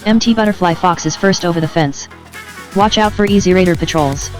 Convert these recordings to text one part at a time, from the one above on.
MT Butterfly Fox is first over the fence. Watch out for Easy Raider patrols.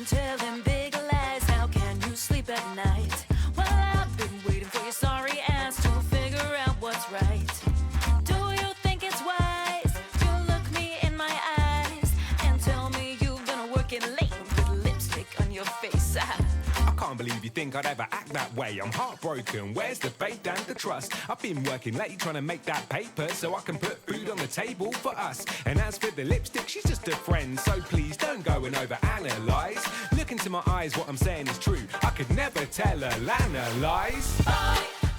Telling big lies, how can you sleep at night? Well, I've been waiting for your sorry ass to figure out what's right. Do you think it's wise to look me in my eyes and tell me you've been working late with lipstick on your face? I can't believe you think I'd ever act that way. I'm heartbroken, where's the faith and the trust? I've been working late trying to make that paper so I can put food on the table for us. And as for the lipstick, she's just a friend, so please don't go and overanalyze. Look into my eyes, what I'm saying is true. I could never tell a Lana lies. Boy,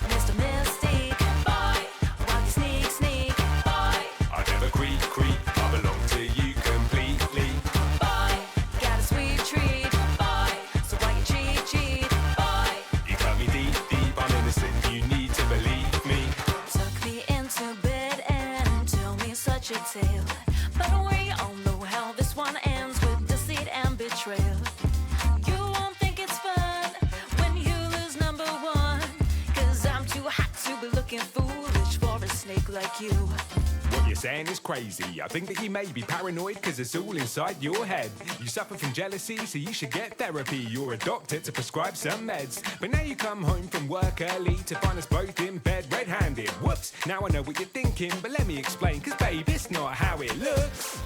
Mr. Mystique, boy, why you sneak, sneak, boy? I never creep, I belong to you completely. Boy, got a sweet treat, boy, so why you cheat, cheat, boy? You cut me deep, I'm innocent, you need to believe me. Tuck me into bed and tell me such a tale, but we all know how this one ends with deceit and betrayal. You won't think it's fun when you lose number one, 'cause I'm too hot to be looking foolish for a snake like you. What you're saying is crazy. I think that you may be paranoid because it's all inside your head. You suffer from jealousy, so you should get therapy. You're a doctor to prescribe some meds. But now you come home from work early to find us both in bed red-handed. Whoops, now I know what you're thinking, but let me explain, because babe, it's not how it looks.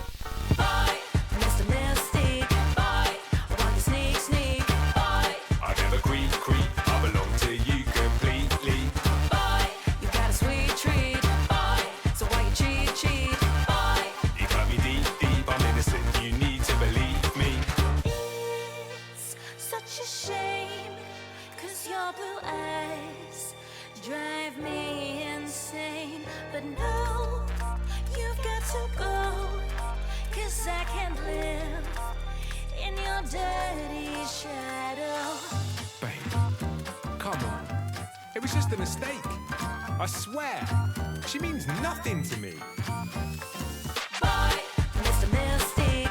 Boy, Mr. Mystique, boy, why you sneak, sneak, boy? I never creep, I belong to you completely. Boy, you got a sweet treat, boy, so why you cheat, cheat, boy? You cut me deep, I'm just a mistake. I swear, she means nothing to me. Bye, Mr. Mystic.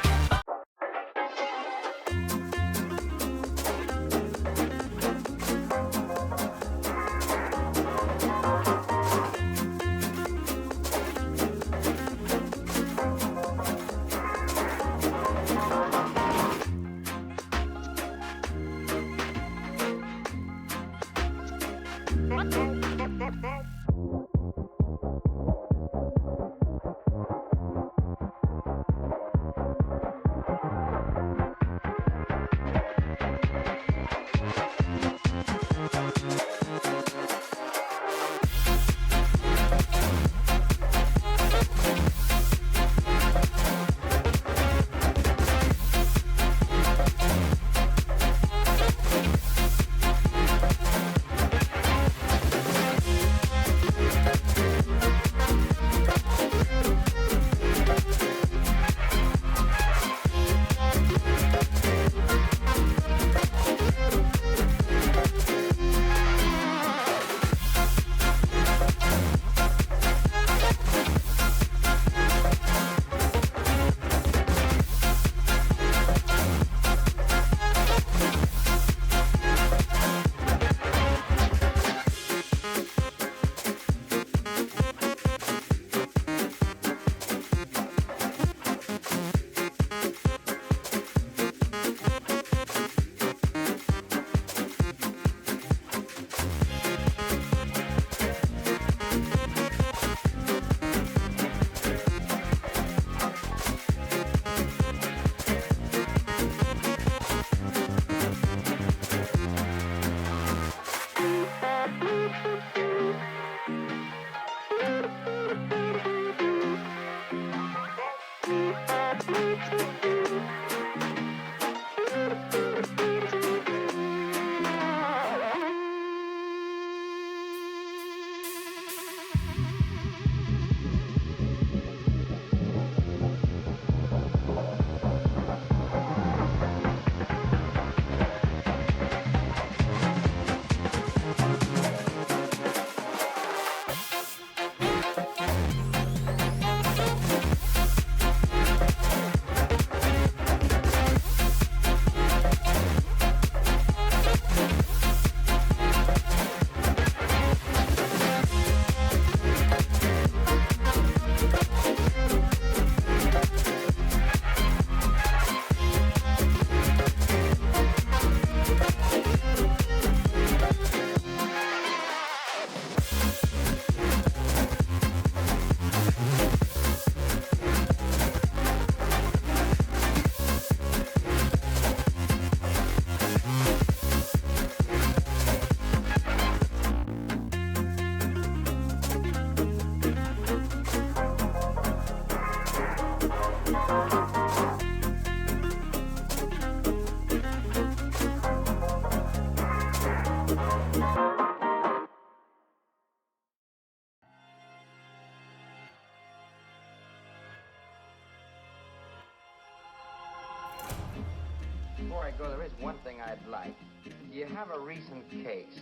Before I go, there is one thing I'd like. Do you have a recent case?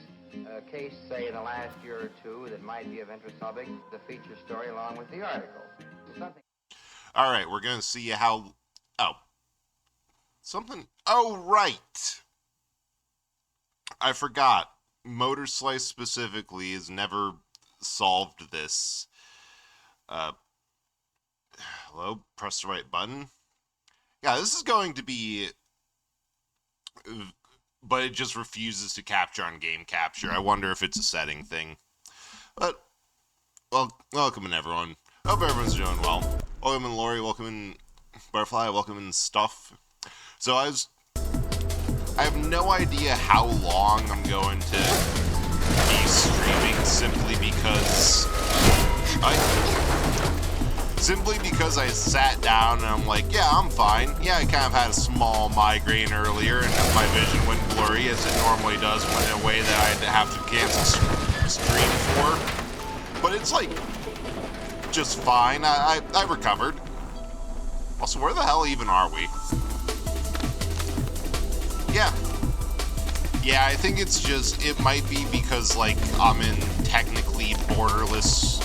A case, say, in the last year or two that might be of interest? I'll make the feature story along with the article. Something. All right, we're going to see how... Oh. Something... Oh, right. I forgot. Motor Slice specifically has never solved this. Hello? Press the right button. Yeah, this is going to be... But it just refuses to capture on game capture. I wonder if it's a setting thing. But, well, welcome in, everyone. Hope everyone's doing well. Welcome in, Lori. Welcome in, Butterfly. Welcome in, Stuff. So I have no idea how long I'm going to be streaming simply because I sat down and I'm like, yeah, I'm fine. Yeah, I kind of had a small migraine earlier and my vision went blurry as it normally does in a way that I'd have to cancel stream for. But it's like, just fine. I recovered. Also, where the hell even are we? Yeah. Yeah, I think it's just, it might be because, like, I'm in technically borderless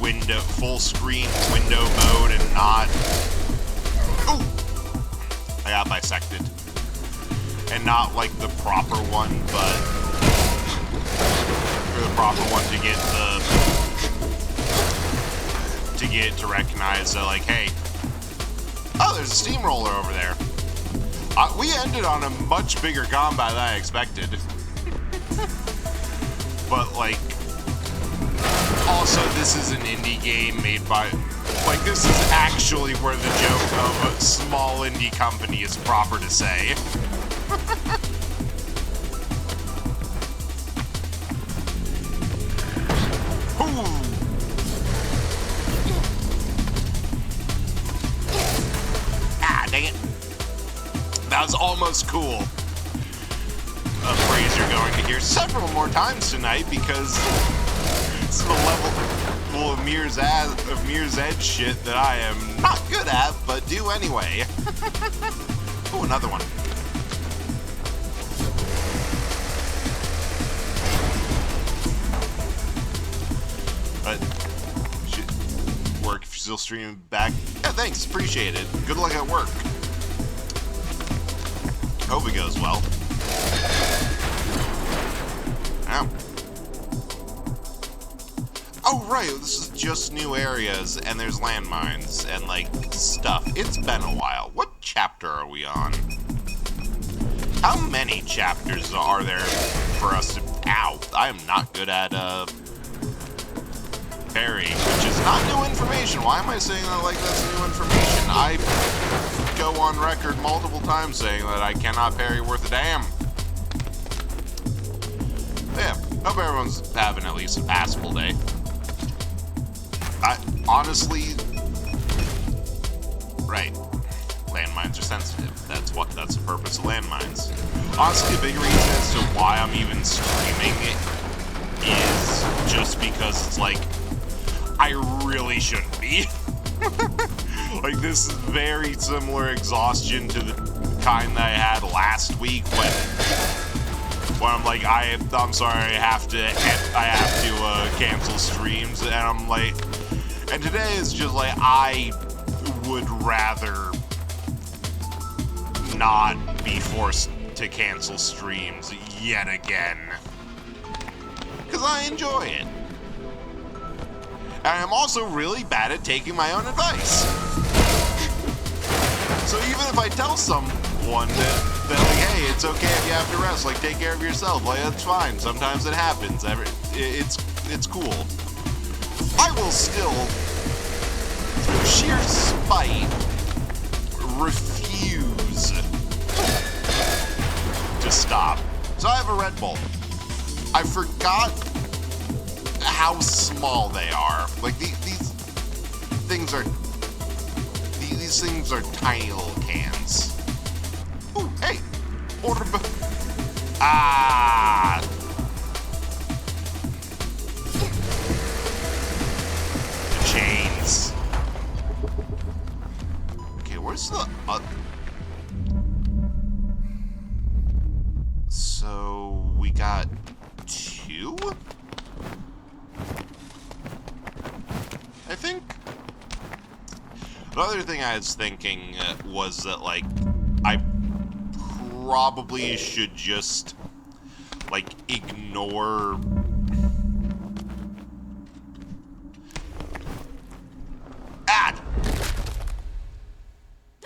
window, full screen window mode and not... Ooh! I got bisected. And not, like, the proper one, but... Or the proper one to get to recognize that, like, hey, oh, there's a steamroller over there. We ended on a much bigger combat than I expected. But, like, also, this is an indie game made by... Like, this is actually where the joke of a small indie company is proper to say. Ooh. Ah, dang it. That was almost cool. A phrase you're going to hear several more times tonight because it's the level of Mirror's Edge shit that I am not good at, but do anyway. Oh, another one. But should work if you're still streaming back. Yeah, thanks, appreciate it. Good luck at work. Hope it goes well. Ow. Oh, right, this is just new areas, and there's landmines, and, like, stuff. It's been a while. What chapter are we on? How many chapters are there for us to... Ow, I am not good at, parrying, which is not new information. Why am I saying that like that's new information? I go on record multiple times saying that I cannot parry worth a damn. Yeah, hope everyone's having at least a passable day. Honestly, right, landmines are sensitive. That's the purpose of landmines. Honestly, a big reason as to why I'm even streaming it is just because it's like, I really shouldn't be. Like, this is very similar exhaustion to the kind that I had last week when I'm like, I'm sorry, I have to cancel streams, and I'm like, and today is just like, I would rather not be forced to cancel streams yet again, because I enjoy it. And I'm also really bad at taking my own advice. So even if I tell someone that like, hey, it's okay if you have to rest, like, take care of yourself, like, that's fine. Sometimes it happens. It's cool. I will still, through sheer spite, refuse to stop. So I have a Red Bull. I forgot how small they are. Like, these things are tiny little cans. Ooh, hey! Order ah! The chains. Okay, where's the so we got 2? I think. Another thing I was thinking was that, like, I probably should just, like, ignore... Ah!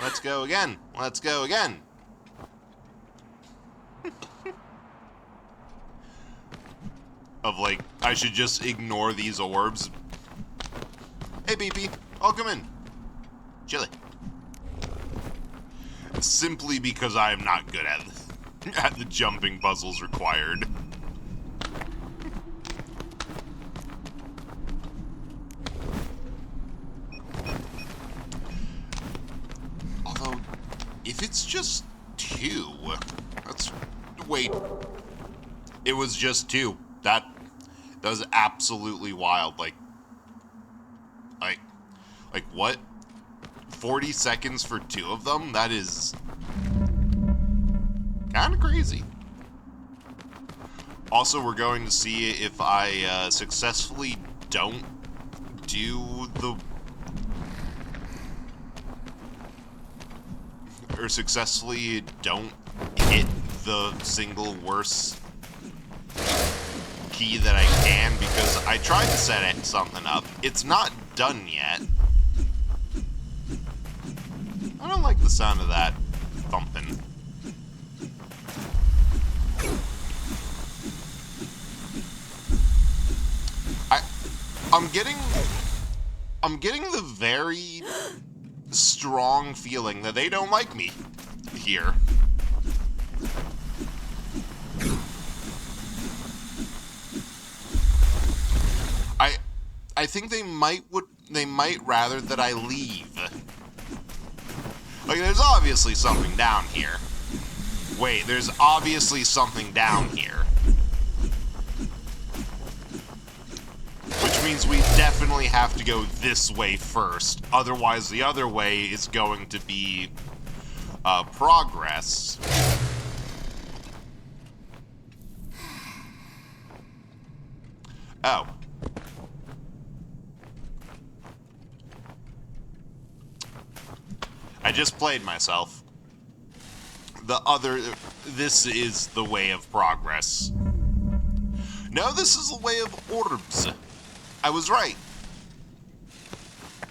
Let's go again. Let's go again. Of, like, I should just ignore these orbs. Hey, BP, welcome in. Chili. Simply because I am not good at the jumping puzzles required. Although, if it's just 2, that's... Wait. It was just 2. That was absolutely wild. Like what? 40 seconds for 2 of them? That is kind of crazy. Also, we're going to see if I successfully don't do the... or successfully don't hit the single worst key that I can, because I tried to set something up. It's not done yet. I don't like the sound of that thumping. I'm getting the very strong feeling that they don't like me here. I think they might rather that I leave. Like, there's obviously something down here. Wait, there's obviously something down here. Which means we definitely have to go this way first. Otherwise, the other way is going to be progress. Oh. I just played myself. This is the way of progress. No, this is the way of orbs. I was right.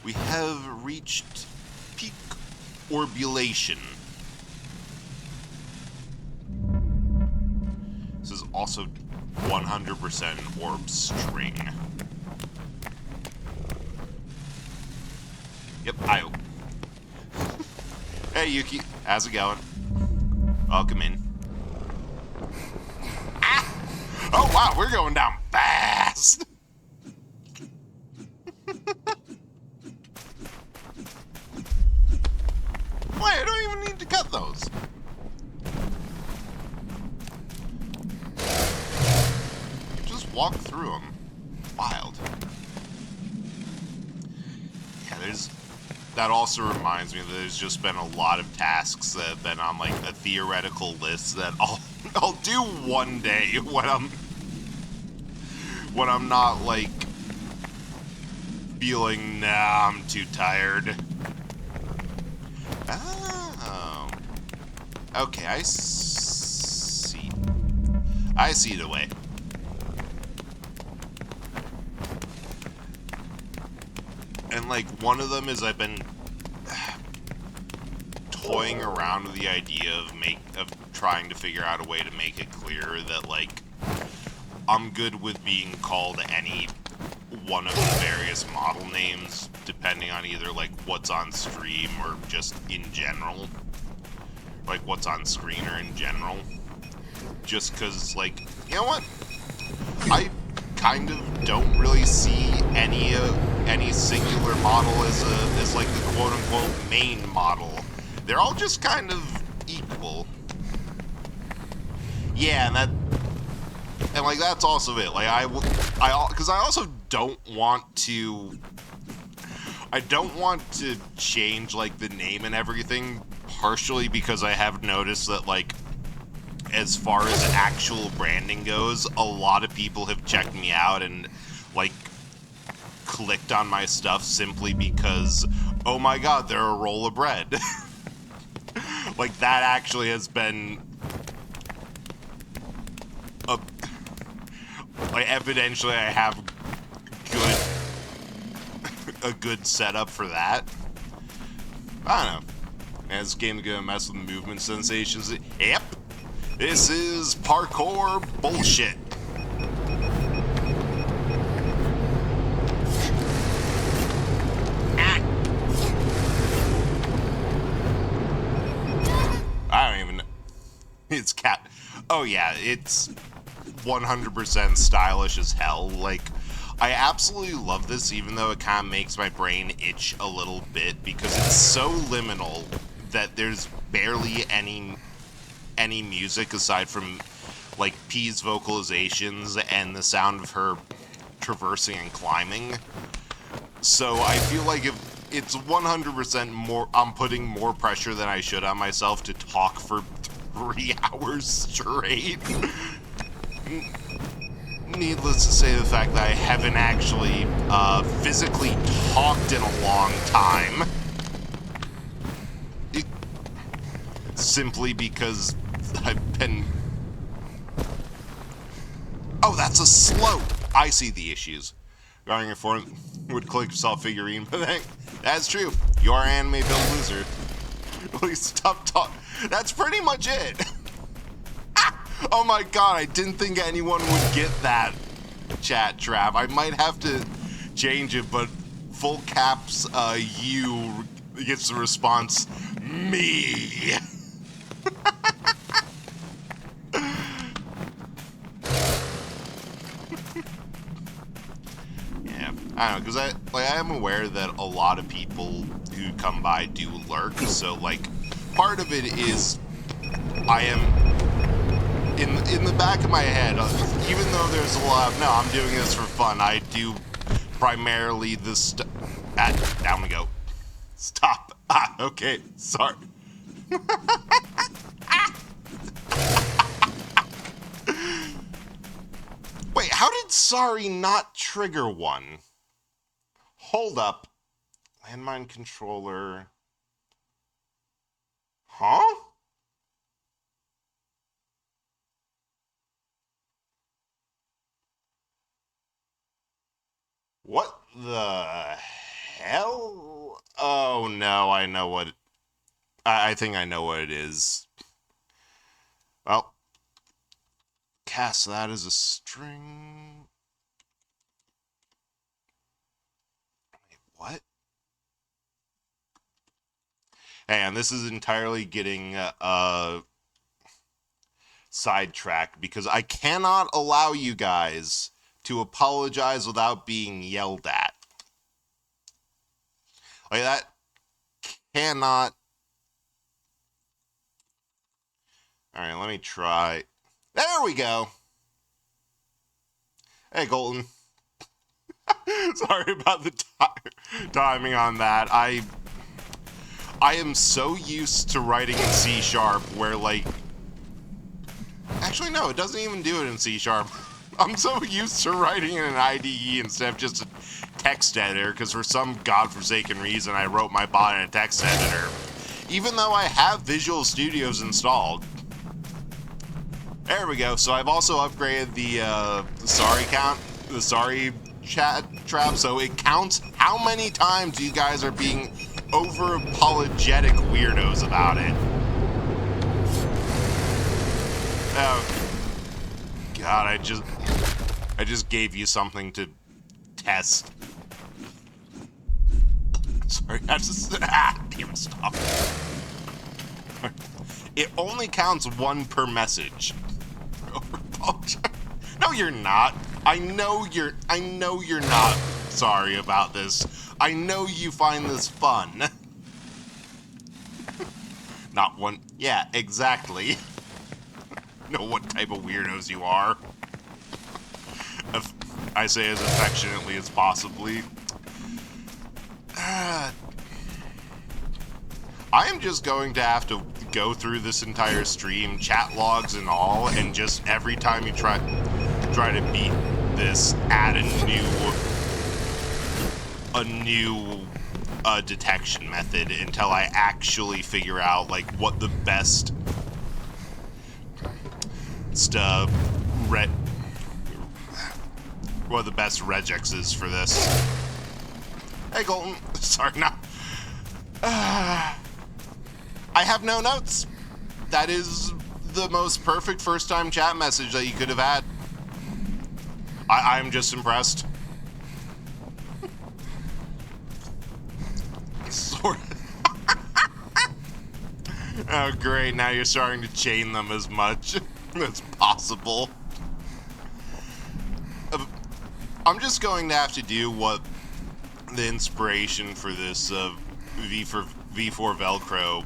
We have reached peak orbulation. This is also 100% orb string. Yep, Hey Yuki, how's it going? Welcome in. Ah! Oh wow, we're going down fast! Wait, I don't even need to cut those. Just walk through them. Wild. Yeah, that also reminds me that there's just been a lot of tasks that have been on like a theoretical list that I'll do one day when I'm not like feeling, nah, I'm too tired. Oh. Okay, I see. I see the way. And like one of them is I've been toying around with the idea of trying to figure out a way to make it clear that like I'm good with being called any one of the various model names depending on either like what's on stream or just in general, like what's on screen or in general, just because like, you know what, I kind of don't really see any singular model as like the quote-unquote main model. They're all just kind of equal. Yeah, and like that's also it. Like because I also don't want to change like the name and everything, partially because I have noticed that like as far as actual branding goes, a lot of people have checked me out and like clicked on my stuff simply because, oh my god, they're a roll of bread. Like that actually has been like evidentially I have a good setup for that. I don't know. And this game's gonna mess with movement sensations. Yep. This is parkour bullshit. I don't even know. It's cat. Oh yeah, it's 100% stylish as hell. Like, I absolutely love this, even though it kind of makes my brain itch a little bit because it's so liminal that there's barely any music aside from like P's vocalizations and the sound of her traversing and climbing. So I feel like if it's 100% more, I'm putting more pressure than I should on myself to talk for 3 hours straight. needless to say, the fact that I haven't actually physically talked in a long time. Simply because I've been... Oh, that's a slope! I see the issues. Regarding your form would click yourself figurine, but that's true. You're an anime build loser. Please stop talking. That's pretty much it. Oh my god, I didn't think anyone would get that chat trap. I might have to change it, but full caps you gets the response, me. Yeah, I don't know, because I am aware that a lot of people who come by do lurk, so like part of it is I am in the back of my head, even though there's a lot of, no, I'm doing this for fun, I do primarily this down we go. Stop. Okay, sorry. Wait, how did sorry not trigger one? Hold up. Landmine controller. Huh? What the hell? Oh no, I know what... I think I know what it is. Well, cast that as a string. Wait, what? And this is entirely getting sidetracked because I cannot allow you guys to apologize without being yelled at. Like that cannot. All right, let me try. There we go. Hey, Colton. Sorry about the timing on that. I am so used to writing in C# where, like... Actually, no, it doesn't even do it in C#. I'm so used to writing in an IDE instead of just a text editor, because for some godforsaken reason I wrote my bot in a text editor. Even though I have Visual Studios installed. There we go. So I've also upgraded the sorry count, the sorry chat trap, so it counts how many times you guys are being over-apologetic weirdos about it. Oh, God, I just gave you something to test. Sorry, I just... damn it, stop. It only counts one per message. No, you're not. I know you're not sorry about this. I know you find this fun. Not one... Yeah, exactly. Know what type of weirdos you are. I say as affectionately as possibly. I am just going to have to go through this entire stream, chat logs and all, and just every time you try to beat this, add a new detection method until I actually figure out like what the best regex is for this. Hey, Colton. Sorry, no. I have no notes. That is the most perfect first-time chat message that you could have had. I'm just impressed. Sort of. Oh, great. Now you're starting to chain them as much as possible. I'm just going to have to do what the inspiration for this V4 Velcro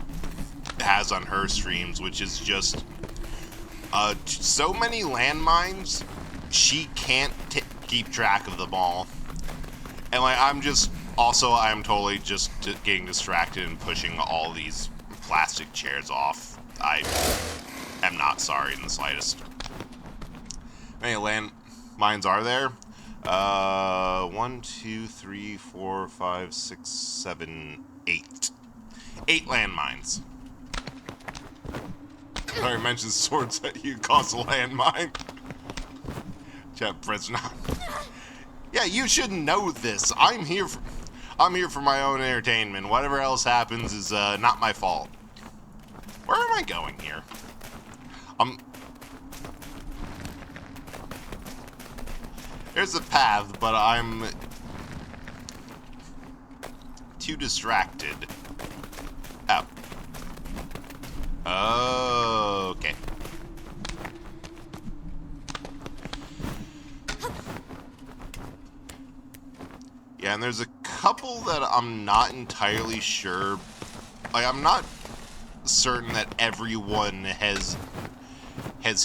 has on her streams, which is just so many landmines, she can't keep track of them all. And like I'm totally just getting distracted and pushing all these plastic chairs off. I am not sorry in the slightest. Hey, mines are there? 1, 2, 3, 4, 5, 6, 7, 8. 8 landmines. I already mentioned swords that you cause a landmine. Chat prisoner. Yeah, you should know this. I'm here for my own entertainment. Whatever else happens is not my fault. Where am I going here? There's a path, but I'm too distracted. Oh. Okay. Yeah, and there's a couple that I'm not entirely sure. Like, I'm not certain that everyone has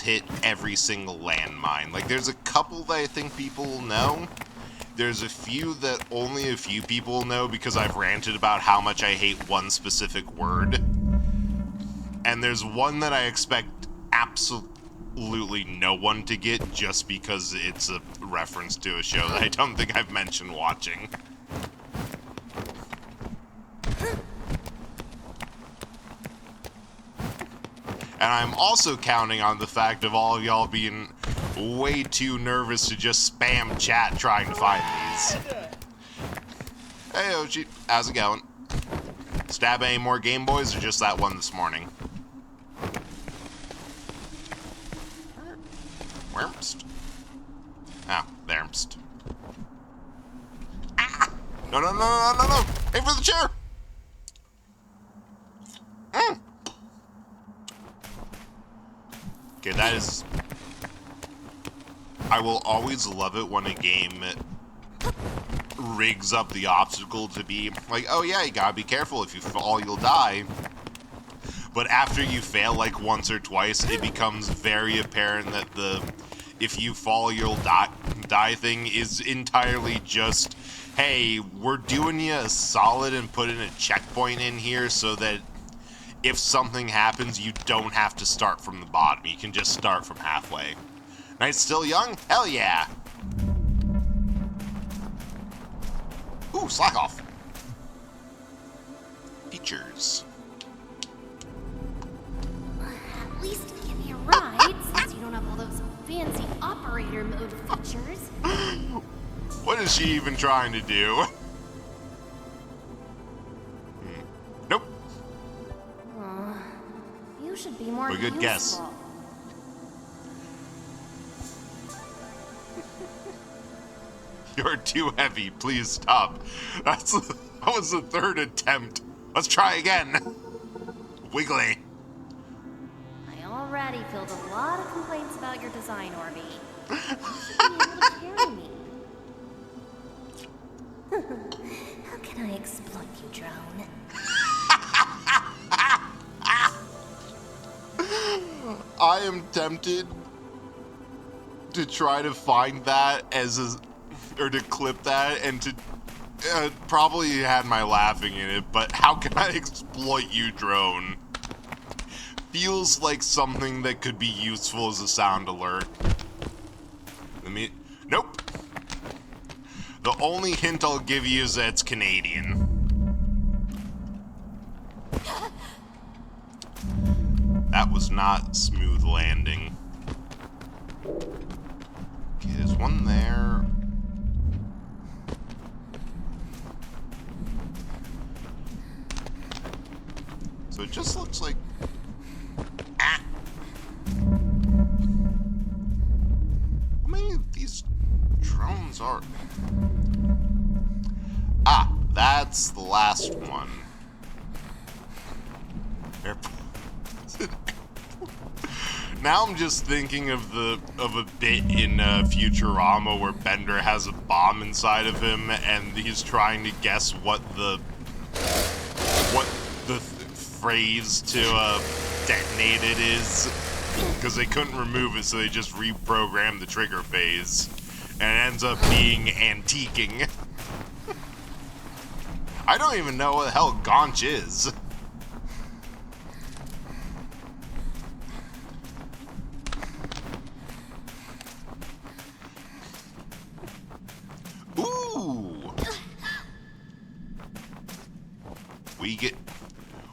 hit every single landmine. Like, there's a couple that I think people will know. There's a few that only a few people will know because I've ranted about how much I hate one specific word. And there's one that I expect absolutely no one to get just because it's a reference to a show that I don't think I've mentioned watching. And I'm also counting on the fact of all of y'all being way too nervous to just spam chat trying to find these. Hey Ochi, how's it going? Stab any more Game Boys or just that one this morning? Whermst? Ah, theremst. Ah! No, no, no, no, no, no! Aim for the chair! Okay, that is... I will always love it when a game rigs up the obstacle to be like, oh yeah, you gotta be careful, if you fall, you'll die. But after you fail like once or twice, it becomes very apparent that the if you fall, you'll die thing is entirely just, hey, we're doing you a solid and putting a checkpoint in here so that if something happens, you don't have to start from the bottom. You can just start from halfway. Night's still young? Hell yeah! Ooh, slack off. Features. At least give me a ride, since you don't have all those fancy operator mode features. What is she even trying to do? Nope. You should be more A good guess. useful. You're too heavy. Please stop. That was the third attempt. Let's try again. Wiggly. I already filled a lot of complaints about your design, Orby. You should be able to carry me. How can I exploit you, drone? I am tempted to try to find that as a, or to clip that and to probably had my laughing in it, but how can I exploit you, drone? Feels like something that could be useful as a sound alert. Nope. The only hint I'll give you is that it's Canadian. That was not smooth landing. Okay, there's one there. So it just looks like... Ah! How many of these drones are... Ah, that's the last one. Now I'm just thinking of a bit in Futurama where Bender has a bomb inside of him and he's trying to guess what the phrase to detonate it is, because they couldn't remove it, so they just reprogrammed the trigger phase, and it ends up being antiquing. I don't even know what the hell Gaunch is.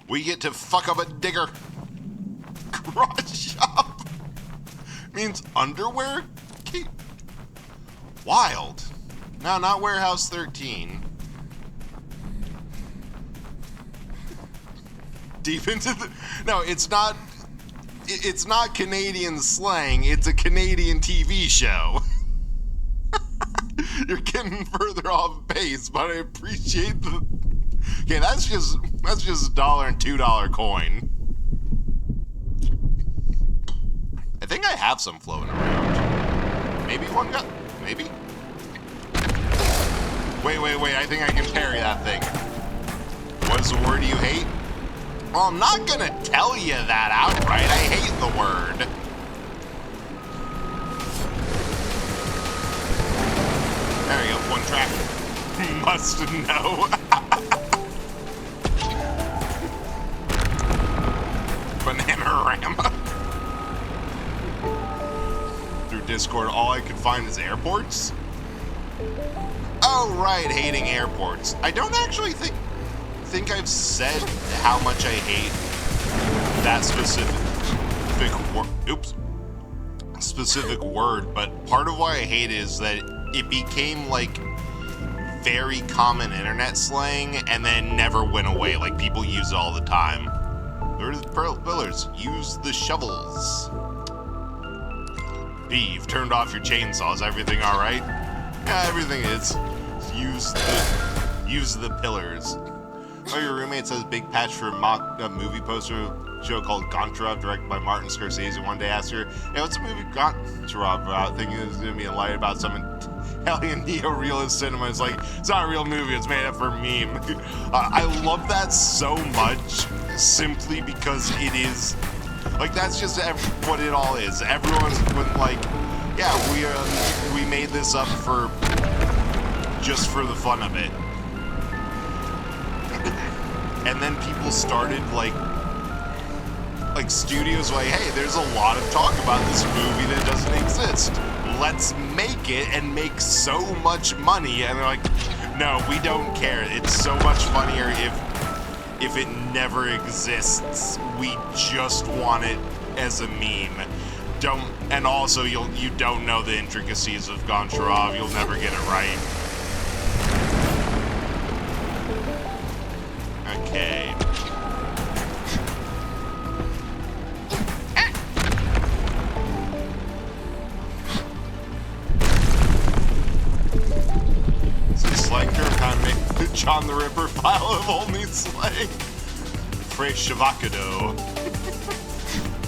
we get to fuck up a digger. Garage shop means underwear. Wild. No, not Warehouse 13. Deep into the... No, it's not Canadian slang. It's a Canadian TV show. You're getting further off base, but I appreciate the... Okay, that's just $1 and $2 coin. I think I have some floating around. Maybe one got... Maybe? Wait, I think I can parry that thing. What is the word you hate? Well, I'm not gonna tell you that outright. I hate the word. There you go, one track. Must know. Bananarama. Through Discord, all I could find is airports? Oh, right, hating airports. I don't actually think I've said how much I hate that specific word, but part of why I hate it is that it became like very common internet slang and then never went away. Like people use it all the time. Where are the pillars? Use the shovels. B, you've turned off your chainsaw. Is everything all right? Yeah, everything is. Use the pillars. Oh, your roommate says big patch for a mock movie poster show called Contra, directed by Martin Scorsese. One day asked her, hey, what's the movie Contra about? Thinking it was going to be a light about some alien neo-realist cinema. It's like, it's not a real movie, it's made up for a meme. I love that so much, simply because it is, like, that's just what it all is. Everyone's been like, yeah, we made this up just for the fun of it. And then people started like studios were like, hey, there's a lot of talk about this movie that doesn't exist. Let's make it and make so much money. And they're like, no, we don't care. It's so much funnier if it never exists. We just want it as a meme. And also you don't know the intricacies of Goncharov. You'll never get it right. Okay. Is this slang term kind of made John the Ripper file of only slang? Frey Shavakado.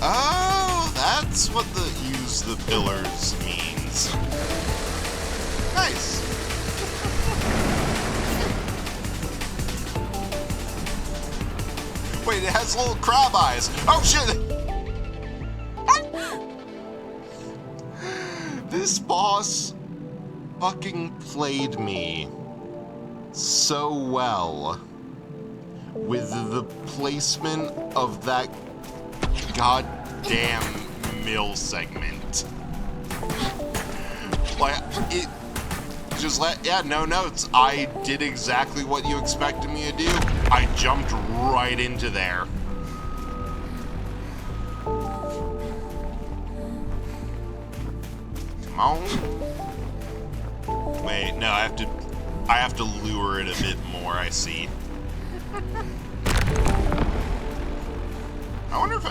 Oh, that's what the use the pillars means. Nice. Wait, it has little crab eyes. Oh, shit! This boss fucking played me so well with the placement of that goddamn mill segment. Like, it just no notes. I did exactly what you expected me to do. I jumped right into there. Come on. Wait, no, I have to lure it a bit more, I see. I wonder if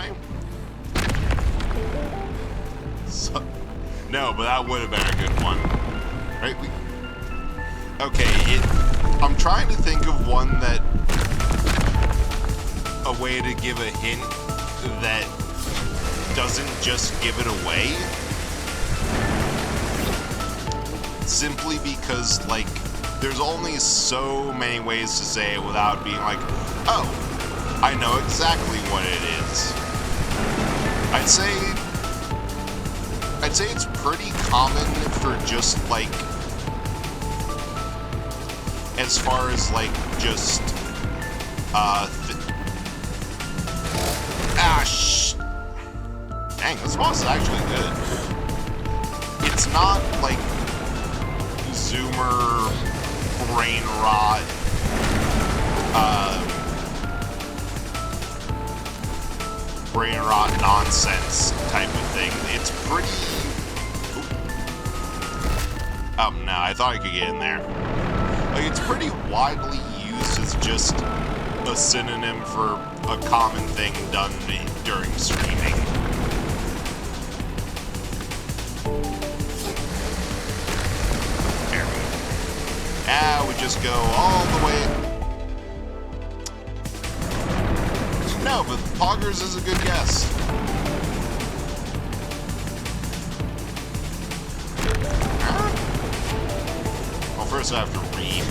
no, but that would have been a good one. Right? Okay, I'm trying to think of one that... a way to give a hint that doesn't just give it away. Simply because, like, there's only so many ways to say it without being like, oh, I know exactly what it is. I'd say it's pretty common for just, like, as far as, like, just, dang, this boss is actually good. It's not, like, Zoomer, brain rot, brain rot nonsense type of thing. It's pretty... Oh, no, I thought I could get in there. Like, it's pretty widely used as just a synonym for a common thing done during streaming. There we go. Now we just go all the way... No, but Poggers is a good guess. Well, first I have to read.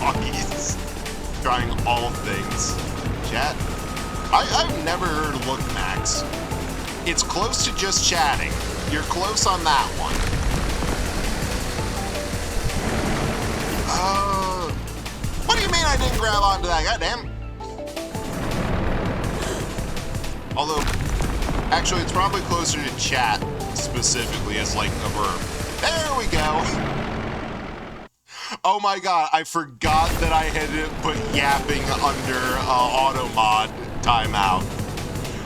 Oh, he's trying all things. Chat? I've never heard of Look Max. It's close to just chatting. You're close on that one. What do you mean I didn't grab onto that? Goddamn. Although, actually, it's probably closer to chat specifically as like a verb. There we go. Oh my god, I forgot that I had put yapping under auto mod timeout.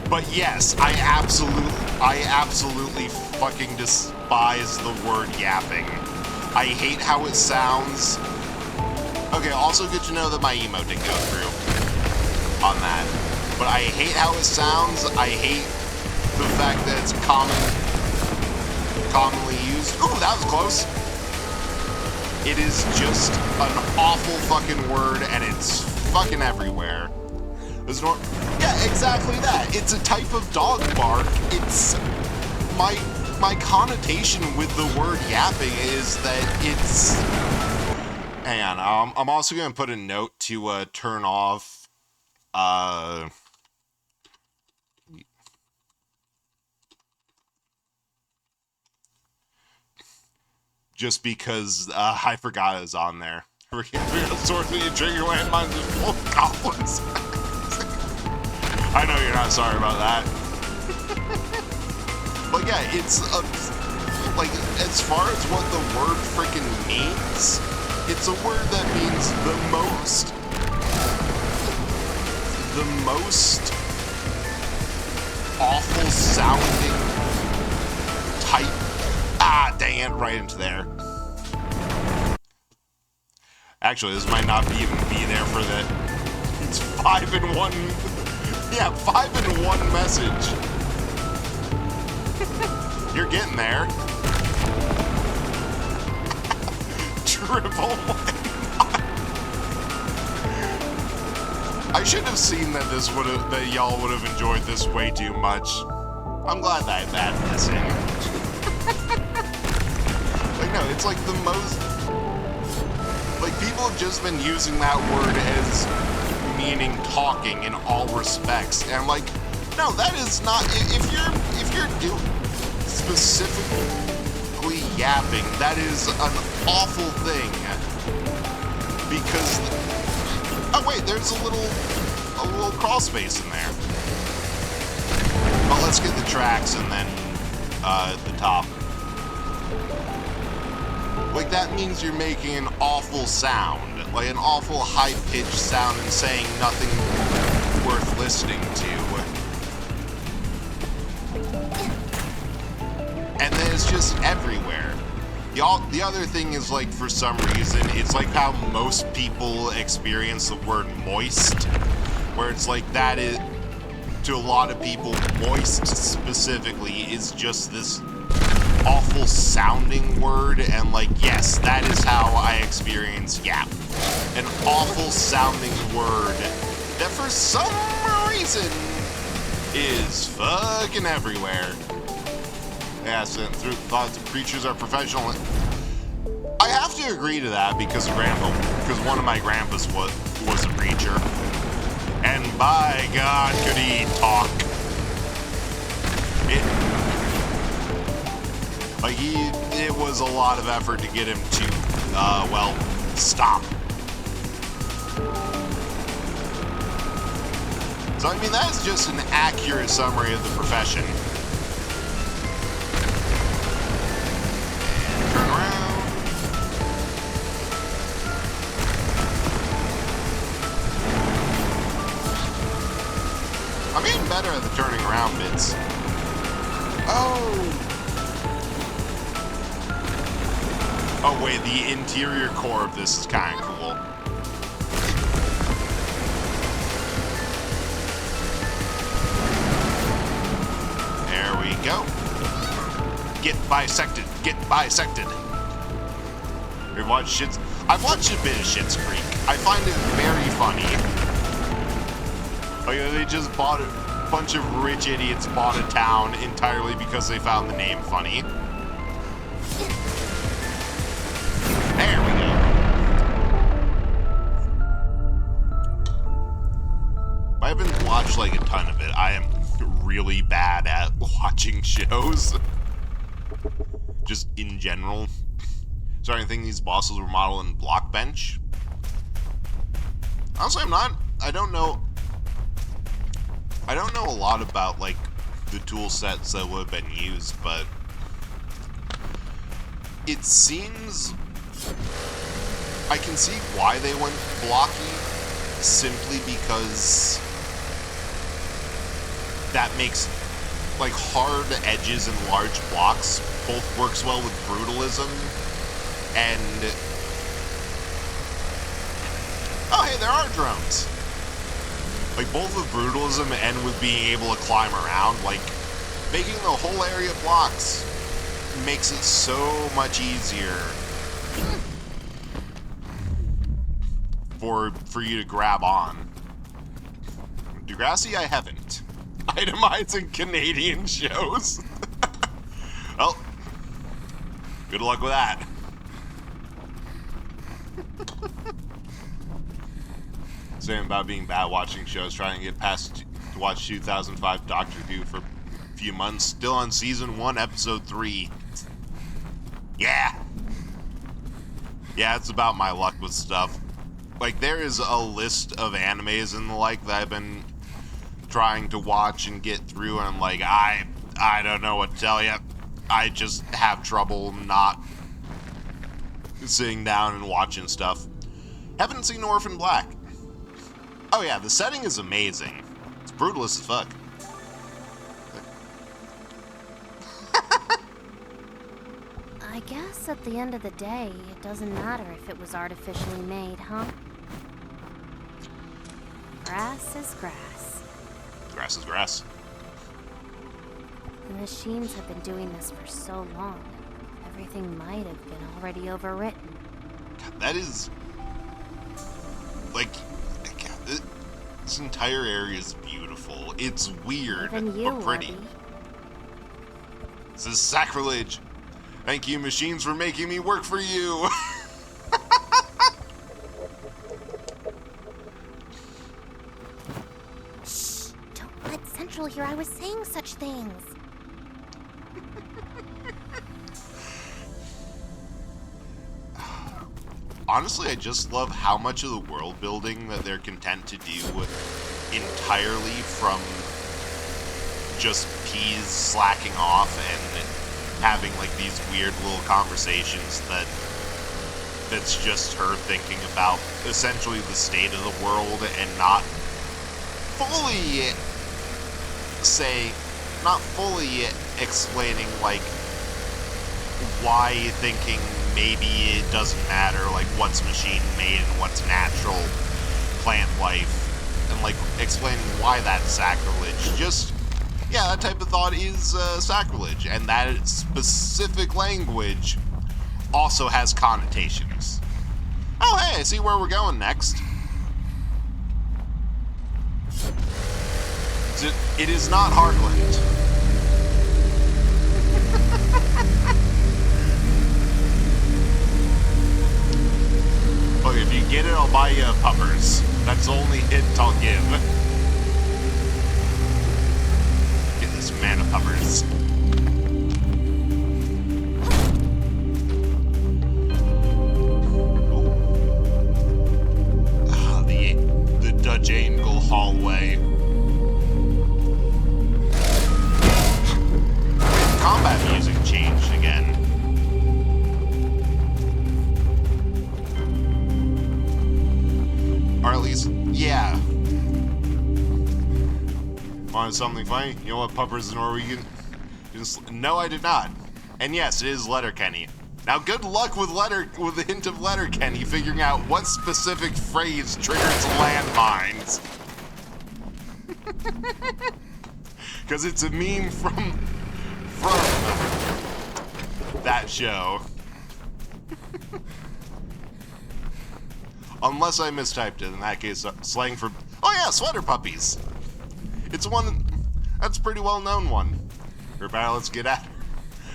But yes, I absolutely fucking despise the word yapping. I hate how it sounds. Okay, also good to know that my emote didn't go through on that. But I hate how it sounds. I hate the fact that it's commonly used. Ooh, that was close. It is just an awful fucking word, and it's fucking everywhere. Yeah, exactly that. It's a type of dog bark. It's my connotation with the word yapping is that it's... Hang on, I'm also going to put a note to turn off, just because I forgot it was on there. Source of your trigger landmines is full of goblins. I know you're not sorry about that. But yeah, it's, like, as far as what the word freaking means... It's a word that means the most awful sounding type. Ah, dang it, right into there. Actually, this might not even be there for the... It's 5 in 1... Yeah, 5 in 1 message. You're getting there. Triple. I should have seen that that y'all would have enjoyed this way too much. I'm glad that I had this in. Like, no, it's like the most... Like, people have just been using that word as meaning talking in all respects. And I'm like, no, that is not... If you're doing specifically yapping, that is an awful thing. Because... Oh, wait, there's a little crawl space in there. Well, let's get the tracks and then the top. Like, that means you're making an awful sound. Like, an awful high-pitched sound and saying nothing worth listening to. And then it's just everywhere. The other thing is, like, for some reason, it's like how most people experience the word moist. Where it's like, that is, to a lot of people, moist specifically is just this awful sounding word, and like, yes, that is how I experience yap. An awful sounding word that for some reason is fucking everywhere. Yes, and through thoughts of creatures are professional. I have to agree to that because one of my grandpas was a preacher. And by God, could he talk. It was a lot of effort to get him to, well, stop. So, I mean, that's just an accurate summary of the profession. And turn around. I'm getting better at the turning around bits. Oh! Oh wait, the interior core of this is kind of cool. There we go. Get bisected. Get bisected. You watch Schitt's... I've watched a bit of Schitt's Creek. I find it very funny. Like, they just bought a bunch of rich idiots bought a town entirely because they found the name funny. There we go. I haven't watched like a ton of it. I am really bad at watching shows. Just in general. Starting to think these bosses were modeled in Blockbench. Honestly, I'm not. I don't know a lot about like the tool sets that would have been used, but it seems I can see why they went blocky, simply because that makes like hard edges and large blocks both works well with brutalism and oh hey, there are drones. Like both with brutalism and with being able to climb around, like making the whole area blocks makes it so much easier for you to grab on. Degrassi, I haven't. Itemizing Canadian shows. Well, good luck with that. Saying about being bad watching shows, trying to get past to watch 2005 Doctor Who for a few months, still on season 1, episode 3. Yeah, it's about my luck with stuff. Like, there is a list of animes and the like that I've been trying to watch and get through, and I'm like, I don't know what to tell you. I just have trouble not sitting down and watching stuff. Haven't seen Orphan Black. Oh yeah, the setting is amazing. It's brutalist as fuck. I guess at the end of the day, it doesn't matter if it was artificially made, huh? Grass is grass. Grass is grass. The machines have been doing this for so long. Everything might have been already overwritten. God, that is... like... God, this entire area is beautiful. It's weird, Even you, but pretty. Orbie. This is sacrilege. Thank you, machines, for making me work for you. Shh! Don't let Central hear I was saying such things. Honestly, I just love how much of the world building that they're content to do entirely from just Peas slacking off and having like these weird little conversations that's just her thinking about essentially the state of the world and not fully explaining like why thinking maybe it doesn't matter, like what's machine made and what's natural plant life, and like explaining why that's sacrilege. Just, yeah, that type of thought is sacrilege, and that specific language also has connotations. Oh hey, I see where we're going next. It is not Heartland. Look, if you get it, I'll buy you puppers. That's the only hint I'll give. Get this man of puppers. Ah, the Dutch angle hallway. Combat music changed again. Or at least, yeah. Well, find something funny? You know what Puppers in Norwegian? No, I did not. And yes, it is Letterkenny. Now, good luck with the hint of Letterkenny figuring out what specific phrase triggers landmines. Because it's a meme from that show. Unless I mistyped it. In that case, slang for... Oh yeah, sweater puppies. It's one... That's a pretty well-known one. Everybody, let's get at her.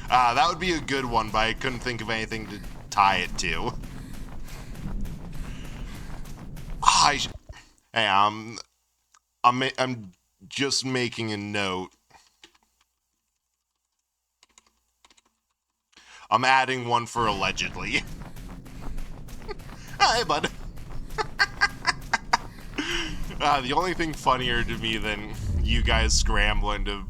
That would be a good one, but I couldn't think of anything to tie it to. Hey, I'm just making a note. I'm adding one for allegedly. Hey, bud. The only thing funnier to me than you guys scrambling to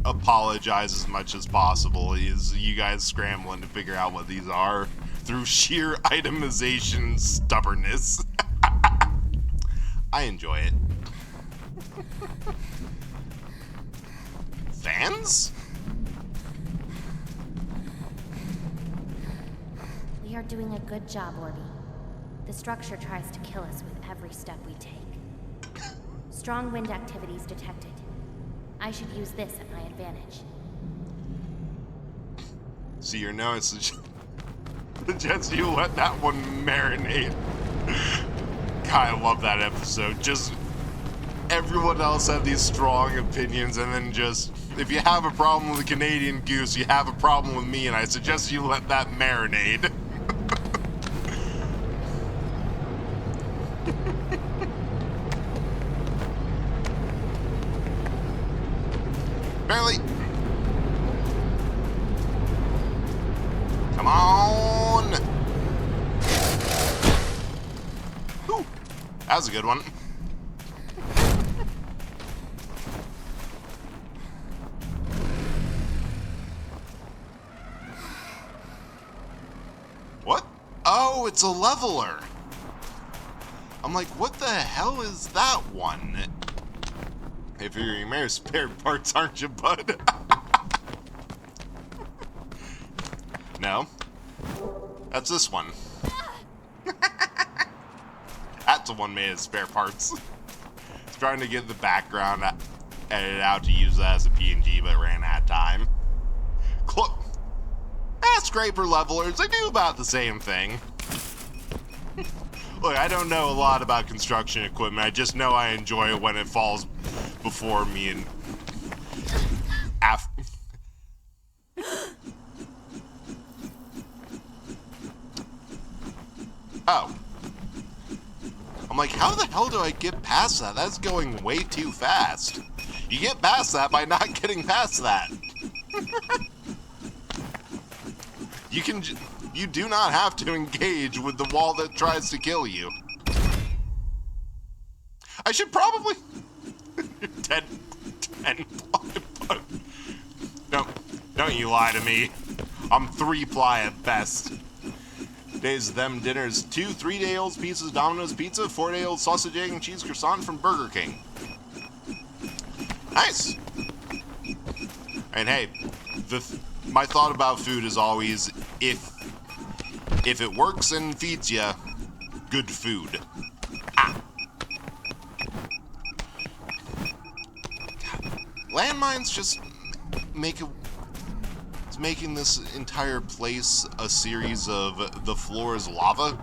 apologize as much as possible is you guys scrambling to figure out what these are through sheer itemization and stubbornness. I enjoy it. Fans? We are doing a good job, Orby. The structure tries to kill us with every step we take. Strong wind activities detected. I should use this at my advantage. See, your notes suggests you let that one marinate. God, I love that episode. Just everyone else had these strong opinions, and then just, if you have a problem with the Canadian Goose, you have a problem with me, and I suggest you let that marinate. Barely. Come on. Ooh, that was a good one. What? Oh, it's a leveler. I'm like, what the hell is that one? Hey, figuring mere spare parts, aren't you, bud? No. That's this one. That's the one made of spare parts. It's trying to get the background edited out to use that as a PNG, but ran out of time. Scraper levelers, they do about the same thing. Look, I don't know a lot about construction equipment. I just know I enjoy it when it falls before me and Oh. I'm like, how the hell do I get past that? That's going way too fast. You get past that by not getting past that. You do not have to engage with the wall that tries to kill you. I should probably... 10 don't you lie to me. I'm 3-ply at best. Days of them dinners: 2 3-day-old pizzas, Domino's Pizza, 4-day-old sausage, egg, and cheese croissant from Burger King. Nice. And hey, my thought about food is always, if it works and feeds you, good food. Landmines just it's making this entire place a series of the floor is lava.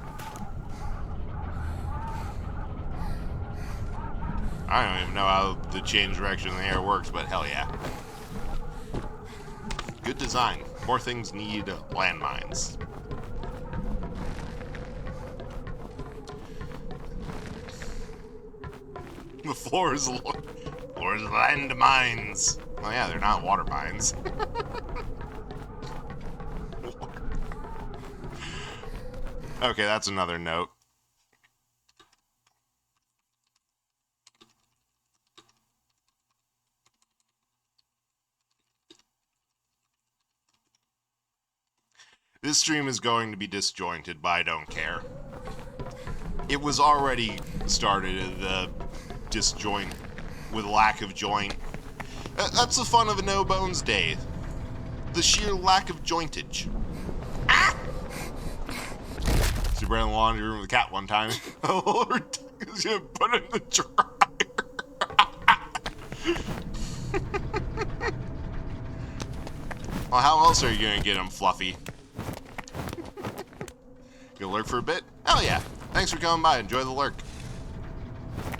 I don't even know how the change direction in the air works, but hell yeah. Good design. More things need landmines. The floor is landmines. Oh yeah, they're not water mines. Okay, that's another note. This stream is going to be disjointed, but I don't care. It was already started the disjoint with lack of joint That's the fun of a no-bones day. The sheer lack of jointage. Ah! She ran in the laundry room with the cat one time. Oh, Lord, she's gonna put it in the dryer. Well, how else are you gonna get him, Fluffy? You lurk for a bit? Hell yeah. Thanks for coming by. Enjoy the lurk.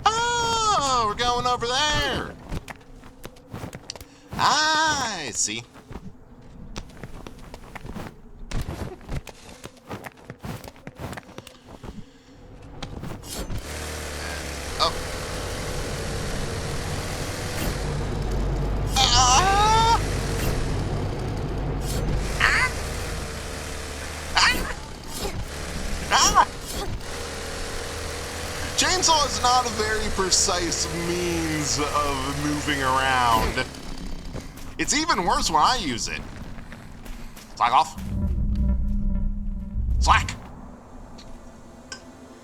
Oh, we're going over there. I see. Oh. Ah! Ah! Ah! Ah! Chainsaw is not a very precise means of moving around. It's even worse when I use it. Slack off. Slack!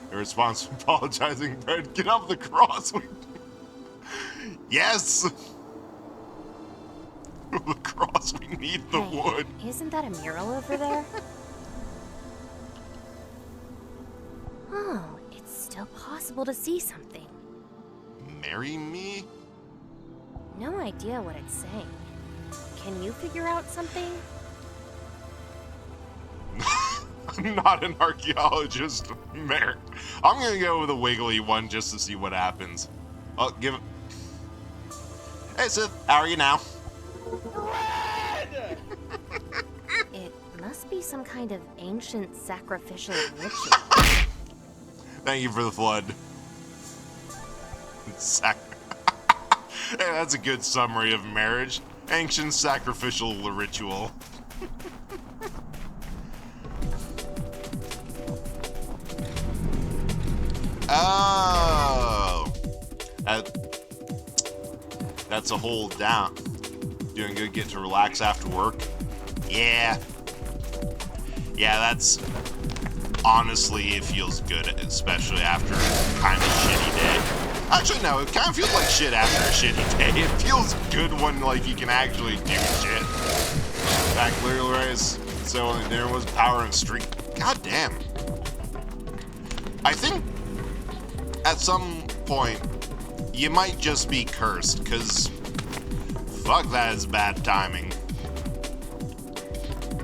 In response to apologizing, Brad, get off the cross. Yes! The cross, we need the wood. Isn't that a mural over there? Oh, it's still possible to see something. Marry me? No idea what it's saying. Can you figure out something? I'm not an archaeologist, Mer. I'm gonna go with a wiggly one just to see what happens. I'll give it. Hey, Sith, how are you now? It must be some kind of ancient sacrificial ritual. Thank you for the flood. Hey, that's a good summary of marriage. Ancient sacrificial ritual. Oh, that's a hold down. Doing good, get to relax after work. Yeah, that's honestly, it feels good, especially after kind of a shitty day. Actually, no, it kind of feels like shit after a shitty day. It feels good when like you can actually do shit. Back literally, right? So there was power and streak. God damn. I think at some point you might just be cursed, because fuck, that is bad timing.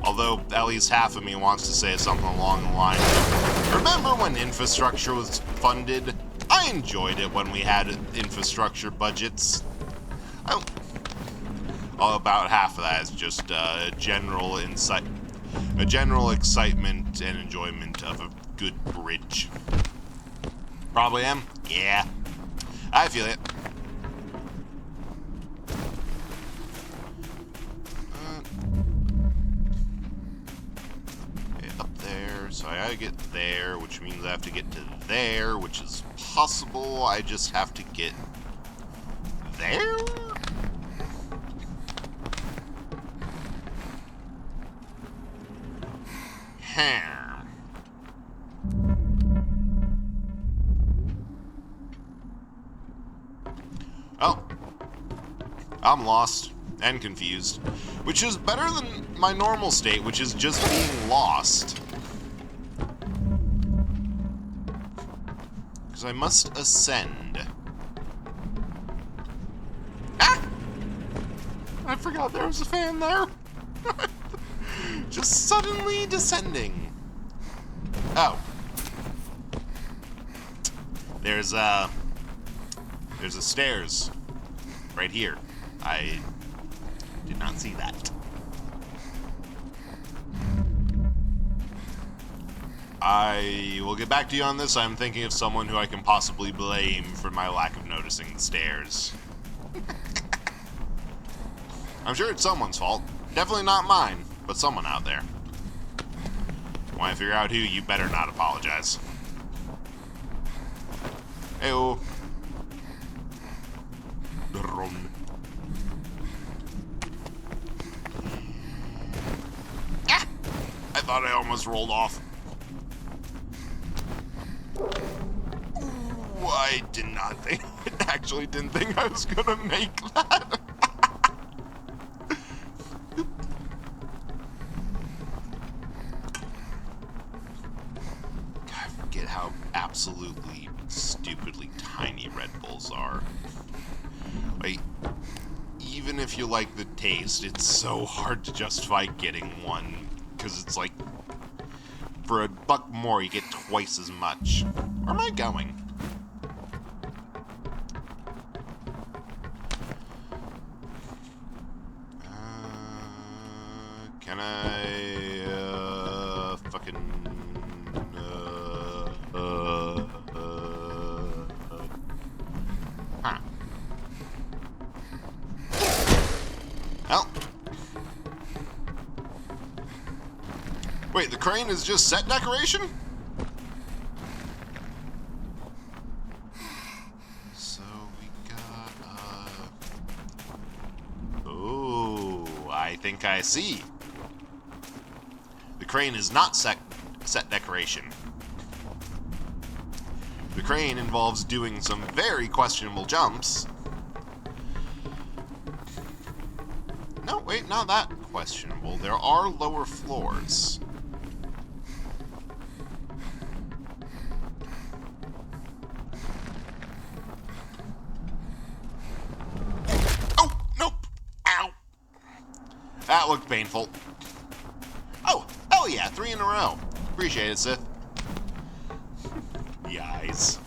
Although at least half of me wants to say something along the line of, remember when infrastructure was funded? I enjoyed it when we had infrastructure budgets. About half of that is just general excitement and enjoyment of a good bridge. Probably am. Yeah, I feel it. Up there, so I gotta get there, which means I have to get to there, which is possible. I just have to get there? Oh, I'm lost and confused, which is better than my normal state, which is just being lost. Because I must ascend. Ah! I forgot there was a fan there. Just suddenly descending. Oh. There's a stairs right here. I did not see that. I will get back to you on this. I'm thinking of someone who I can possibly blame for my lack of noticing the stairs. I'm sure it's someone's fault. Definitely not mine, but someone out there. When I figure out who, you better not apologize. Hey-oh. Ah! I thought I almost rolled off. Ooh, I did not think, I actually didn't think I was gonna make that. absolutely stupidly tiny Red Bulls are. Like, even if you like the taste, it's so hard to justify getting one, because it's like, for $1 more, you get twice as much. Where am I going? Can I, fucking, huh. Well. Wait, the crane is just set decoration? So we got, oh, I think I see. The crane is not set decoration. The crane involves doing some very questionable jumps. No, wait, not that questionable. There are lower floors. Oh, nope. Ow. That looked painful. Oh, hell yeah, 3 in a row. Appreciate it, Sith. Yikes.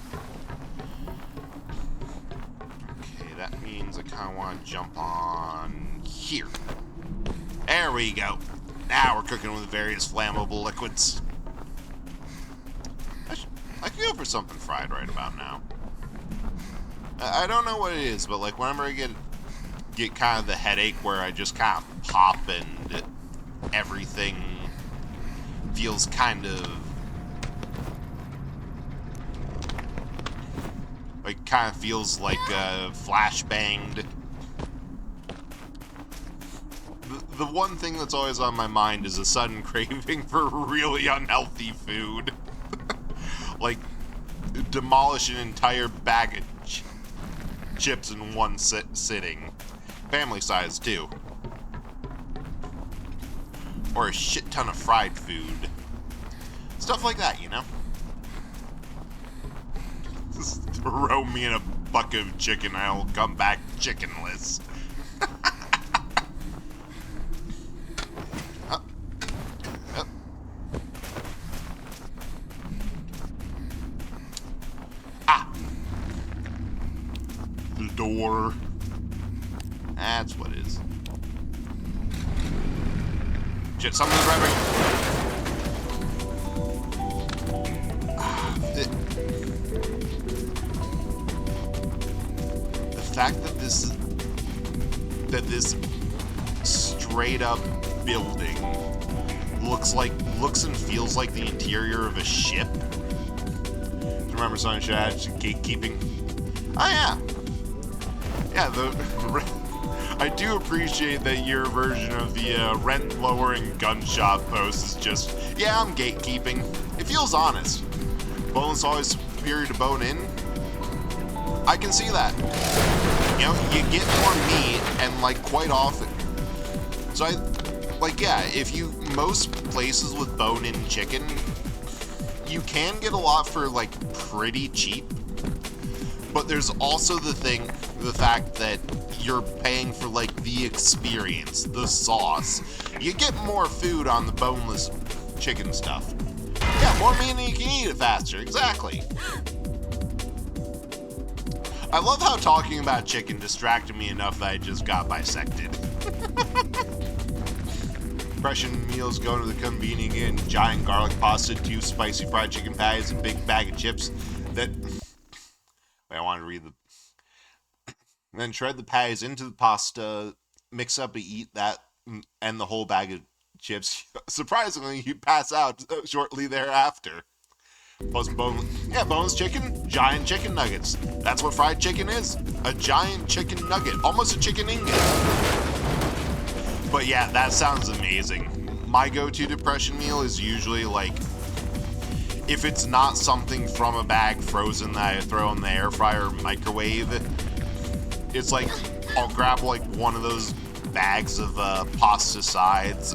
Okay, that means I kind of want to jump on here. There we go. Now we're cooking with various flammable liquids. I could go for something fried right about now. I don't know what it is, but like whenever I get kind of the headache where I just kind of pop and everything feels kind of like feels like flashbanged. The one thing that's always on my mind is a sudden craving for really unhealthy food. Like demolish an entire bag of chips in one sitting. Family size too. Or a shit ton of fried food. Stuff like that, you know? Just throw me in a bucket of chicken, I'll come back chickenless. The door. That's what it is. Shit, something's revving. The fact that this straight up building looks and feels like the interior of a ship. Remember something should add to gatekeeping? Oh yeah. Yeah, I do appreciate that your version of the rent-lowering gun shop post is just, yeah, I'm gatekeeping. It feels honest. Bone's always superior to bone in. I can see that. You know, you get more meat, and like quite often. So most places with bone-in chicken, you can get a lot for like pretty cheap. But there's also the fact that you're paying for like the experience, the sauce. You get more food on the boneless chicken stuff. Yeah, more meat and you can eat it faster, exactly. I love how talking about chicken distracted me enough that I just got bisected. Depression meals going to the convenience inn, giant garlic pasta, 2 spicy fried chicken patties, a big bag of chips that... Wait, I want to read the... Then shred the patties into the pasta, mix up and eat that, and the whole bag of chips. Surprisingly, you pass out shortly thereafter. Plus boneless chicken, giant chicken nuggets. That's what fried chicken is. A giant chicken nugget, almost a chicken ingot. But yeah, that sounds amazing. My go-to depression meal is usually like, if it's not something from a bag frozen that I throw in the air fryer or microwave, it's like, I'll grab like one of those bags of pasta sides,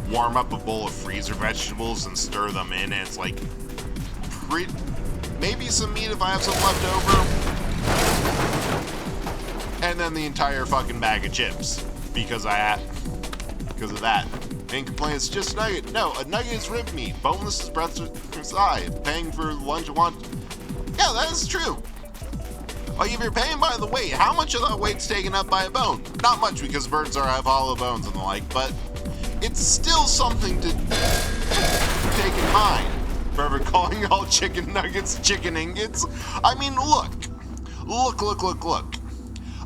warm up a bowl of freezer vegetables and stir them in, and it's like maybe some meat if I have some left over, and then the entire fucking bag of chips because of that. And complain it's just a nugget. No, a nugget is rib meat. Boneless is breast side. Paying for lunch you want. Yeah, that is true. Like, if you're paying by the weight, how much of that weight's taken up by a bone? Not much, because birds have hollow bones and the like, but it's still something to take in mind. Forever calling all chicken nuggets chicken ingots. I mean, look.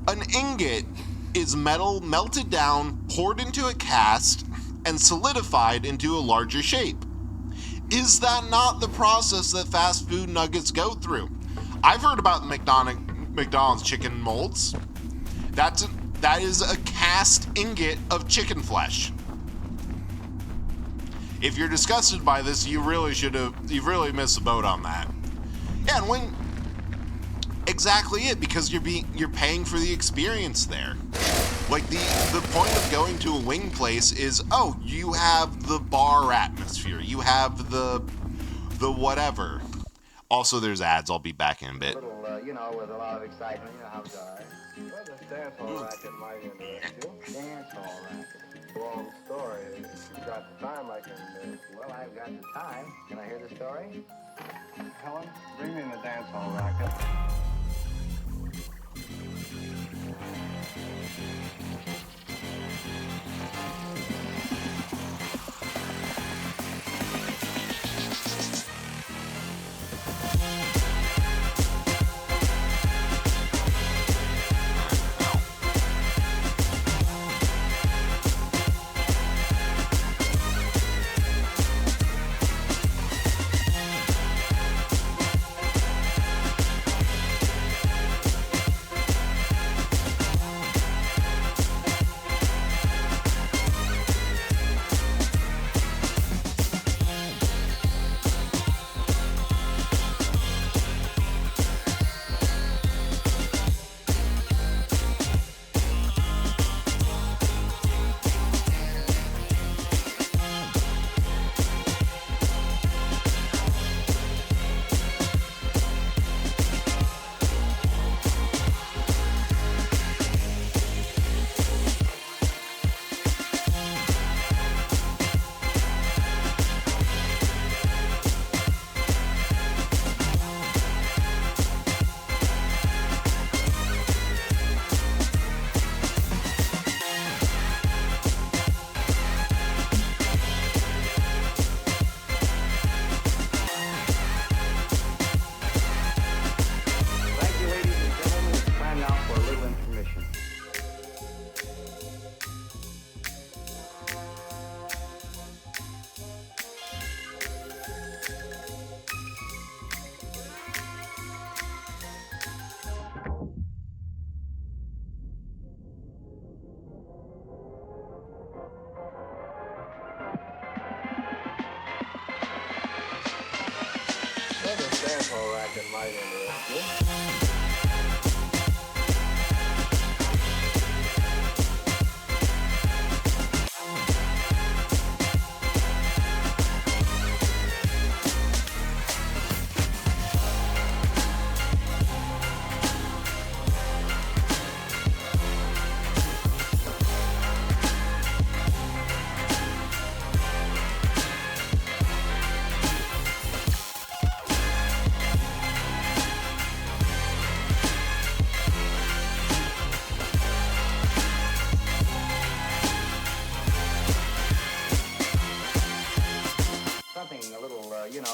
An ingot is metal melted down, poured into a cast, and solidified into a larger shape. Is that not the process that fast food nuggets go through? I've heard about the McDonald's chicken molds. That is a cast ingot of chicken flesh. If you're disgusted by this, you really missed the boat on that. Yeah, and when exactly it, because you're paying for the experience there. Like, the point of going to a wing place is, oh, you have the bar atmosphere, you have the whatever. Also, there's ads. I'll be back in a bit. A little, with a lot of excitement, you know how it's all right. Well, this dance hall racket might interest you. Dance hall racket. Long story. If you've got the time, I can... Well, I've got the time. Can I hear the story? Helen, bring me in the dance hall racket.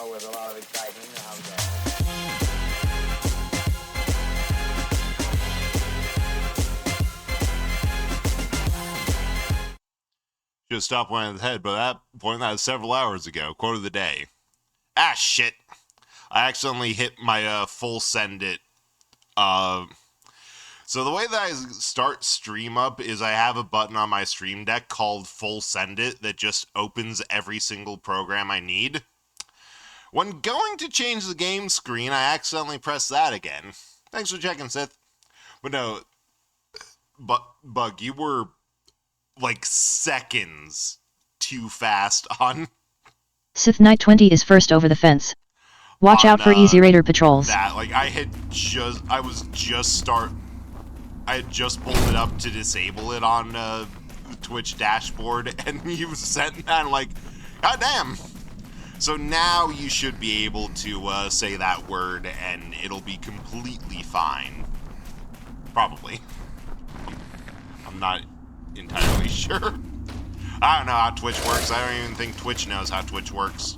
With a lot of excitement, you know how it goes. Should have stopped one at the head, but at that point, that was several hours ago. Quote of the day. Ah, shit. I accidentally hit my full send it. So the way that I start stream up is I have a button on my stream deck called full send it that just opens every single program I need. When going to change the game screen, I accidentally press that again. Thanks for checking, Sith. But no, Bug, you were like seconds too fast on... Sith Knight 20 is first over the fence. Watch on, out for Easy Raider patrols. that. Like, I had just pulled it up to disable it on Twitch dashboard, and he was setting that, and like, god damn. So now you should be able to say that word, and it'll be completely fine. Probably. I'm not entirely sure. I don't know how Twitch works. I don't even think Twitch knows how Twitch works.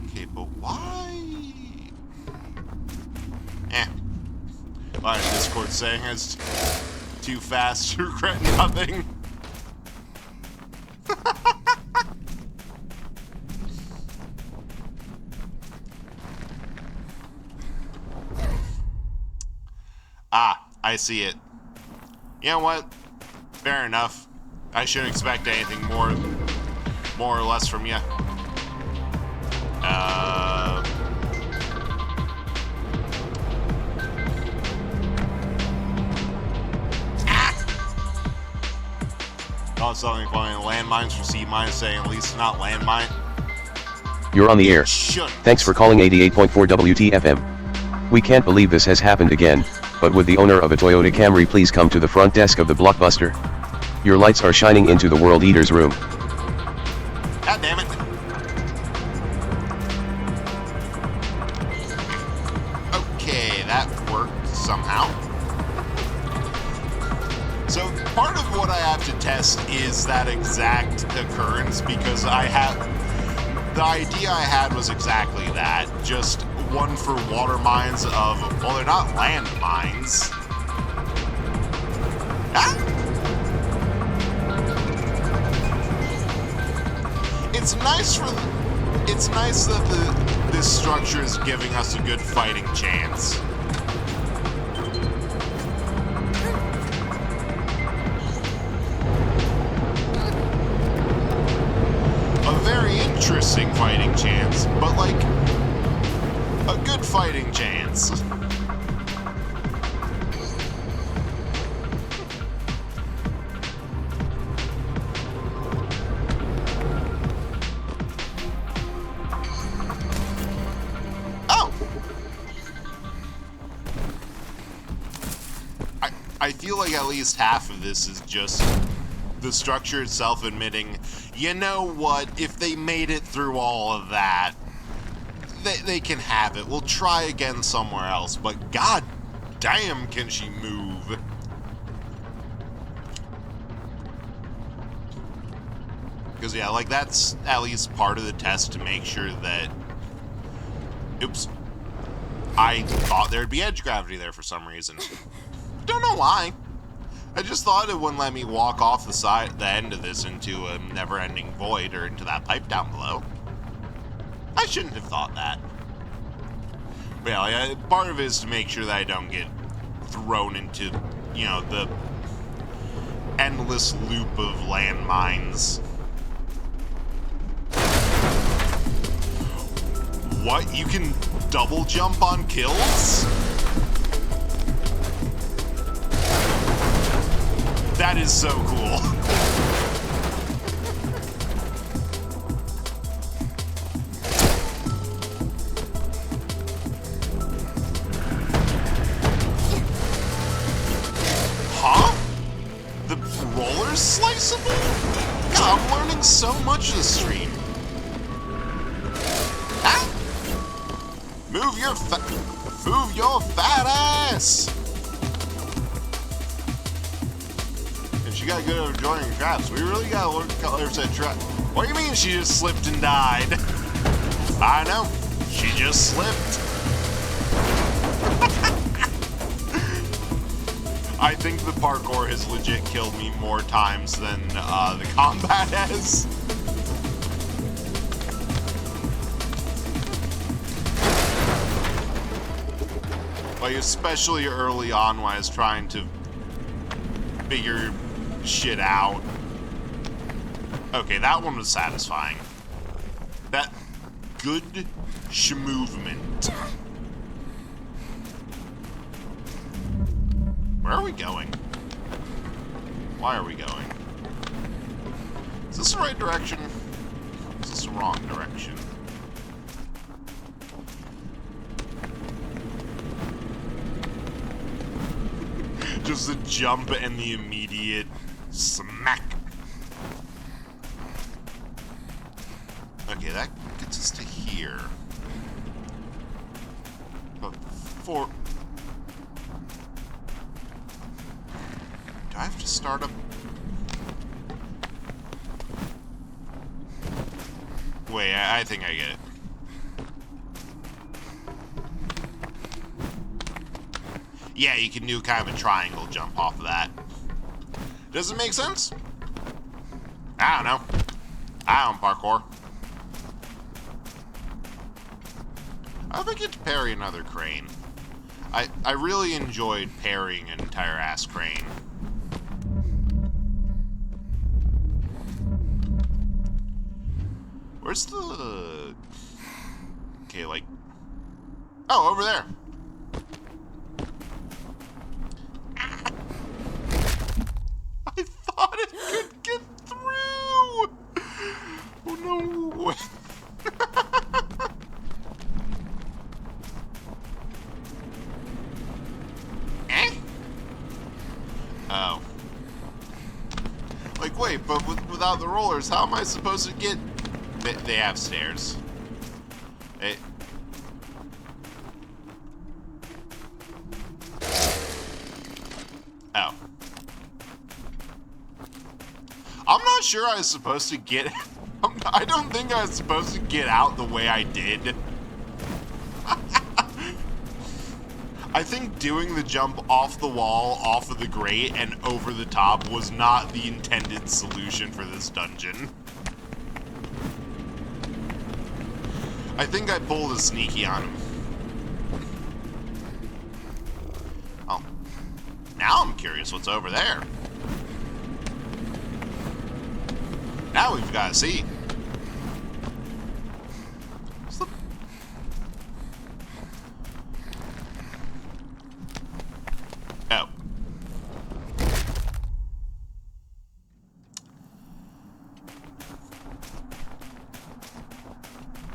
Okay, but why? Why is Discord saying it's too fast to regret nothing? Ah, I see it. You know what? Fair enough. I shouldn't expect anything more or less from you. Oh, something funny. Landmines for C-mine saying at least not landmine. You're on the air. Shouldn't. Thanks for calling 88.4 WTFM. We can't believe this has happened again, but would the owner of a Toyota Camry please come to the front desk of the Blockbuster? Your lights are shining into the World Eater's room. God damn it. Okay, that worked somehow. So part of what I have to test is that exact occurrence, because the idea I had was exactly that. Just one for water mines well, they're not land mines. Ah! It's nice that this structure is giving us a good fighting chance. A very interesting fighting chance, but like a good fighting chance. I feel like at least half of this is just the structure itself admitting, you know what, if they made it through all of that, they can have it. We'll try again somewhere else, but god damn can she move. Because yeah, like that's at least part of the test to make sure that... Oops. I thought there'd be edge gravity there for some reason. Don't know why. I just thought it wouldn't let me walk off the end of this into a never-ending void or into that pipe down below. I shouldn't have thought that. But yeah, part of it is to make sure that I don't get thrown into, you know, the endless loop of landmines. What? You can double jump on kills? That is so cool. Huh? The roller's sliceable? God, I'm learning so much this stream. Ah! Move your fat ass! She got good at joining traps. We really gotta learn colors at trap. What do you mean she just slipped and died? I know. She just slipped. I think the parkour has legit killed me more times than the combat has. Like, especially early on when I was trying to figure shit out. Okay, that one was satisfying. That good movement. Where are we going? Why are we going? Is this the right direction? Is this the wrong direction? Just the jump and the immediate smack. Okay, that gets us to here. But for... Do I have to start up? Wait, I think I get it. Yeah, you can do kind of a triangle jump off of that. Does it make sense? I don't know. I don't parkour. I think it's parry another crane. I really enjoyed parrying an entire ass crane. Where's the... Okay, like... Oh, over there. I thought it could get through! Oh no! Eh? Oh. Like, wait, but without the rollers, how am I supposed to get... They have stairs. Oh. I'm not sure I was supposed to get... I don't think I was supposed to get out the way I did. I think doing the jump off the wall, off of the grate, and over the top was not the intended solution for this dungeon. I think I pulled a sneaky on him. Oh. Now I'm curious what's over there. Now we've got to see. Oh.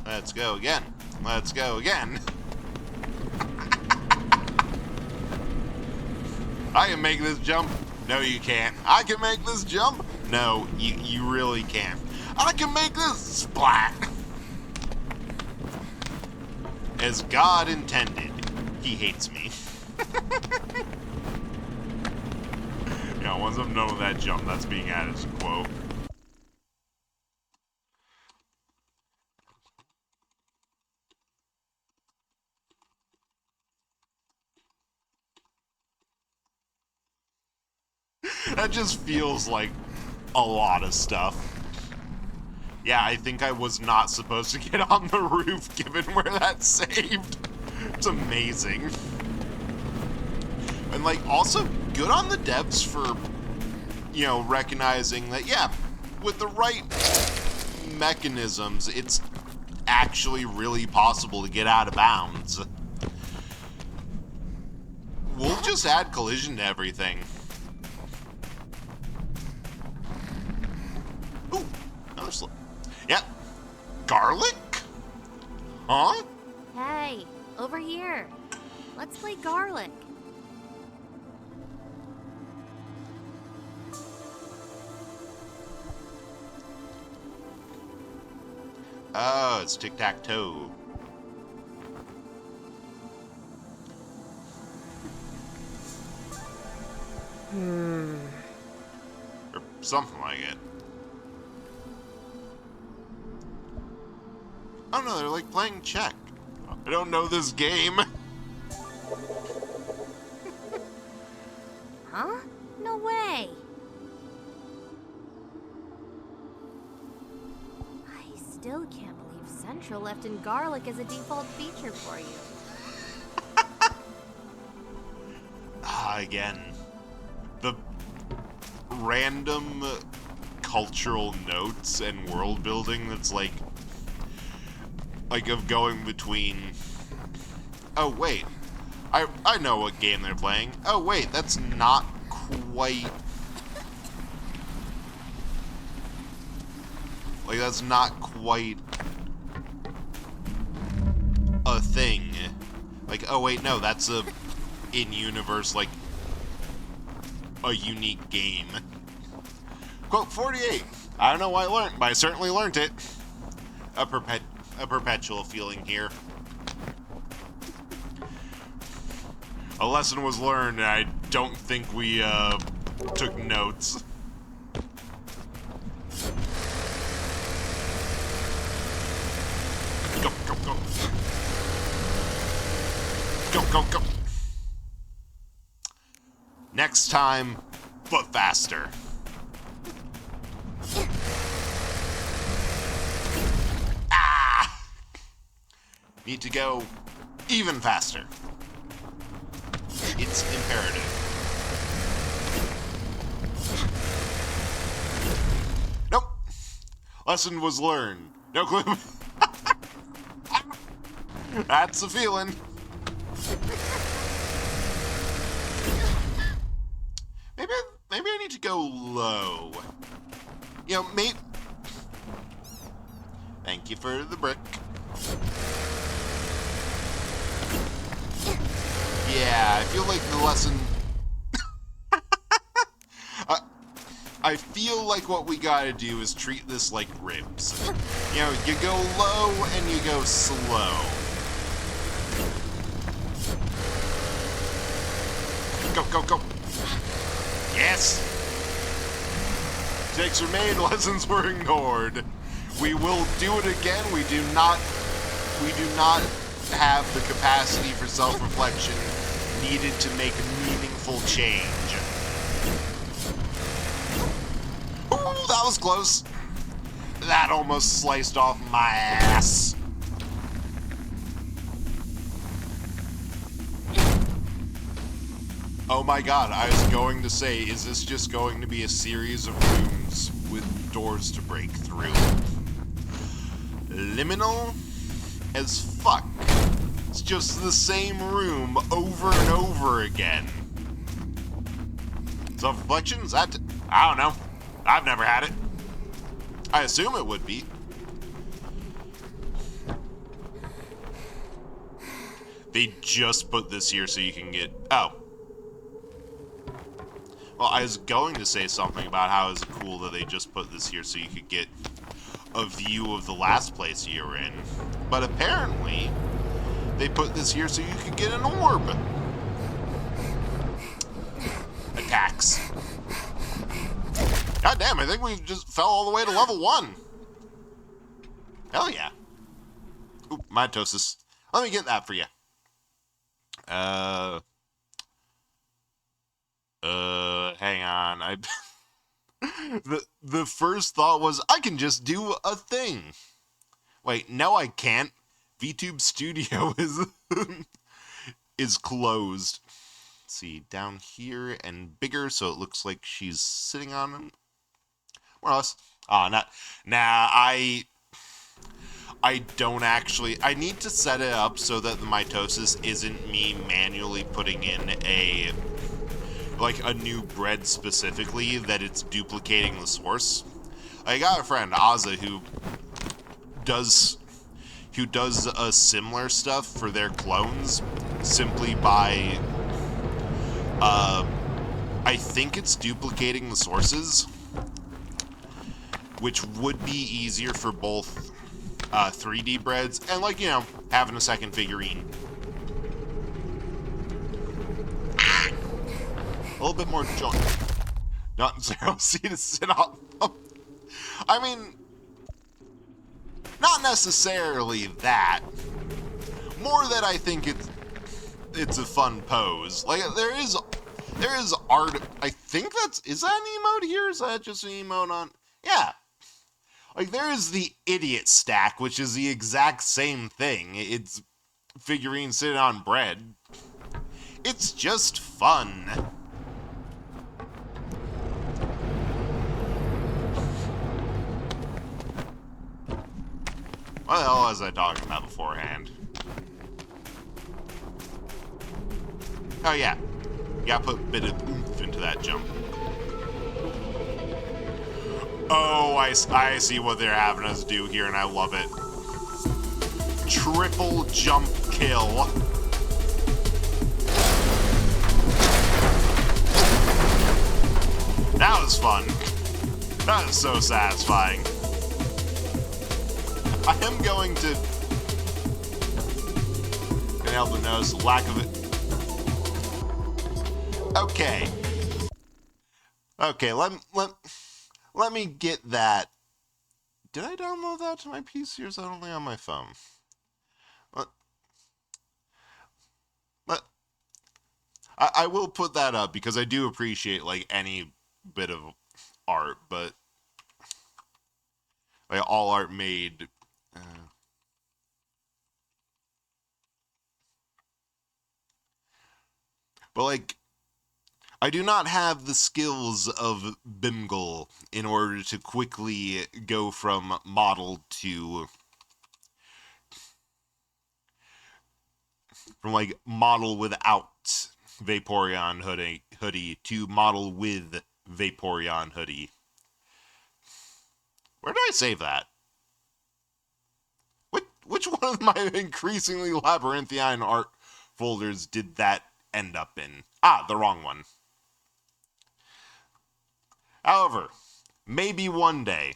Let's go again. Let's go again. I can make this jump. No, you can't. I can make this jump. No, you really can't. I can make this splat. As God intended, he hates me. Yeah, once I'm done with that jump, that's being added as a quote. That just feels like a lot of stuff. Yeah, I think I was not supposed to get on the roof given where that's saved. It's amazing. And like, also, good on the devs for, you know, recognizing that, yeah, with the right mechanisms, it's actually really possible to get out of bounds. We'll just add collision to everything. Ooh, another slip. Yep. Garlic? Huh? Hey, over here. Let's play Garlic. Oh, it's tic-tac-toe. Or something like it. Oh no, they're like playing check. I don't know this game. Huh? No way. I still can't believe Central left in Garlic as a default feature for you. Again. The random cultural notes and world building that's like of going between... Oh, wait. I know what game they're playing. Oh, wait, that's not quite... Like, that's not quite a thing. Like, oh, wait, no, that's a in-universe, like... a unique game. Quote 48. I don't know why I learned, but I certainly learned it. A perpetual feeling here. A lesson was learned, and I don't think we took notes. Go, go, go. Go, go, go. Next time, but faster. Ah! Need to go even faster. It's imperative. Nope. Lesson was learned. No clue. That's a feeling. Maybe I need to go low. You know, maybe. Thank you for the brick. Yeah, I feel like the lesson. I feel like what we gotta do is treat this like ribs. You know, you go low and you go slow. Go, go, go. Yes! Mistakes were made, lessons were ignored. We will do it again. We do not have the capacity for self-reflection needed to make meaningful change. Ooh, that was close. That almost sliced off my ass. Oh my god, I was going to say, is this just going to be a series of rooms with doors to break through? Liminal as fuck. It's just the same room over and over again. Self-reflection? Is that... I don't know. I've never had it. I assume it would be. They just put this here so you can get... Oh. Well, I was going to say something about how it's cool that they just put this here so you could get a view of the last place you were in. But apparently, they put this here so you could get an orb. Attacks. God damn, I think we just fell all the way to level 1. Hell yeah. Oop, mitosis. Let me get that for you. Hang on. The first thought was, I can just do a thing. Wait, no I can't. VTube Studio is closed. Let's see, down here and bigger, so it looks like she's sitting on them. More or less. Oh, not... Nah, I don't actually... I need to set it up so that the mitosis isn't me manually putting in a... like a new bread specifically, that it's duplicating the source. I got a friend, Azza, who does similar stuff for their clones simply by I think it's duplicating the sources, which would be easier for both 3D breads and, like, you know, having a second figurine. A little bit more joint. Not Zero C to sit on them. I mean, not necessarily that. More that I think it's a fun pose. Like, there is art. I think is that an emote here? Is that just an emote on? Yeah. Like, there is the idiot stack, which is the exact same thing. It's figurines sitting on bread. It's just fun. What the hell was I talking about beforehand? Oh yeah, you gotta put a bit of oomph into that jump. Oh, I see what they're having us do here, and I love it. Triple jump kill. was fun. That is so satisfying. I am going to... Can help but notice the lack of it. Okay. Okay, let me get that. Did I download that to my PC or is that only on my phone? I will put that up because I do appreciate like any bit of art, but like all art made. But like, I do not have the skills of Bimgle in order to quickly go from model to like model without Vaporeon hoodie to model with Vaporeon hoodie. Where did I save that? Which one of my increasingly labyrinthine art folders did that end up in? Ah, the wrong one. However, maybe one day.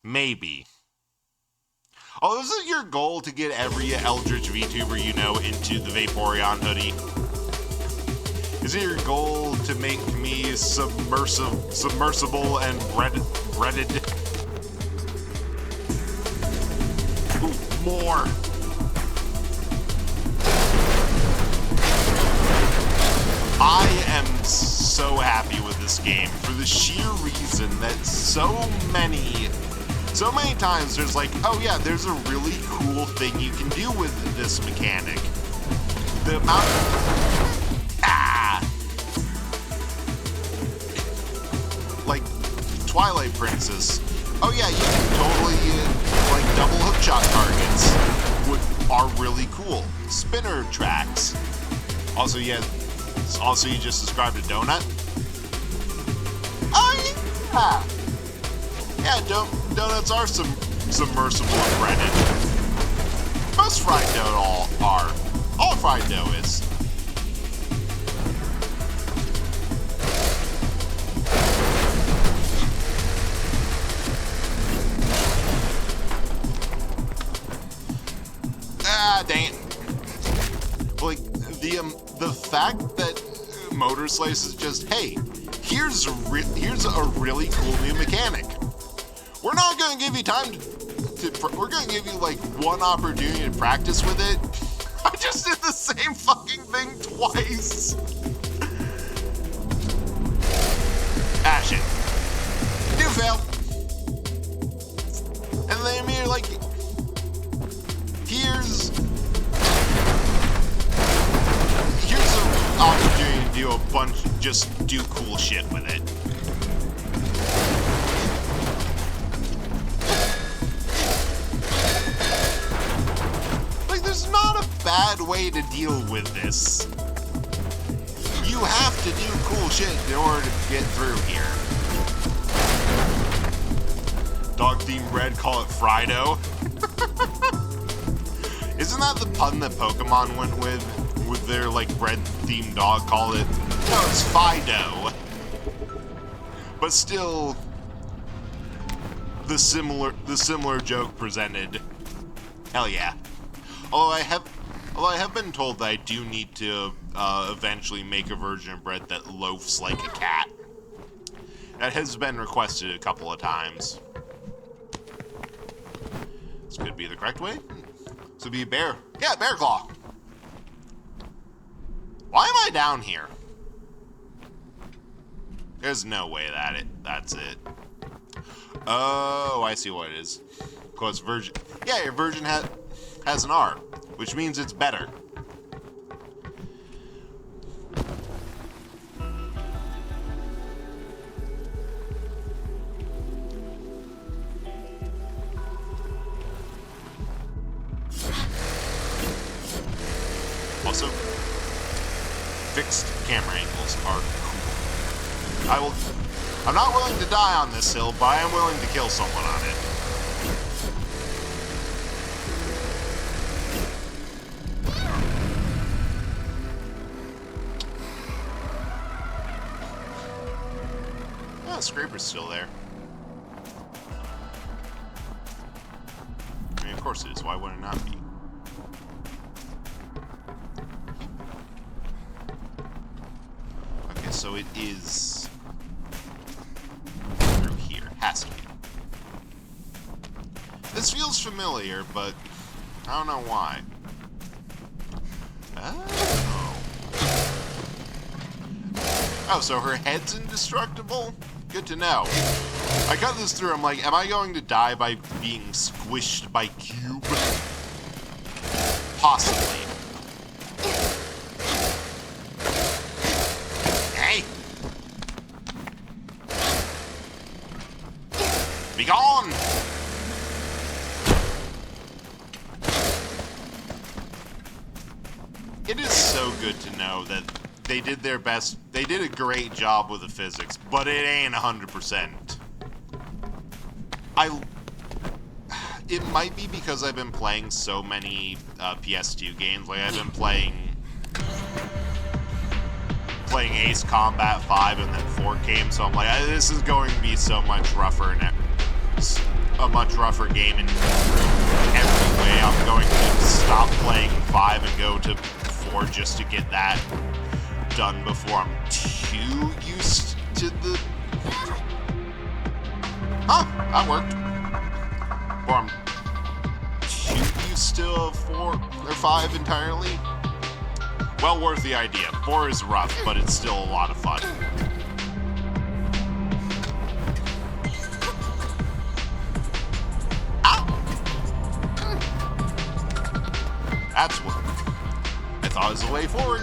Maybe. Oh, is it your goal to get every Eldritch VTuber you know into the Vaporeon hoodie? Is it your goal to make me submersible and breaded? Ooh, more! I am so happy with this game for the sheer reason that so many times there's like, oh yeah, there's a really cool thing you can do with this mechanic. The amount like Twilight Princess. Oh yeah, you can totally like double hookshot targets are really cool. Spinner tracks. Also, yeah. Also, you just described a donut? Oh, yeah! Yeah, donuts are submersible and breaded. Most fried dough are. All fried dough is. Ah, dang it. Like, the fact that Motor Slice is just, hey, here's a really cool new mechanic. We're not going to give you time we're going to give you like one opportunity to practice with it. I just did the same fucking thing twice. Ah, shit. New fail. And then immediately like, here's an opportunity to do just do cool shit with it. Like, there's not a bad way to deal with this. You have to do cool shit in order to get through here. Dog themed red, call it Frido. Isn't that the pun that Pokemon went with their like red themed dog? Call it, no, it's Fido. But still, the similar joke presented. Hell yeah. Although I have been told that I do need to eventually make a version of bread that loafs like a cat. That has been requested a couple of times. This could be the correct way. This would be a bear. Yeah, bear claw. Why am I down here? There's no way that's it. Oh, I see what it is. Because version, yeah, your version has an R, which means it's better. Also, fixed camera angles are cool. I'm not willing to die on this hill, but I am willing to kill someone on it. Oh, Scraper's still there. I mean, of course it is. Why would it not be? Okay, so it is through here. Has to be. This feels familiar, but I don't know why. Oh, so her head's indestructible? Good to know. I got this through, I'm like, am I going to die by being squished by Cube? Possibly. Hey! Be gone! It is so good to know that they did their best. They did a great job with the physics, but it ain't 100%. It might be because I've been playing so many PS2 games. Like, I've been playing Ace Combat 5 and then 4 came, so I'm like, this is going to be so much rougher and a much rougher game in every way. I'm going to stop playing 5 and go to 4 just to get that done before I'm too used to the... Huh, that worked. Or I'm too used to 4 or 5 entirely. Well worth the idea. 4 is rough, but it's still a lot of fun. That's what I thought was the way forward.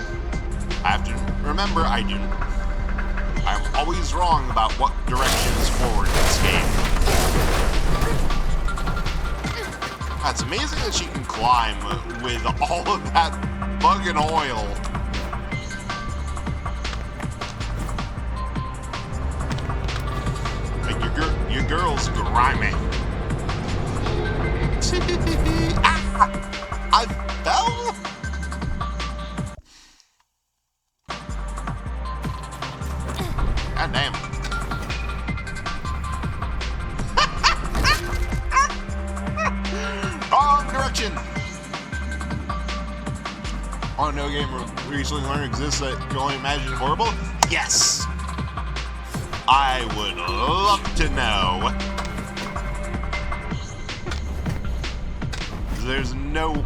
I have to remember, I'm always wrong about what direction is forward in this game. That's amazing that she can climb with all of that fucking oil. Like, your girl's grimy. Ah! I fell? God damn. Wrong direction. Oh, no game recently learned exists that you can only imagine horrible? Yes. I would love to know. There's no...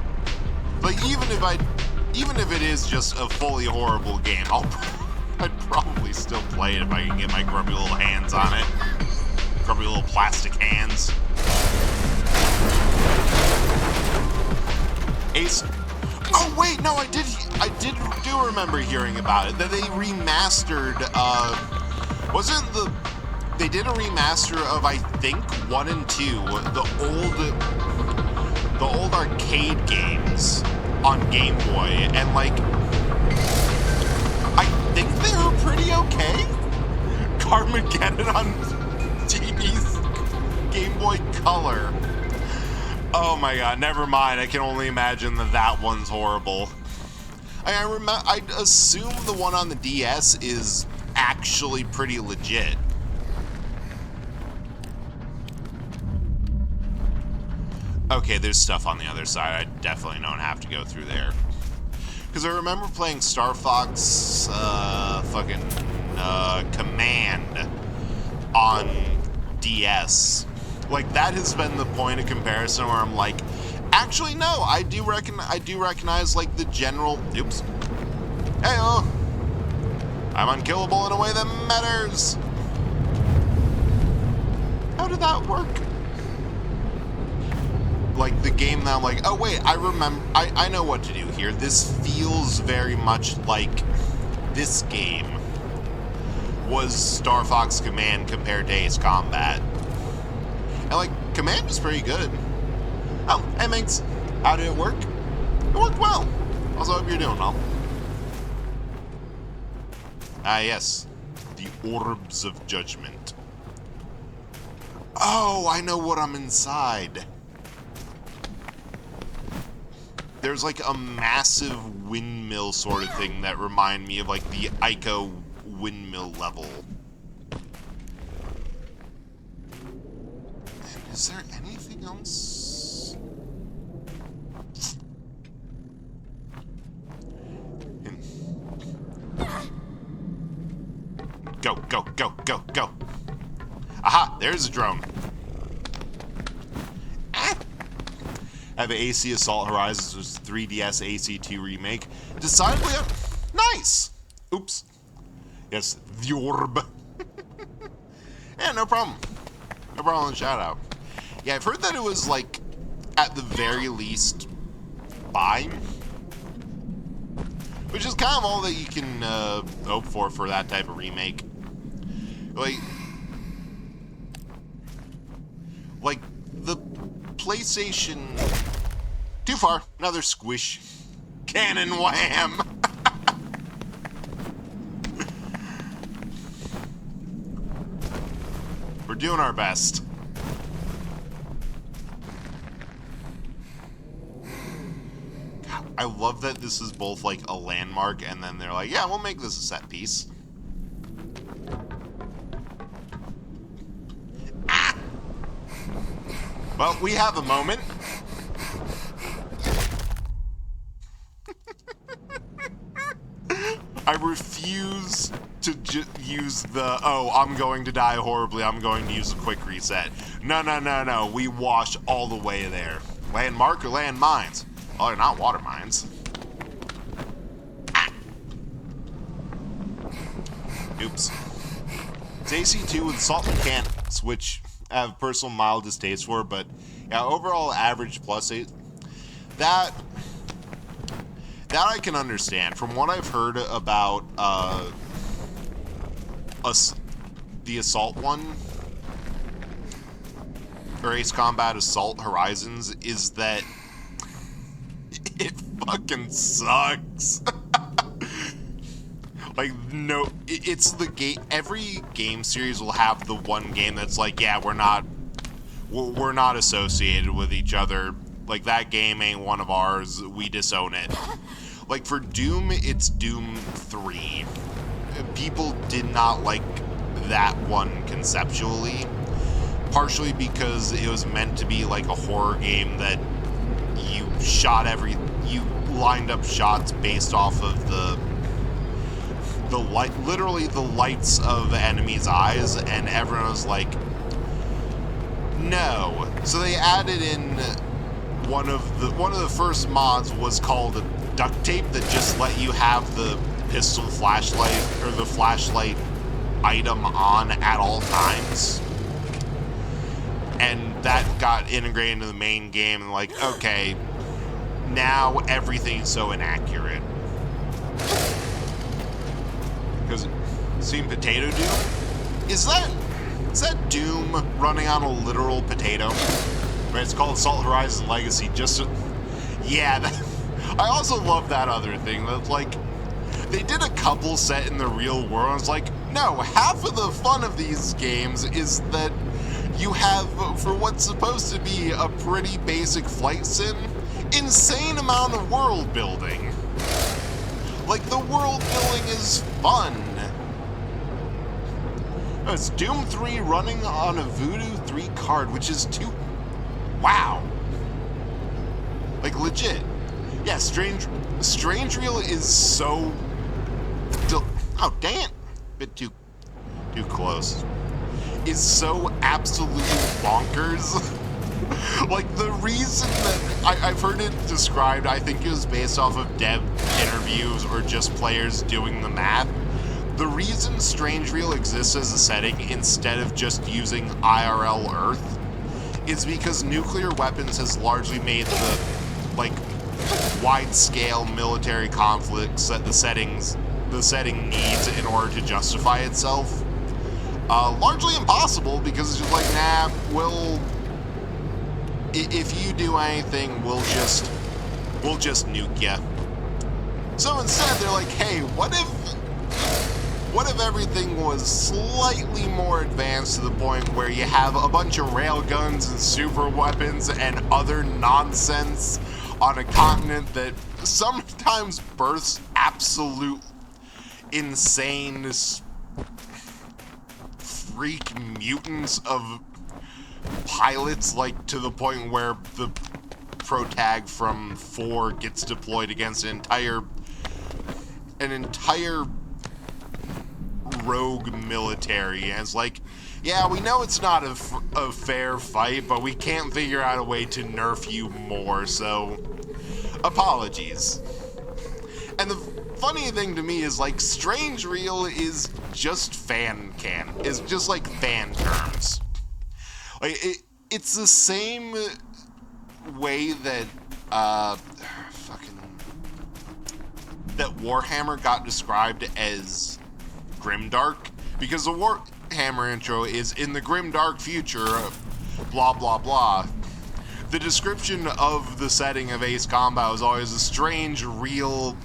Like, even if it is just a fully horrible game, I'd probably still play it if I can get my grubby little hands on it. Grubby little plastic hands. Ace... Oh wait, no, I do remember hearing about it. That they remastered, they did a remaster of, I think, 1 and 2, the old arcade games on Game Boy, and like, I think they were pretty okay. Carmageddon on TV's Game Boy Color. Oh my god, never mind. I can only imagine that one's horrible. I assume the one on the DS is actually pretty legit. Okay, there's stuff on the other side. I definitely don't have to go through there. Because I remember playing Star Fox, Command on DS. Like, that has been the point of comparison where I'm like, actually, no, I do recognize, like, the general... Oops. Hey-oh! I'm unkillable in a way that matters! How did that work? Like, the game that I'm like, oh wait, I know what to do here. This feels very much like this game was Star Fox Command compared to Ace Combat. And like, Command was pretty good. Oh, hey Minx, how did it work? It worked well. Also, hope you're doing well. Ah yes, the Orbs of Judgment. Oh, I know what I'm inside. There's like a massive windmill sort of thing that remind me of like the Ico windmill level. Is there anything else? Go, go, go, go, go. Aha, there's a drone. I have AC Assault Horizons 3DS AC2 remake. Decidedly nice. Oops. Yes, the orb. Yeah, no problem. No problem, shout out. Yeah, I've heard that it was, like, at the very least, fine. Which is kind of all that you can hope for that type of remake. Like the PlayStation... Too far. Another squish. Cannon wham! We're doing our best. God, I love that this is both like a landmark and then they're like, yeah, we'll make this a set piece. Ah! Well, we have a moment. I refuse to use the, oh, I'm going to die horribly, I'm going to use a quick reset. No, no, no, no, we wash all the way there. Landmark or land mines? Oh, they're not water mines. Ah. Oops. It's AC2 with salt mechanics, which I have personal mild distaste for, but yeah, overall average plus 8. That I can understand. From what I've heard about the Assault one, or Ace Combat Assault Horizons, is that it fucking sucks. Like, no, it's the game. Every game series will have the one game that's like, yeah, we're not associated with each other. Like, that game ain't one of ours. We disown it. Like, for Doom, it's Doom 3. People did not like that one conceptually. Partially because it was meant to be like a horror game that you lined up shots based off of the light, literally the lights of the enemy's eyes, and everyone was like, no. So they added in one of the first mods was called duct tape that just let you have the pistol flashlight or the flashlight item on at all times. And that got integrated into the main game, and like, okay, now everything's so inaccurate. Because seen Potato Doom? Is that Doom running on a literal potato? Right, it's called Assault Horizon Legacy. Yeah. I also love that other thing. That's like, they did a couple set in the real world. And it's like, no, half of the fun of these games is that you have, for what's supposed to be a pretty basic flight sim, insane amount of world building. Like, the world building is fun. Oh, it's Doom 3 running on a Voodoo 3 card, which is wow. Like, legit. Yeah, Strange Reel is so... oh, dang it. Bit too close. Is so absolutely bonkers. Like, the reason that I've heard it described, I think it was based off of dev interviews or just players doing the math. The reason Strange Reel exists as a setting instead of just using IRL Earth is because nuclear weapons has largely made the, like, wide-scale military conflicts that the setting needs in order to justify itself largely impossible, because it's just like, nah, if you do anything, we'll just nuke ya. So instead, they're like, hey, what if everything was slightly more advanced to the point where you have a bunch of railguns and super weapons and other nonsense on a continent that sometimes births absolute insane freak mutants of pilots, like, to the point where the protag from 4 gets deployed against an entire rogue military, and it's like, yeah, we know it's not a fair fight, but we can't figure out a way to nerf you more, so apologies. And the funny thing to me is, like, Strange Real is just is just like fan terms. Like, it's the same way that that Warhammer got described as grimdark, because the Warhammer intro is in the grimdark future, blah blah blah. The description of the setting of Ace Combat was always a strange real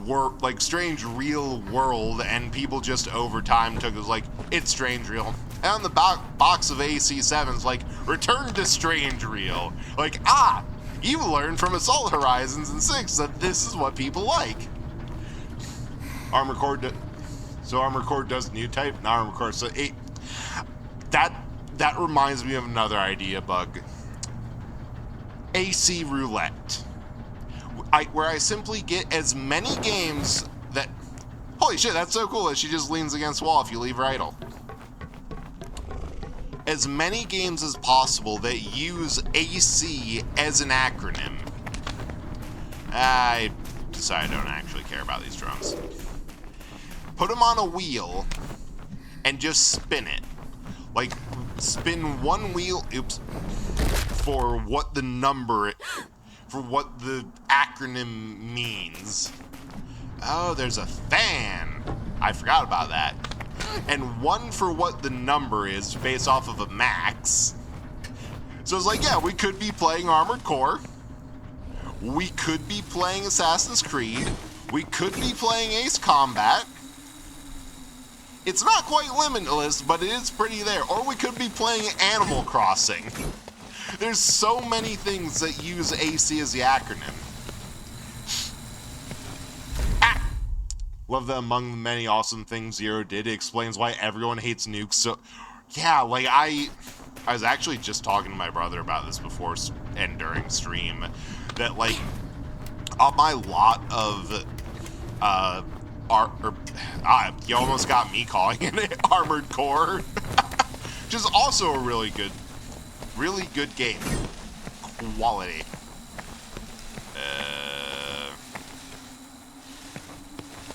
world, and people just over time took it as like, it's Strange Real. And on the box of AC7's like, return to Strange Real. Like, you learned from Assault Horizons and 6 that this is what people like. Armored Core does new type, and Armored Core, so that reminds me of another idea bug. AC Roulette. Where I simply get as many games that... Holy shit, that's so cool that she just leans against the wall if you leave her idle. As many games as possible that use AC as an acronym. I decided I don't actually care about these drones. Put them on a wheel and just spin it. Like, spin one wheel, for what the acronym means. Oh, there's a fan. I forgot about that. And one for what the number is based off of a max. So it's like, yeah, we could be playing Armored Core. We could be playing Assassin's Creed. We could be playing Ace Combat. It's not quite limitless, but it is pretty there. Or we could be playing Animal Crossing. There's so many things that use AC as the acronym. Love that among the many awesome things Zero did, it explains why everyone hates nukes. So, yeah, like, I was actually just talking to my brother about this before and during stream, that, like, on my lot of, you almost got me calling it Armored Core, which is also a really good game. Quality.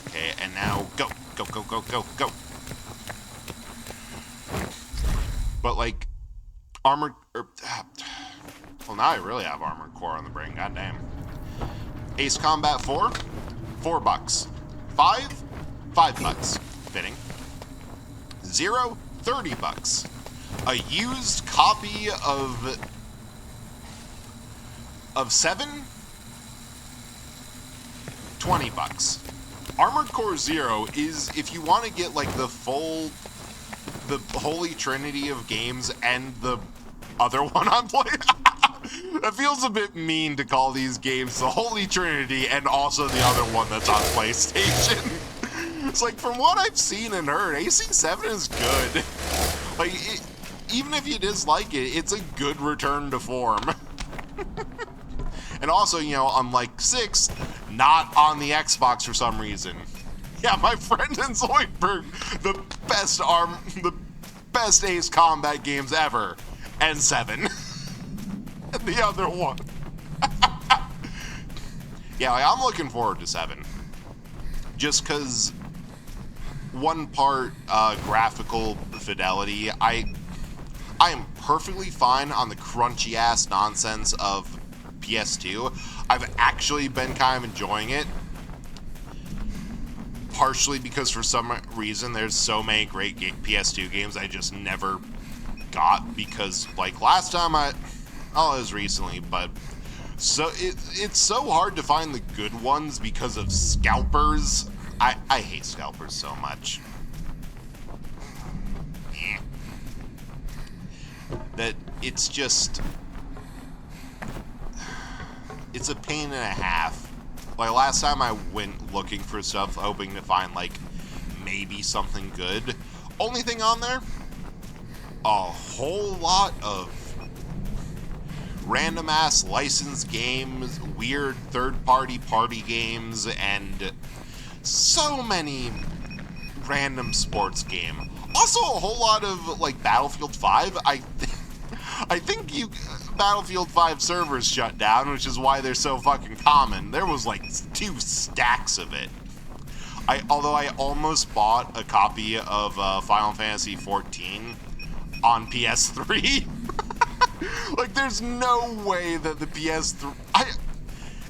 Okay, and now go. But like, well, now I really have Armored Core on the brain, goddamn. Ace Combat 4, $4. 5, $5. Fitting. 0, $30. A used copy of 7, $20. Armored Core 0 is, if you want to get like the holy trinity of games and the other one I'm playing. That feels a bit mean to call these games the holy trinity and also the other one that's on PlayStation. It's like, from what I've seen and heard, AC7 is good. Like, even if you dislike it, it's a good return to form. And also, you know, unlike 6, not on the Xbox for some reason. Yeah, my friend in Zoidberg, the best Ace Combat games ever, and 7. And the other one. Yeah, like, I'm looking forward to 7. Just because, one part, graphical fidelity, I am perfectly fine on the crunchy ass nonsense of PS2. I've actually been kind of enjoying it, partially because for some reason there's so many great PS2 games I just never got, because like last time it was recently, but so it's so hard to find the good ones because of scalpers. I hate scalpers so much. That it's just, it's a pain and a half. Like last time I went looking for stuff, hoping to find like maybe something good. Only thing on there, a whole lot of random ass licensed games, weird third-party party games, and so many random sports game. Also a whole lot of like Battlefield 5. I think Battlefield 5 servers shut down, which is why they're so fucking common. There was like 2 stacks of it. Although I almost bought a copy of Final Fantasy XIV on PS3. Like, there's no way that the PS3...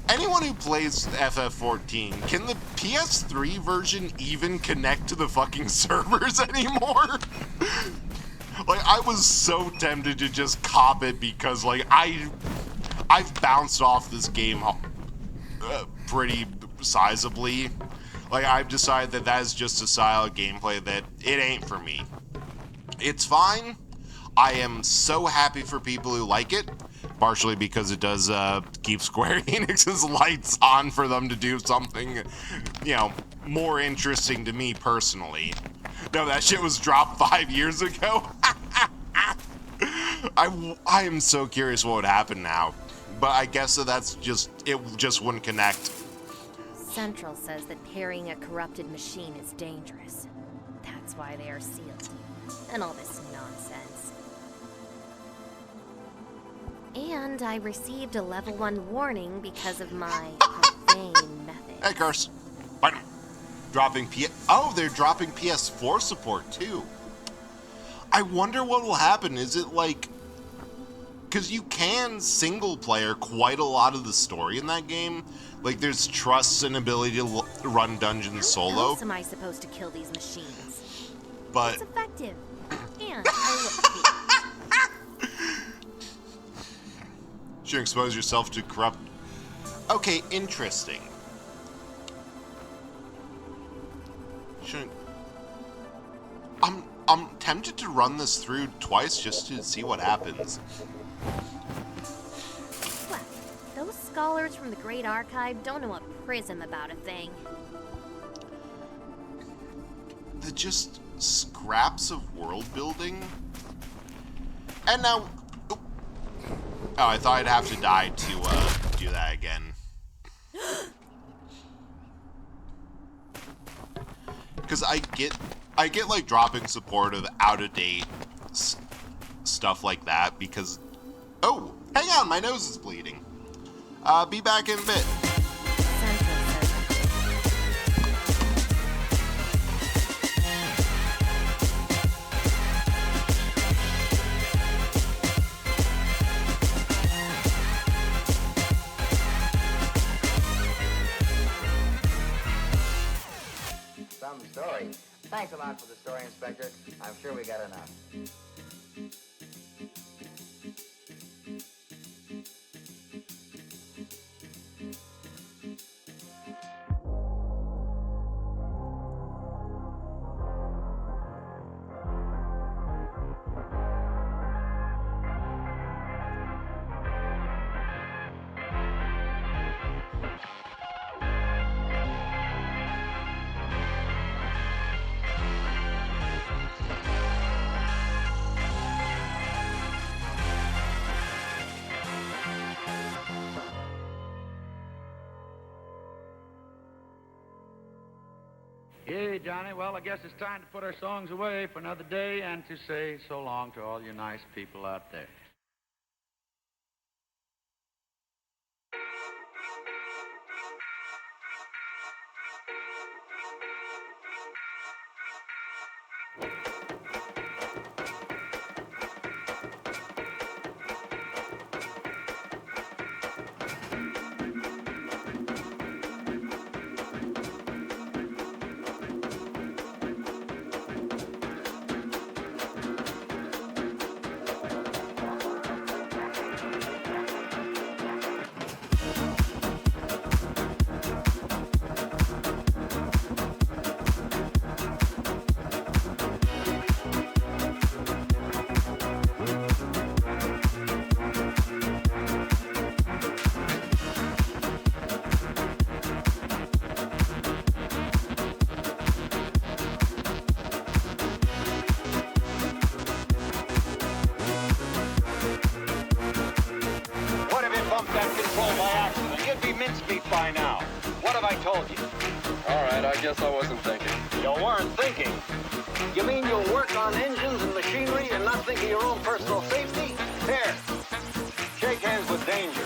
anyone who plays FF14, can the PS3 version even connect to the fucking servers anymore? Like, I was so tempted to just cop it because, like, I've bounced off this game pretty sizably. Like, I've decided that is just a style of gameplay that it ain't for me. It's fine. I am so happy for people who like it, partially because it does keep Square Enix's lights on for them to do something, you know, more interesting to me personally. No, that shit was dropped 5 years ago. I am so curious what would happen now, but I guess that's just, it just wouldn't connect. Central says that parrying a corrupted machine is dangerous. That's why they are sealed. And all this nonsense. And I received a level 1 warning because of my profane methods. Hey, Curse. Bye. Dropping Oh, they're dropping PS4 support, too. I wonder what will happen. Is it like... Because you can single-player quite a lot of the story in that game. Like, there's trust and ability to run dungeons solo. How else am I supposed to kill these machines? But... It's effective. And I look cute. You expose yourself to corrupt... Okay, interesting. Shouldn't... I'm tempted to run this through twice just to see what happens. What? Those scholars from the Great Archive don't know a prism about a thing. The just scraps of world building? And now... Oh, I thought I'd have to die to do that again. Because I get like dropping support of out-of-date stuff like that because... Oh, hang on, my nose is bleeding. Be back in a bit. Some story. Thanks a lot for the story, Inspector. I'm sure we got enough. Hey, Johnny, well, I guess it's time to put our songs away for another day and to say so long to all you nice people out there. I told you? All right, I guess I wasn't thinking. You weren't thinking. You mean you'll work on engines and machinery and not think of your own personal safety? Here, shake hands with danger.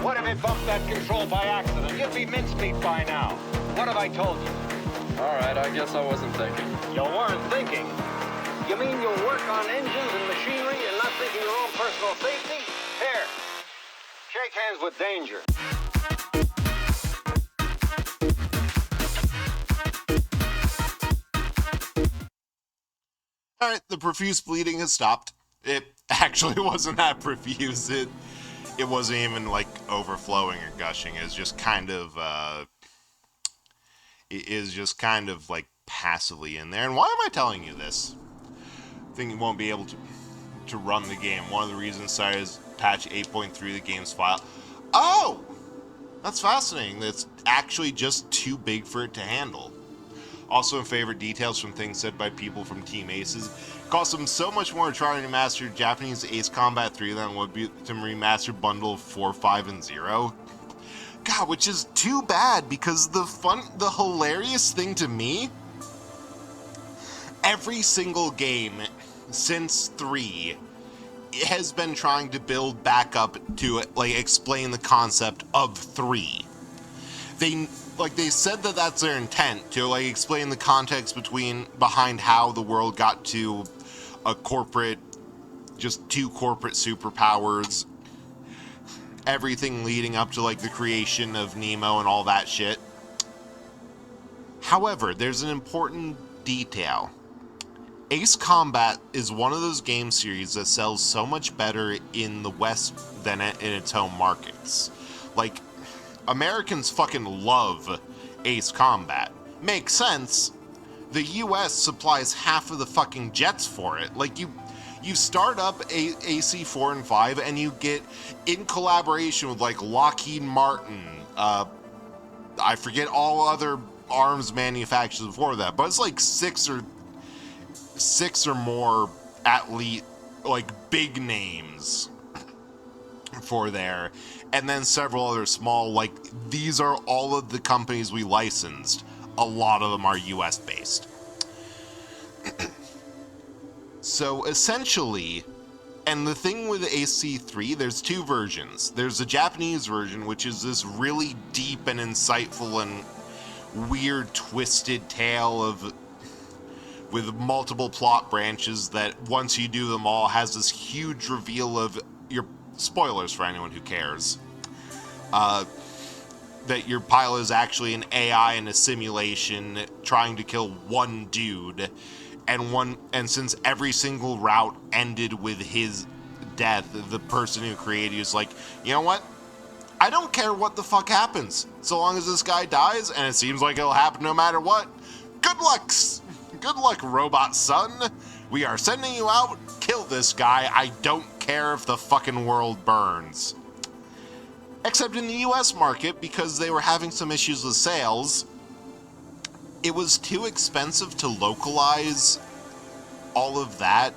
What if it bumped that control by accident? You'd be mincemeat by now. What have I told you? All right, I guess I wasn't thinking. You weren't thinking. You mean you'll work on engines and machinery and not think of your own personal safety? Here, shake hands with danger. Alright, the profuse bleeding has stopped. It actually wasn't that profuse. It wasn't even, like, overflowing or gushing. It was just kind of, it is just kind of, like, passively in there. And why am I telling you this? I think you won't be able to run the game. One of the reasons is patch 8.3 the game's file. Oh! That's fascinating. It's actually just too big for it to handle. Also in favor, details from things said by people from Team Aces. It cost them so much more to try to remaster Japanese Ace Combat 3 than would be to remaster Bundle 4, 5, and 0. God, which is too bad, because the hilarious thing to me, every single game since 3 has been trying to build back up to, like, explain the concept of 3. They said that that's their intent, to, like, explain the context behind how the world got to just two corporate superpowers, everything leading up to, like, the creation of Nemo and all that shit. However, there's an important detail. Ace Combat is one of those game series that sells so much better in the West than in its home markets. Like, Americans fucking love Ace Combat. Makes sense. The US supplies half of the fucking jets for it. Like, you start up AC4 and 5 and you get, in collaboration with, like, Lockheed Martin, I forget all other arms manufacturers before that, but it's like six or more at least, like, big names for there, and then several other small, like, these are all of the companies we licensed. A lot of them are US based. So essentially, And the thing with AC3, there's two versions. There's the Japanese version, which is this really deep and insightful and weird twisted tale of with multiple plot branches that once you do them all has this huge reveal of your spoilers for anyone who cares. That your pilot is actually an AI in a simulation trying to kill one dude, and since every single route ended with his death, the person who created you is like, you know what? I don't care what the fuck happens, so long as this guy dies, and it seems like it'll happen no matter what. Good luck, robot son. We are sending you out. Kill this guy. I don't care if the fucking world burns. Except in the US market, because they were having some issues with sales, it was too expensive to localize all of that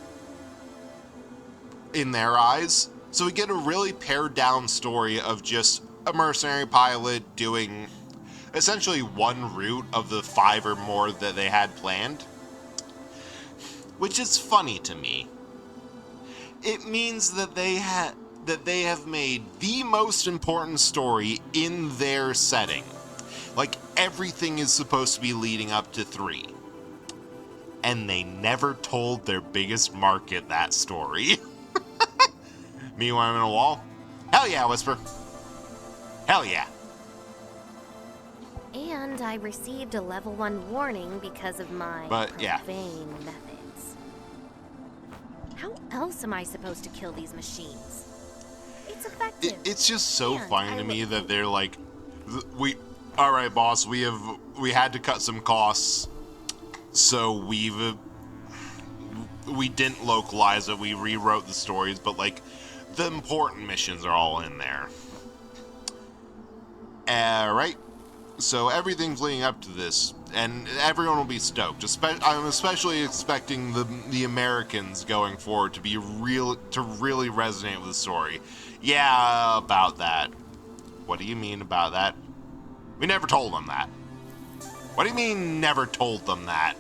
in their eyes. So we get a really pared down story of just a mercenary pilot doing essentially one route of the 5 or more that they had planned. Which is funny to me. It means that they have made the most important story in their setting. Like, everything is supposed to be leading up to 3. And they never told their biggest market that story. Me when I'm in a wall? Hell yeah, Whisper. Hell yeah. And I received a level 1 warning because of my profane methods. How else am I supposed to kill these machines? It's effective. It's just so funny to me that they're like, all right, boss, we had to cut some costs, so we didn't localize it. We rewrote the stories, but like the important missions are all in there. Right. So everything's leading up to this, and everyone will be stoked. I'm especially expecting the Americans going forward to really resonate with the story. Yeah, about that. What do you mean about that? We never told them that. What do you mean never told them that?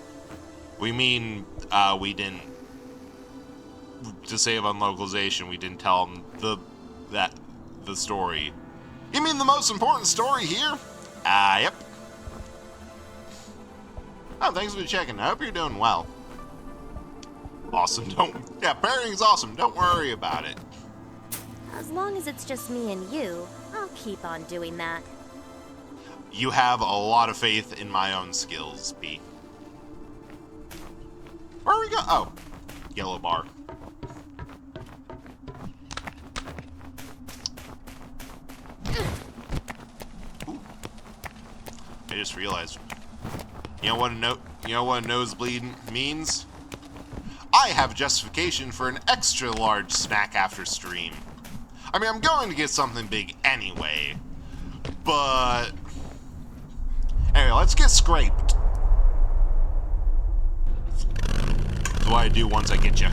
We mean we didn't. To save on localization, we didn't tell them the story. You mean the most important story here? Yep. Oh, thanks for checking. I hope you're doing well. Awesome. Pairing's awesome. Don't worry about it. As long as it's just me and you, I'll keep on doing that. You have a lot of faith in my own skills, B. Where are we going? Oh, yellow bar. Ooh. I just realized. You know what a nosebleed means? I have justification for an extra large snack after stream. I mean, I'm going to get something big anyway, but anyway, let's get scraped. That's what I do once I get you.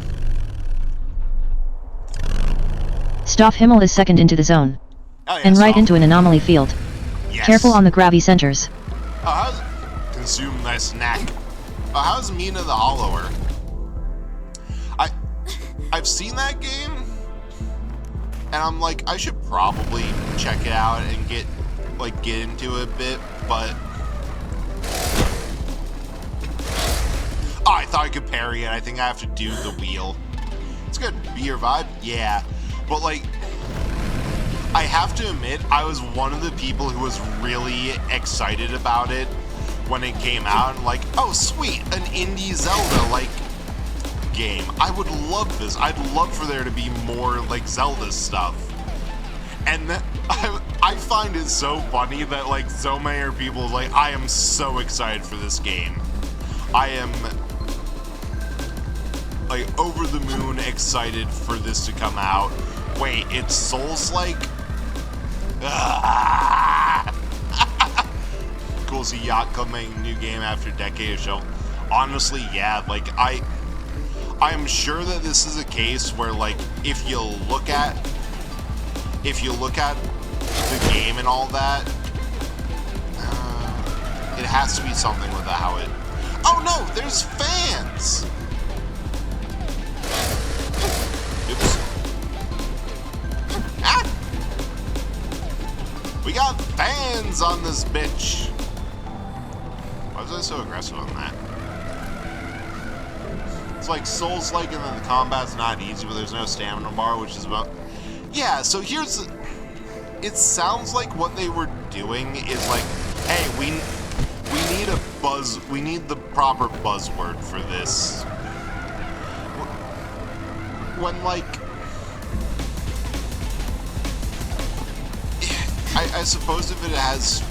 Stoff Himmel is second into the zone. Oh, yeah, and right into an anomaly field. Yes. Careful on the grabby centers. Oh, consume thy snack. Oh, how's Mina the Hollower? I've seen that game, and I'm like, I should probably check it out and get into it a bit, but I thought I could parry it. I think I have to do the wheel. It's good. Be your vibe? Yeah. But like, I have to admit, I was one of the people who was really excited about it when it came out, and like, oh sweet, an indie Zelda like game. I would love this. I'd love for there to be more like Zelda stuff. And I find it so funny that like so many people like, I am so excited for this game. I am like over the moon excited for this to come out. Wait, it's Souls-like? Cool to see Yacht making a new game after a decade of show. Honestly, yeah, like I'm sure that this is a case where like if you look at the game and all that, it has to be something with how it. Oh no, there's fans. Oops. got fans on this bitch. Why was I so aggressive on that? It's like Souls-like, and then the combat's not easy, but there's no stamina bar, which is about... Yeah, so here's... It sounds like what they were doing is like, hey, we need a buzz... We need the proper buzzword for this. When, like... I suppose if it has...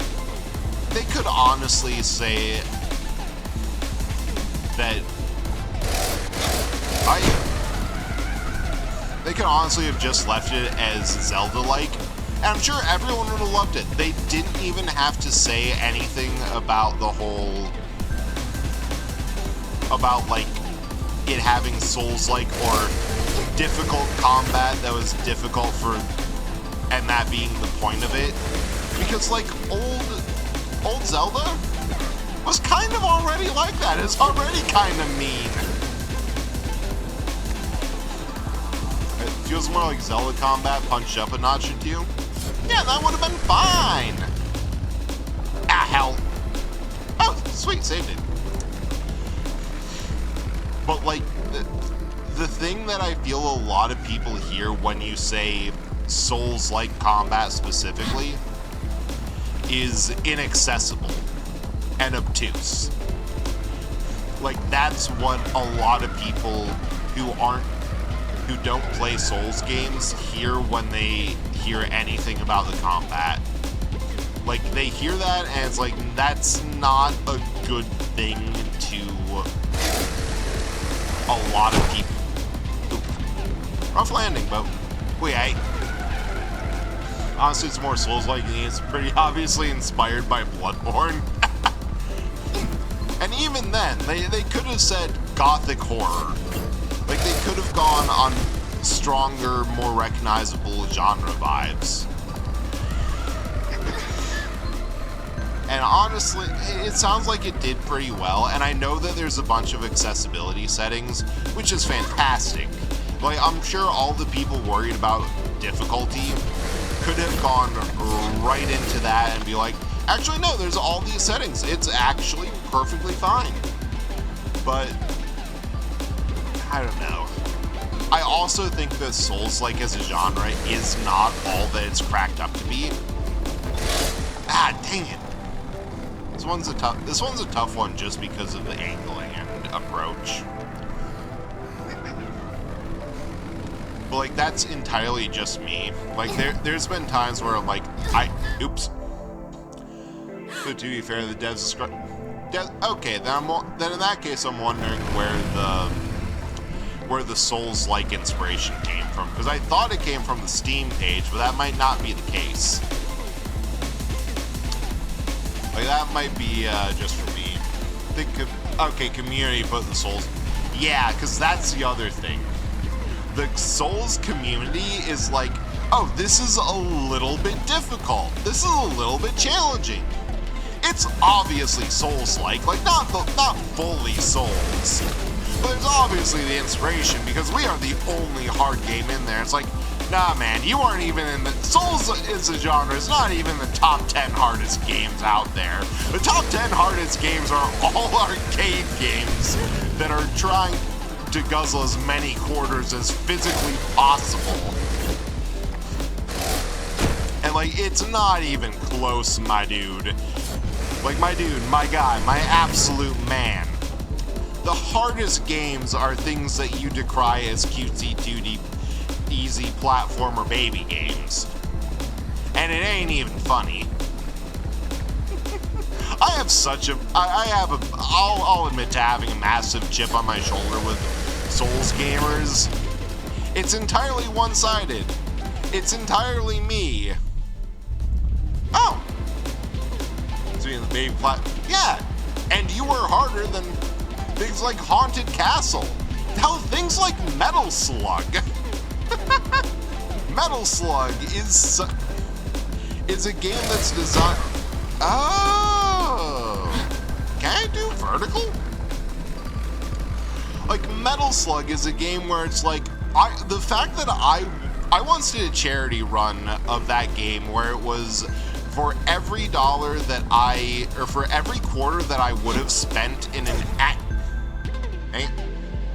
They could honestly say that... They could honestly have just left it as Zelda-like, and I'm sure everyone would have loved it. They didn't even have to say anything about the whole... About, like, it having Souls-like or difficult combat that was difficult for... And that being the point of it. Because, like, old Zelda was kind of already like that. It's already kind of mean. It feels more like Zelda combat punched up a notch at you. Yeah, that would have been fine. Ah, hell. Oh, sweet, saved it. But, like, the thing that I feel a lot of people hear when you say Souls-like combat specifically is inaccessible and obtuse. Like, that's what a lot of people who don't play Souls games hear when they hear anything about the combat. Like, they hear that and it's like, that's not a good thing to a lot of people. Oop. Rough landing, but wait, honestly, it's more Souls-like, and it's pretty obviously inspired by Bloodborne. And even then, they could have said gothic horror. Like, they could have gone on stronger, more recognizable genre vibes. And honestly, it sounds like it did pretty well, and I know that there's a bunch of accessibility settings, which is fantastic. Like, I'm sure all the people worried about difficulty could have gone right into that and be like, actually no, there's all these settings. It's actually perfectly fine. But, I don't know. I also think that Souls-like as a genre is not all that it's cracked up to be. Ah, dang it. This one's a tough one just because of the angling and approach. But, like, that's entirely just me. Like, there's been times where, like, oops. But to be fair, the devs okay, then in that case, I'm wondering where the Souls-like inspiration came from. Because I thought it came from the Steam page, but that might not be the case. Like, that might be, just for me. Okay, community put the Souls... Yeah, because that's the other thing. The Souls community is like, oh, this is a little bit difficult. This is a little bit challenging. It's obviously Souls-like, like not fully Souls, but there's obviously the inspiration because we are the only hard game in there. It's like, nah, man, you aren't even in the... Souls is a genre, it's not even the top 10 hardest games out there. The top 10 hardest games are all arcade games that are trying to guzzle as many quarters as physically possible. And, like, it's not even close, my dude. Like, my dude, my guy, my absolute man. The hardest games are things that you decry as cutesy 2D easy platformer baby games. And it ain't even funny. I'll admit to having a massive chip on my shoulder with Souls gamers. It's entirely one-sided. It's entirely me. Oh! Speaking of the baby yeah! And you were harder than things like Haunted Castle. Hell, things like Metal Slug. Metal Slug is a game that's designed... Oh! Can I do vertical? Like, Metal Slug is a game where it's like, the fact that I once did a charity run of that game where it was for every dollar that for every quarter that I would have spent in an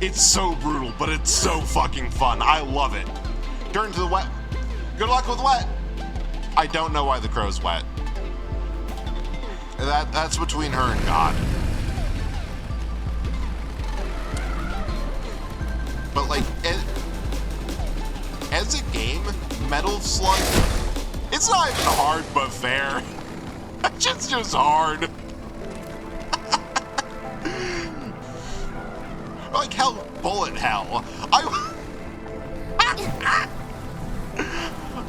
it's so brutal, but it's so fucking fun. I love it. Turn to the wet. Good luck with wet. I don't know why the crow's wet. That's between her and God. But like, as a game, Metal Slug, it's not even hard but fair. It's just hard. Like hell, bullet hell.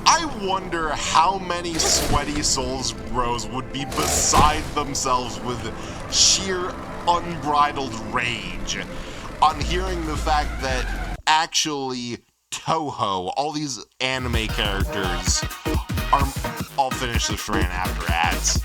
I wonder how many Sweaty Souls bros would be beside themselves with sheer unbridled rage on hearing the fact that actually Toho, all these anime characters, are. I'll finish this rant after ads.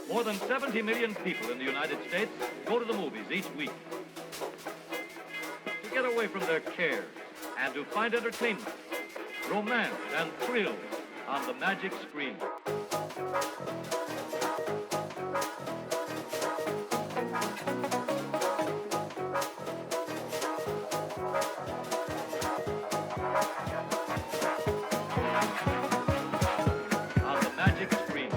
More than 70 million people in the United States go to the movies each week to get away from their cares and to find entertainment, romance, and thrills on the magic screen. On the magic screen.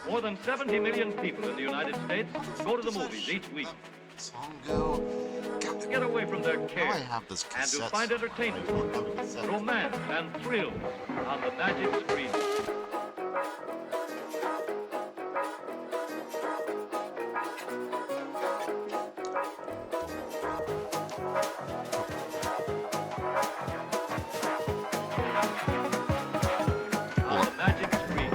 More than 70 million people in the United States go to the movies each week to get away from their cares and to find entertainment, romance, and thrills on the magic screen. On the magic screen.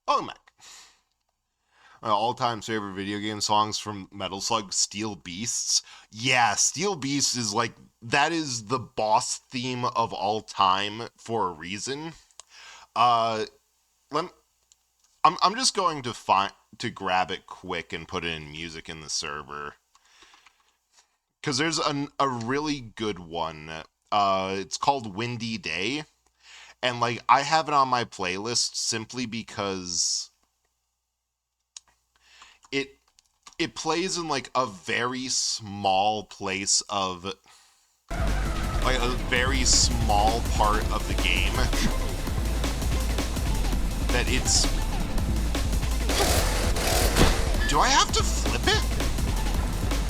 Welcome back. My all-time favorite video game songs from Metal Slug, Steel Beasts. Yeah, Steel Beasts is like, that is the boss theme of all time for a reason. I'm just going to grab it quick and put it in music in the server. Because there's a really good one. It's called Windy Day. And, like, I have it on my playlist simply because it plays in like a very small place of, like a very small part of the game, that it's, do I have to flip it?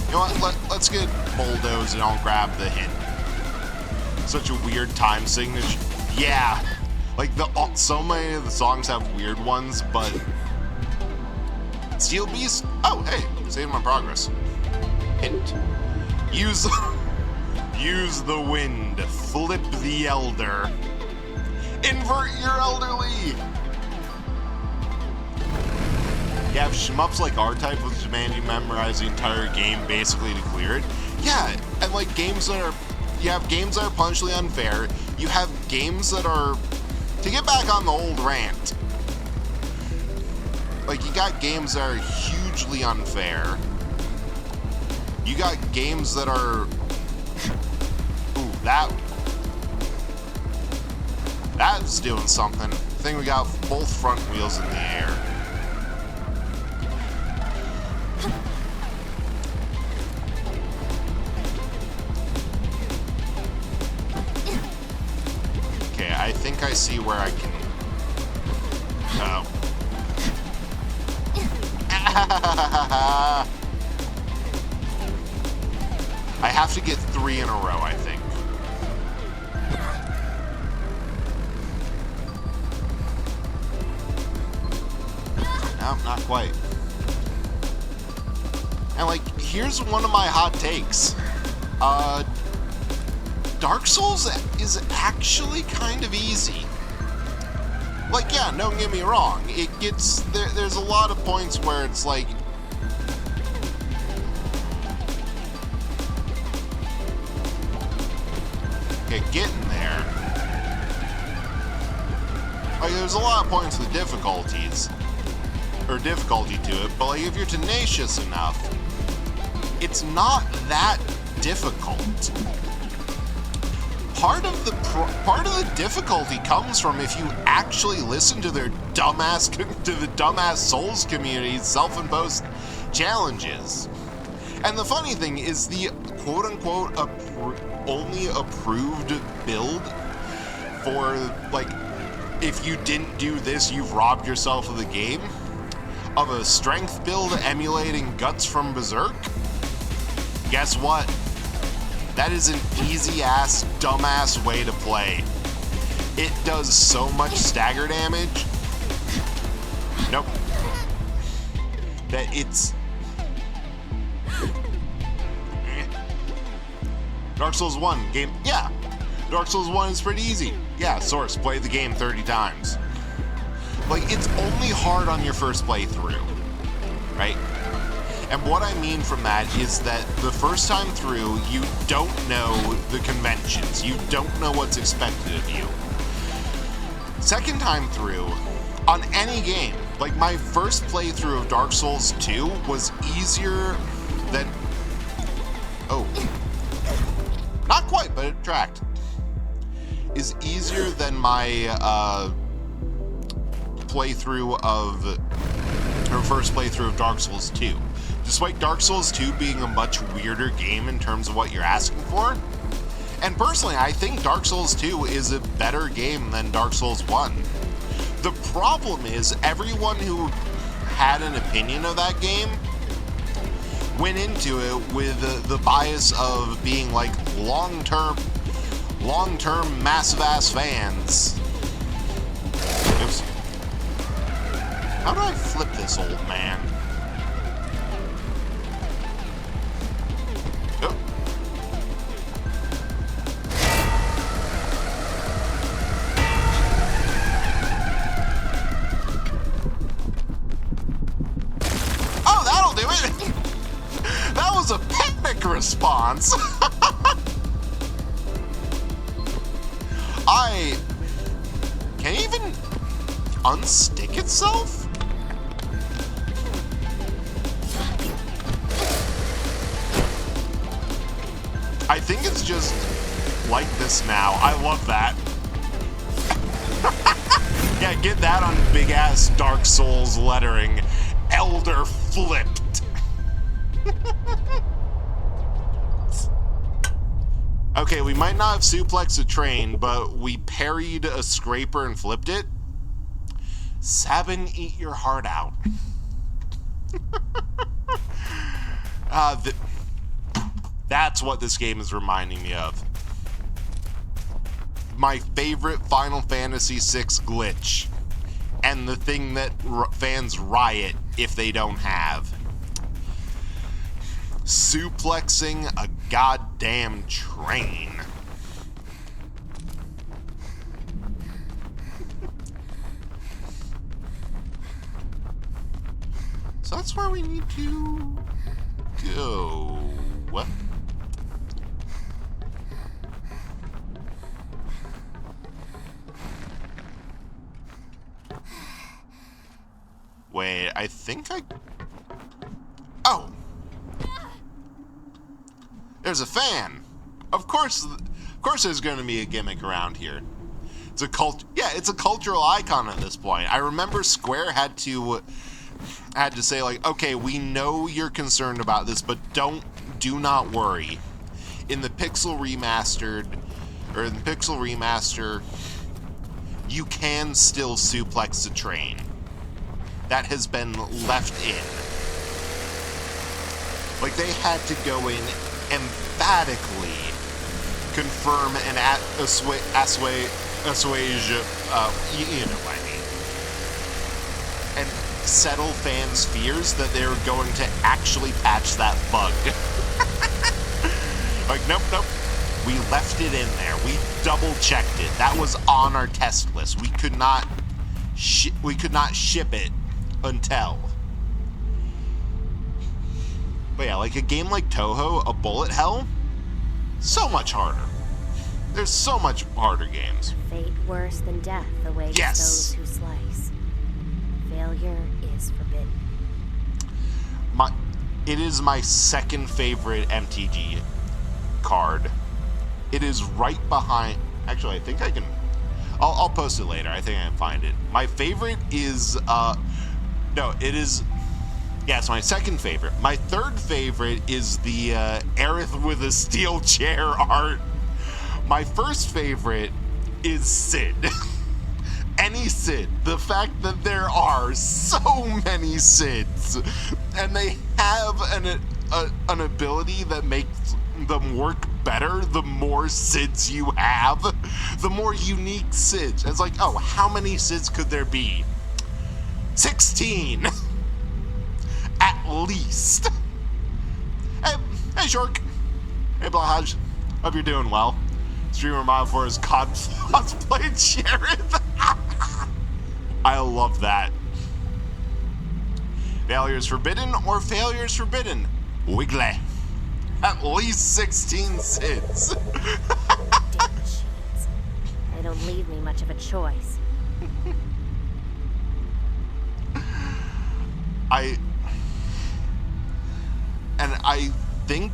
You know what, let's get bulldozed and I'll grab the hint. Such a weird time signature. Yeah, like so many of the songs have weird ones, but Steel Beast, oh hey, saving my progress. Hint, use the wind, flip the elder, invert your elderly. You have shmups like R-Type, which demand you memorize the entire game basically to clear it. Yeah, and like games that are, you have games that are punishingly unfair. You have games that are, to get back on the old rant, like you got games that are hugely unfair. You got games that are, ooh, that's doing something. I think we got both front wheels in the air. Okay, I think I see where I can. Oh. I have to get 3 in a row, I think. No, not quite. And like, here's one of my hot takes. Dark Souls is actually kind of easy. Like, yeah, don't get me wrong. It gets, there's a lot of points where it's like, okay, getting there. Like, there's a lot of points with difficulties, or difficulty to it, but like, if you're tenacious enough, it's not that difficult. Part of the difficulty comes from if you actually listen to their dumbass Souls community's self-imposed challenges. And the funny thing is, the quote-unquote only approved build for, like, if you didn't do this, you've robbed yourself of the game, of a strength build emulating Guts from Berserk. Guess what? That is an easy-ass, dumbass way to play. It does so much stagger damage. Nope. That it's... Dark Souls 1 game... Yeah. Dark Souls 1 is pretty easy. Yeah, Source, play the game 30 times. Like, it's only hard on your first playthrough. Right? And what I mean from that is that the first time through, you don't know the conventions. You don't know what's expected of you. Second time through, on any game, like my first playthrough of Dark Souls 2 was easier than... Oh. Not quite, but it tracked. Is easier than my playthrough of... or first playthrough of Dark Souls 2. Despite Dark Souls 2 being a much weirder game in terms of what you're asking for. And personally, I think Dark Souls 2 is a better game than Dark Souls 1. The problem is, everyone who had an opinion of that game went into it with the bias of being like long-term massive-ass fans. Oops. How do I flip this, old man? Oh. Oh, that'll do it! That was a panic response! Can it even unstick itself? I think it's just like this now. I love that. Yeah, get that on big-ass Dark Souls lettering. Elder flipped. Okay, we might not have suplexed a train, but we parried a scraper and flipped it. Sabin, eat your heart out. That's what this game is reminding me of. My favorite Final Fantasy VI glitch, and the thing that fans riot if they don't have. Suplexing a goddamn train. So that's where we need to go. What? Wait, I think I... Oh! There's a fan! Of course there's going to be a gimmick around here. It's a it's a cultural icon at this point. I remember Square had to say, like, okay, we know you're concerned about this, but do not worry. In the Pixel Remaster, you can still suplex the train. That has been left in. Like, they had to go in emphatically confirm and assuage, you know what I mean, and settle fans' fears that they're going to actually patch that bug. Like, nope, we left it in there. We double-checked it. That was on our test list. We could not ship it until. But yeah, like a game like Touhou, a bullet hell, so much harder. There's so much harder games. Fate worse than death awaits those who slice. Failure is forbidden. It is my second favorite MTG card. It is right behind... Actually, I think I can... I'll post it later. I think I can find it. My favorite is... No, it is... Yeah, it's my second favorite. My third favorite is the Aerith with a steel chair art. My first favorite is Sid. Any Sid. The fact that there are so many Sids, and they have an ability that makes them work better the more Sids you have, the more unique Sids. It's like, oh, how many Sids could there be? 16! At least. Hey Shork. Hey Blahaj. Hope you're doing well. Streamer Mod for his cosplayed Sheriff. I love that. Failure's forbidden or failure's forbidden? Wiggly. At least 16 Sids. Damn machines. They don't leave me much of a choice. I think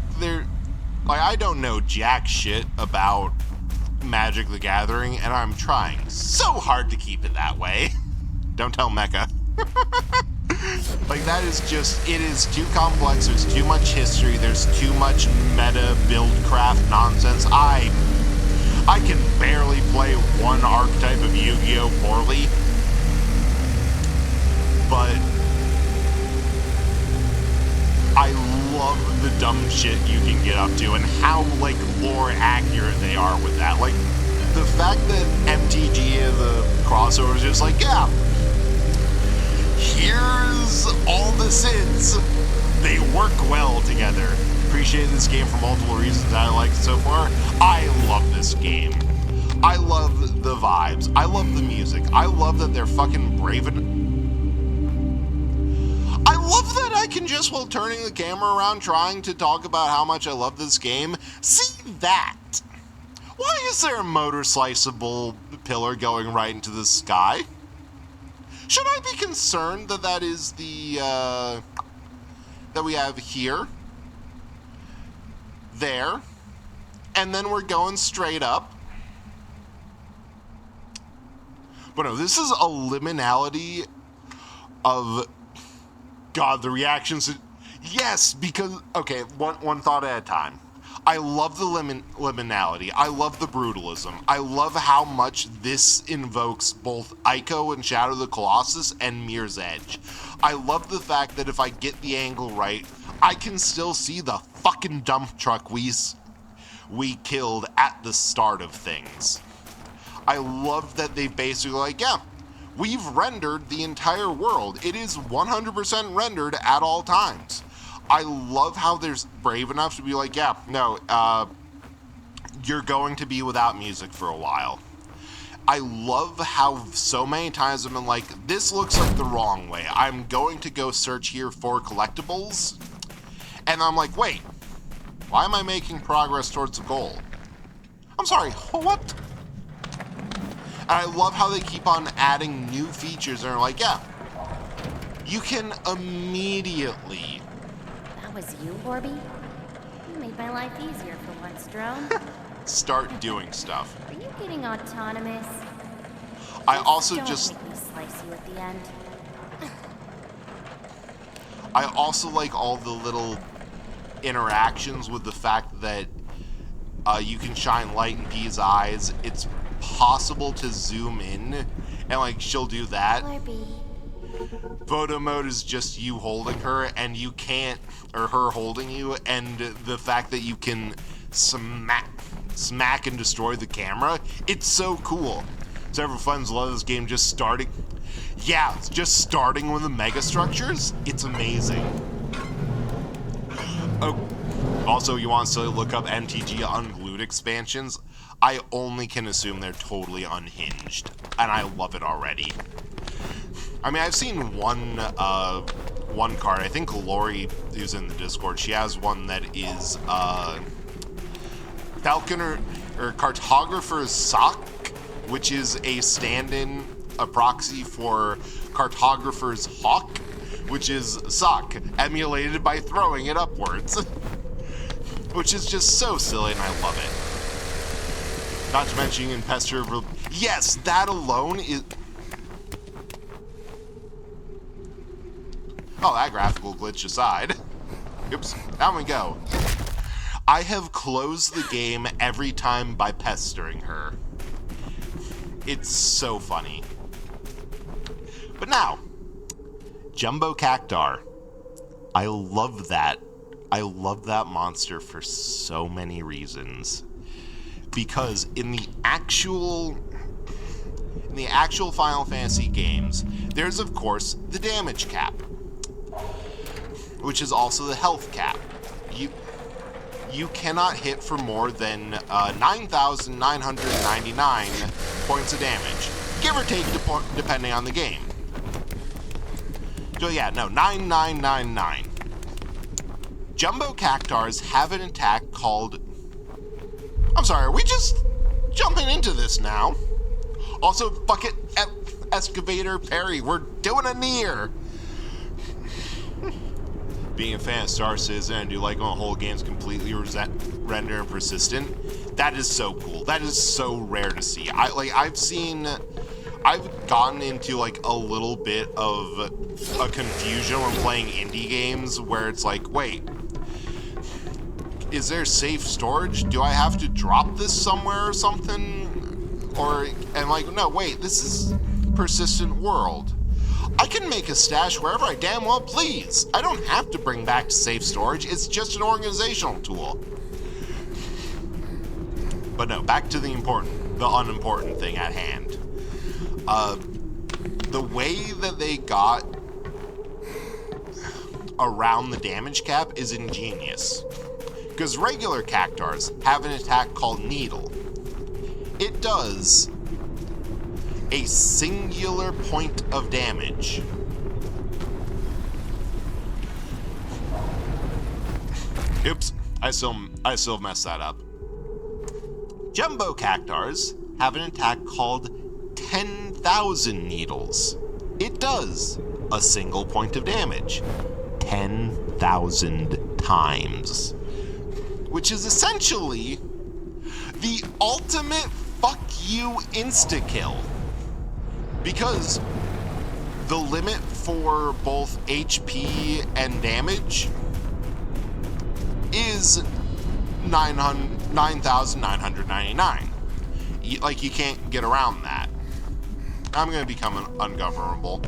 I don't know jack shit about Magic the Gathering, and I'm trying so hard to keep it that way. Don't tell Mecha. Like, that is just, it is too complex, there's too much history, there's too much meta buildcraft nonsense. I can barely play one archetype of Yu-Gi-Oh! Poorly, but I love the dumb shit you can get up to and how, like, lore accurate they are with that. Like, the fact that MTG and the crossover is just like, yeah, here's all the Sids. They work well together. Appreciate this game for multiple reasons that I like it so far. I love this game. I love the vibes. I love the music. I love that they're fucking brave and... I love that I can just, while turning the camera around, trying to talk about how much I love this game, see that. Why is there a motor sliceable pillar going right into the sky? Should I be concerned that that is the, that we have here, there, and then we're going straight up? But no, this is a liminality of... God, the reactions... Yes, because, okay, one thought at a time. I love the liminality. I love the brutalism. I love how much this invokes both Ico and Shadow of the Colossus and Mirror's Edge. I love the fact that if I get the angle right, I can still see the fucking dump truck we killed at the start of things. I love that they basically like, yeah, we've rendered the entire world. It is 100% rendered at all times. I love how they're brave enough to be like, yeah, no, you're going to be without music for a while. I love how so many times I've been like, this looks like the wrong way. I'm going to go search here for collectibles. And I'm like, wait, why am I making progress towards the goal? I'm sorry, what? And I love how they keep on adding new features and are like, yeah, you can immediately... That was you, Orby? You made my life easier for once, Drone. start doing stuff. Are you getting autonomous? I also Don't just... make me slice you at the end. I also like all the little interactions with the fact that you can shine light in Pea's eyes. It's possible to zoom in, and like she'll do that. Photo mode is just you holding her, and you can't, or her holding you, and the fact that you can smack and destroy the camera. It's so cool. Several friends love this game just starting. Yeah, it's just starting with the mega structures. It's amazing. Oh, also, you want to look up MTG Unglued expansions? I only can assume they're totally unhinged, and I love it already. I mean, I've seen one card. I think Lori, who's in the Discord, she has one that is Falconer or Cartographer's Sock, which is a stand-in, a proxy for Cartographer's Hawk, which is Sock, emulated by throwing it upwards. Which is just so silly, and I love it. Not to mention in Pester... Yes, that alone is... Oh, that graphical glitch aside. Oops, down we go. I have closed the game every time by pestering her. It's so funny. But now, Jumbo Cactuar. I love that. I love that monster for so many reasons. Because in the actual Final Fantasy games, there's of course the damage cap, which is also the health cap. You cannot hit for more than 9,999 points of damage, give or take depending on the game. So yeah, no, 9,999. Jumbo Cactuars have an attack called... I'm sorry, are we just jumping into this now? Also, fuck it, Excavator Perry, we're doing a near. Being a fan of Star Citizen, and do like when a whole game's completely render and persistent, that is so cool. That is so rare to see. I've gotten into like a little bit of a confusion when playing indie games where it's like, wait, is there safe storage? Do I have to drop this somewhere or something? Or, and like, no, wait, this is persistent world. I can make a stash wherever I damn well please. I don't have to bring back to safe storage. It's just an organizational tool. But no, back to the unimportant thing at hand. The way that they got around the damage cap is ingenious. Because regular Cactuars have an attack called Needle. It does a singular point of damage. Oops, I still messed that up. Jumbo Cactuars have an attack called 10,000 Needles. It does a single point of damage 10,000 times. Which is essentially the ultimate fuck you insta-kill. Because the limit for both HP and damage is 9,999. Like, you can't get around that. I'm gonna become ungovernable.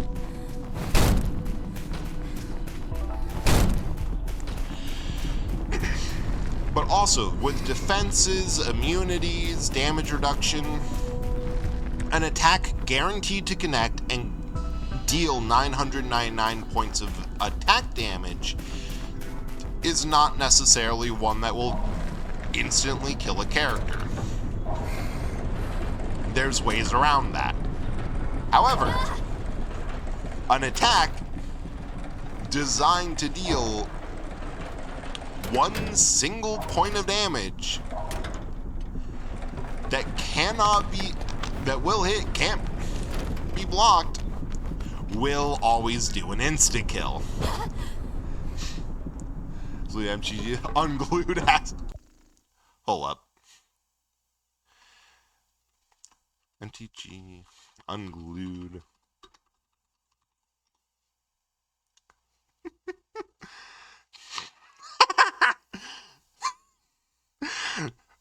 But also, with defenses, immunities, damage reduction, an attack guaranteed to connect and deal 999 points of attack damage is not necessarily one that will instantly kill a character. There's ways around that. However, an attack designed to deal one single point of damage that will hit, can't be blocked, will always do an insta-kill. So the MTG unglued has... Hold up. MTG unglued.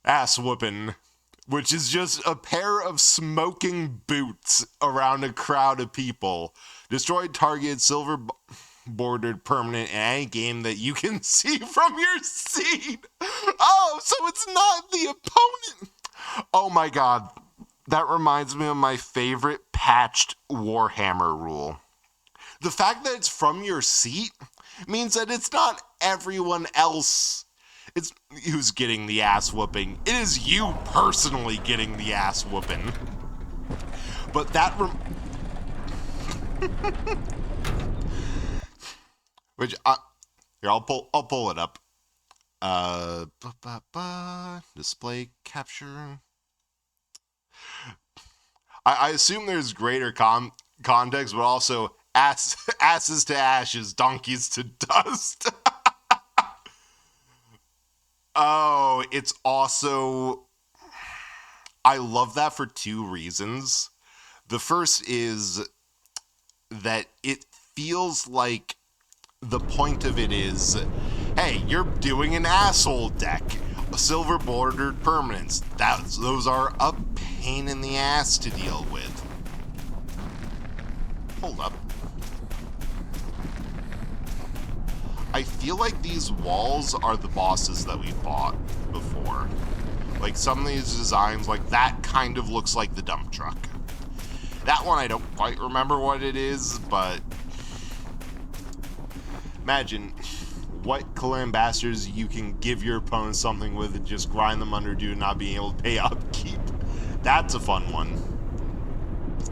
Ass whooping, which is just a pair of smoking boots around a crowd of people. Destroyed target, silver bordered permanent in any game that you can see from your seat. Oh, so it's not the opponent. Oh my god. That reminds me of my favorite patched Warhammer rule. The fact that it's from your seat means that it's not everyone else who's getting the ass whooping. It is you personally getting the ass whooping. But that which here, I'll pull it up. Display capture. I assume there's greater context, but also asses to ashes, donkeys to dust. Oh, it's also... I love that for two reasons. The first is that it feels like the point of it is, hey, you're doing an asshole deck. Silver bordered permanents. Those are a pain in the ass to deal with. Hold up. I feel like these walls are the bosses that we fought before. Like, some of these designs, like, that kind of looks like the dump truck. That one I don't quite remember what it is, but... Imagine what Clan Bastards you can give your opponent something with and just grind them under due to not being able to pay upkeep. That's a fun one.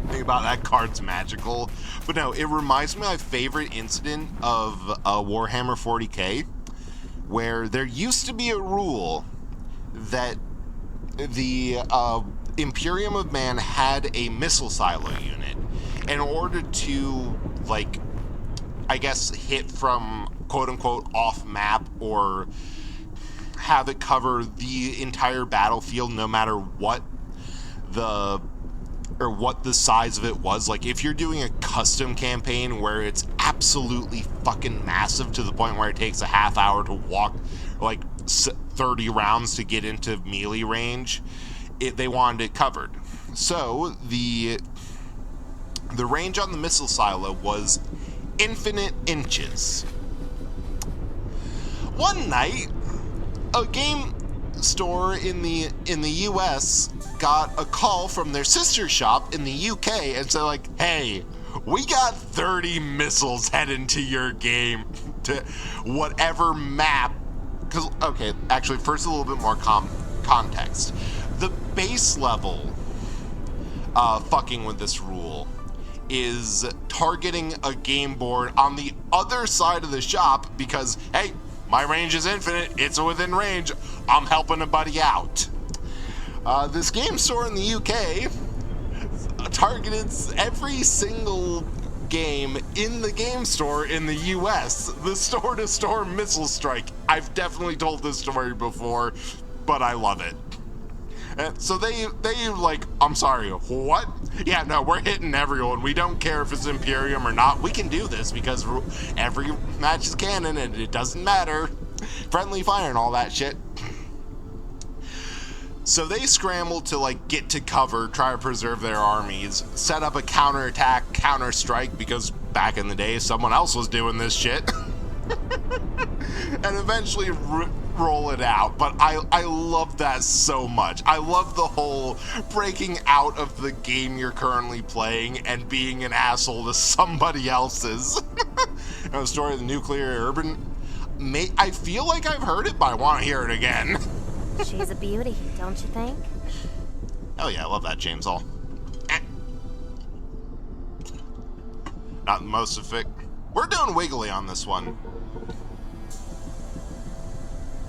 Think about that card's magical. But no, it reminds me of my favorite incident of Warhammer 40k, where there used to be a rule that the Imperium of Man had a missile silo unit. In order to, like, I guess hit from quote-unquote off-map or have it cover the entire battlefield no matter what the size of it was. Like, if you're doing a custom campaign where it's absolutely fucking massive to the point where it takes a half hour to walk, like, 30 rounds to get into melee range, they wanted it covered. So, the range on the missile silo was infinite inches. One night, a game store in the US got a call from their sister shop in the UK and said, like, hey, we got 30 missiles heading to your game, to whatever map. Because, okay, actually, first a little bit more context. The base level fucking with this rule is targeting a game board on the other side of the shop because, hey, my range is infinite, it's within range, I'm helping a buddy out. This game store in the UK targeted every single game in the game store in the US, the store-to-store missile strike. I've definitely told this story before, but I love it. And so they like, I'm sorry, what? Yeah, no, we're hitting everyone. We don't care if it's Imperium or not. We can do this because every match is canon and it doesn't matter. friendly fire and all that shit. So they scramble to like get to cover, try to preserve their armies, set up a counterattack, counter-strike, because back in the day someone else was doing this shit, and eventually roll it out. But I love that so much. I love the whole breaking out of the game you're currently playing and being an asshole to somebody else's. And the story of the nuclear urban, I feel like I've heard it, but I want to hear it again. She's a beauty, don't you think? Hell yeah, I love that chainsaw. Not the most effective. We're doing wiggly on this one.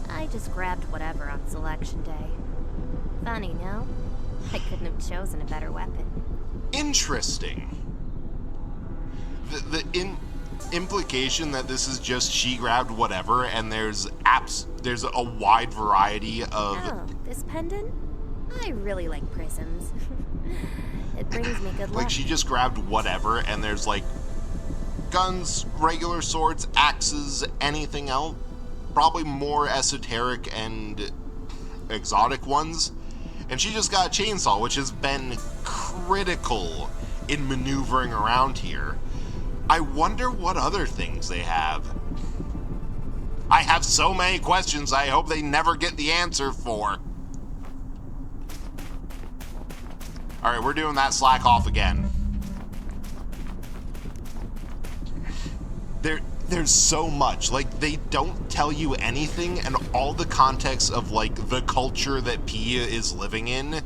I just grabbed whatever on selection day. Funny, no? I couldn't have chosen a better weapon. Interesting. The implication that this is just she grabbed whatever and there's a wide variety of... Oh, this pendant? I really like prisms. It brings me good luck. Like she just grabbed whatever and there's like guns, regular swords, axes, anything else. Probably more esoteric and exotic ones. And she just got a chainsaw, which has been critical in maneuvering around here. I wonder what other things they have. I have so many questions I hope they never get the answer for. Alright, we're doing that slack off again. There's so much. Like, they don't tell you anything, and all the context of, like, the culture that Pia is living in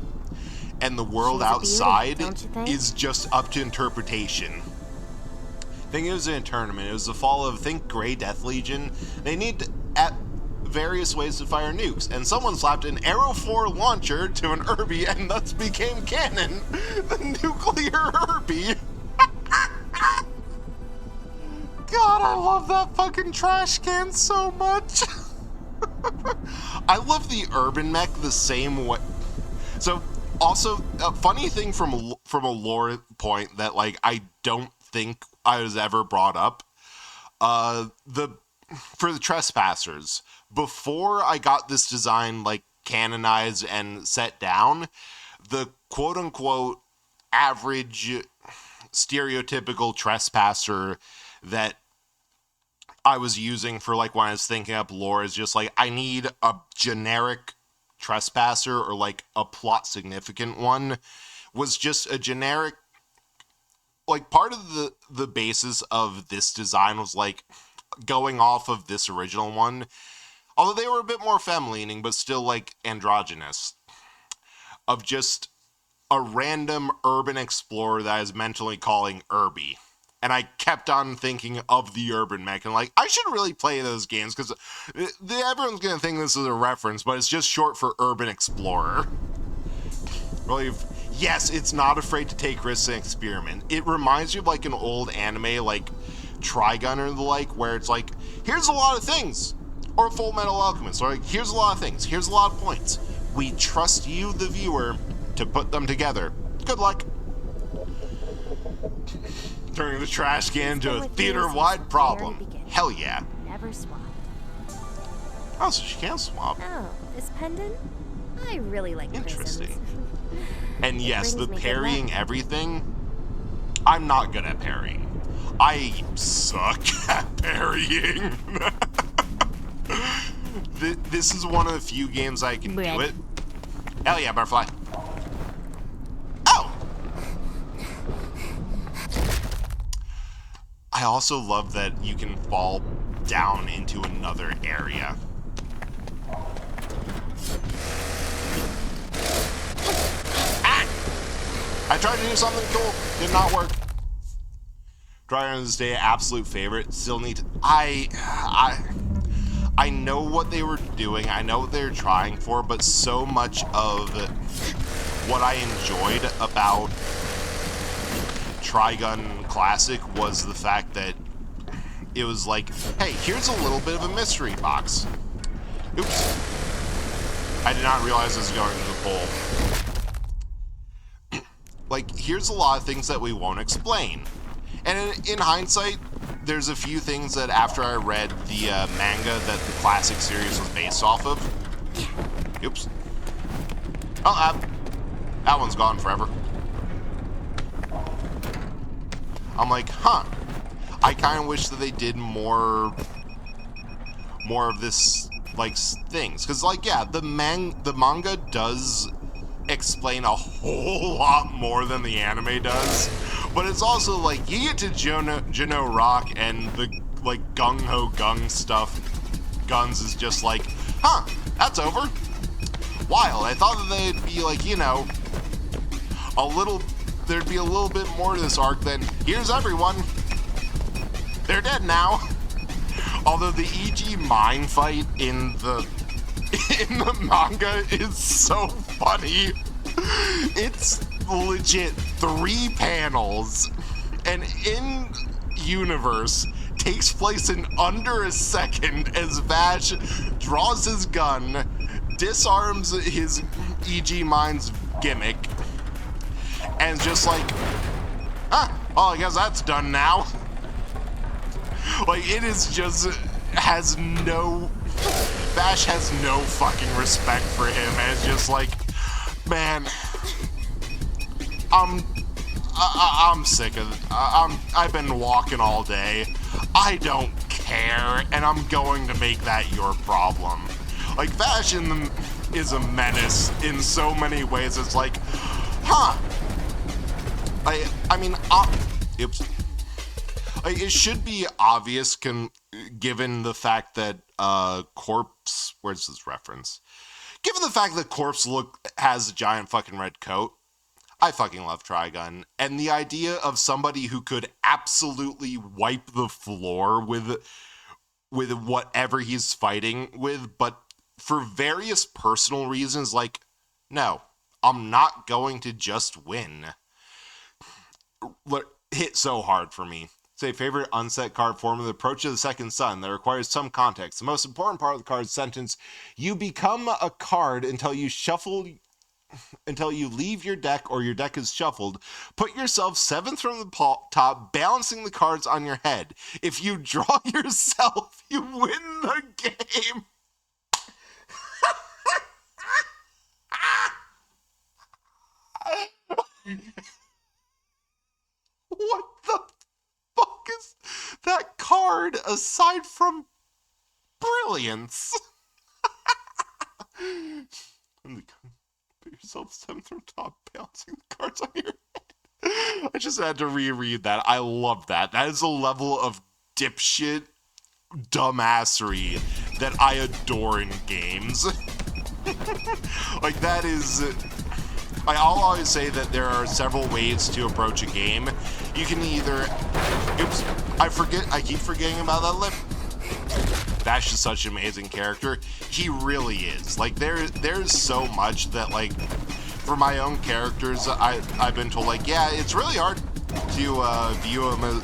and the world outside is just up to interpretation. I think it was in a tournament. It was the fall of, I think, Grey Death Legion. They need at various ways to fire nukes, and someone slapped an Arrow 4 launcher to an Irby and thus became canon the nuclear Irby. God, I love that fucking trash can so much. I love the urban mech the same way. So, also, a funny thing from a lore point that, like, I don't think I was ever brought up. For the Trespassers, before I got this design, like, canonized and set down, the quote-unquote average stereotypical Trespasser that I was using for, like, when I was thinking up lore is just, like, I need a generic Trespasser or, like, a plot significant one, was just a generic, like, part of the basis of this design was, like, going off of this original one, although they were a bit more femme-leaning, but still, like, androgynous, of just a random urban explorer that I was mentally calling Irby. And I kept on thinking of the urban mech, and like, I should really play those games, because everyone's going to think this is a reference, but it's just short for Urban Explorer. Really, yes, it's not afraid to take risks and experiment. It reminds you of like an old anime, like Trigun or the like, where it's like, here's a lot of things, or Full Metal Alchemist, or like, here's a lot of things, here's a lot of points. We trust you, the viewer, to put them together. Good luck. Turning the trash can into a theater-wide problem. Hell yeah. Never swapped. Oh, so she can swap. Oh, this pendant? I really like interesting. prisms. And yes, the parrying everything, I'm not good at parrying. I suck at parrying. This is one of the few games I can do it. Hell yeah, Butterfly. Oh! I also love that you can fall down into another area. Ah! I tried to do something cool, did not work. Dragons Day, absolute favorite. Still need to, I know what they were doing, I know what they were trying for, but so much of what I enjoyed about Trigun Classic was the fact that it was like, hey, here's a little bit of a mystery box. Oops. I did not realize this was going to the pole. Like, here's a lot of things that we won't explain. And in hindsight, there's a few things that after I read the manga that the classic series was based off of. Oops. Oh, that one's gone forever. I'm like, huh. I kind of wish that they did more of this, like, things. Because, like, yeah, the manga does explain a whole lot more than the anime does. But it's also, like, you get to Juno Rock and the, like, gung-ho gung stuff. Guns is just like, huh, that's over. Wild. I thought that they'd be, like, you know, there'd be a little bit more to this arc than, here's everyone. They're dead now. Although the E.G. mine fight in the manga is so funny. It's legit 3 panels, and in universe takes place in under a second as Vash draws his gun, disarms his E.G. mine's gimmick, and just like, well, I guess that's done now. Like, it is just, Vash has no fucking respect for him, and it's just like, man, I'm sick of it. I've been walking all day. I don't care, and I'm going to make that your problem. Like, Vash is a menace in so many ways. It's like, huh. I mean, oops. Like, it should be obvious, given the fact that Corpse, where's this reference? Given the fact that Corpse has a giant fucking red coat, I fucking love Trigun, and the idea of somebody who could absolutely wipe the floor with whatever he's fighting with, but for various personal reasons, like, no, I'm not going to just win. Hit so hard for me. Say favorite unset card form of the Approach of the Second Sun that requires some context. The most important part of the card's sentence: you become a card until you leave your deck or your deck is shuffled. Put yourself 7th from the top, balancing the cards on your head. If you draw yourself, you win the game. What the fuck is that card aside from brilliance? Put yourself 7th from top, bouncing the cards on your head. I just had to reread that. I love that. That is a level of dipshit dumbassery that I adore in games. Like, that is... I'll always say that there are several ways to approach a game. You can either... Oops. I keep forgetting about that lip. Vash is such an amazing character. He really is. Like, there's so much that, like, for my own characters, I've been told, like, yeah, it's really hard to view them as,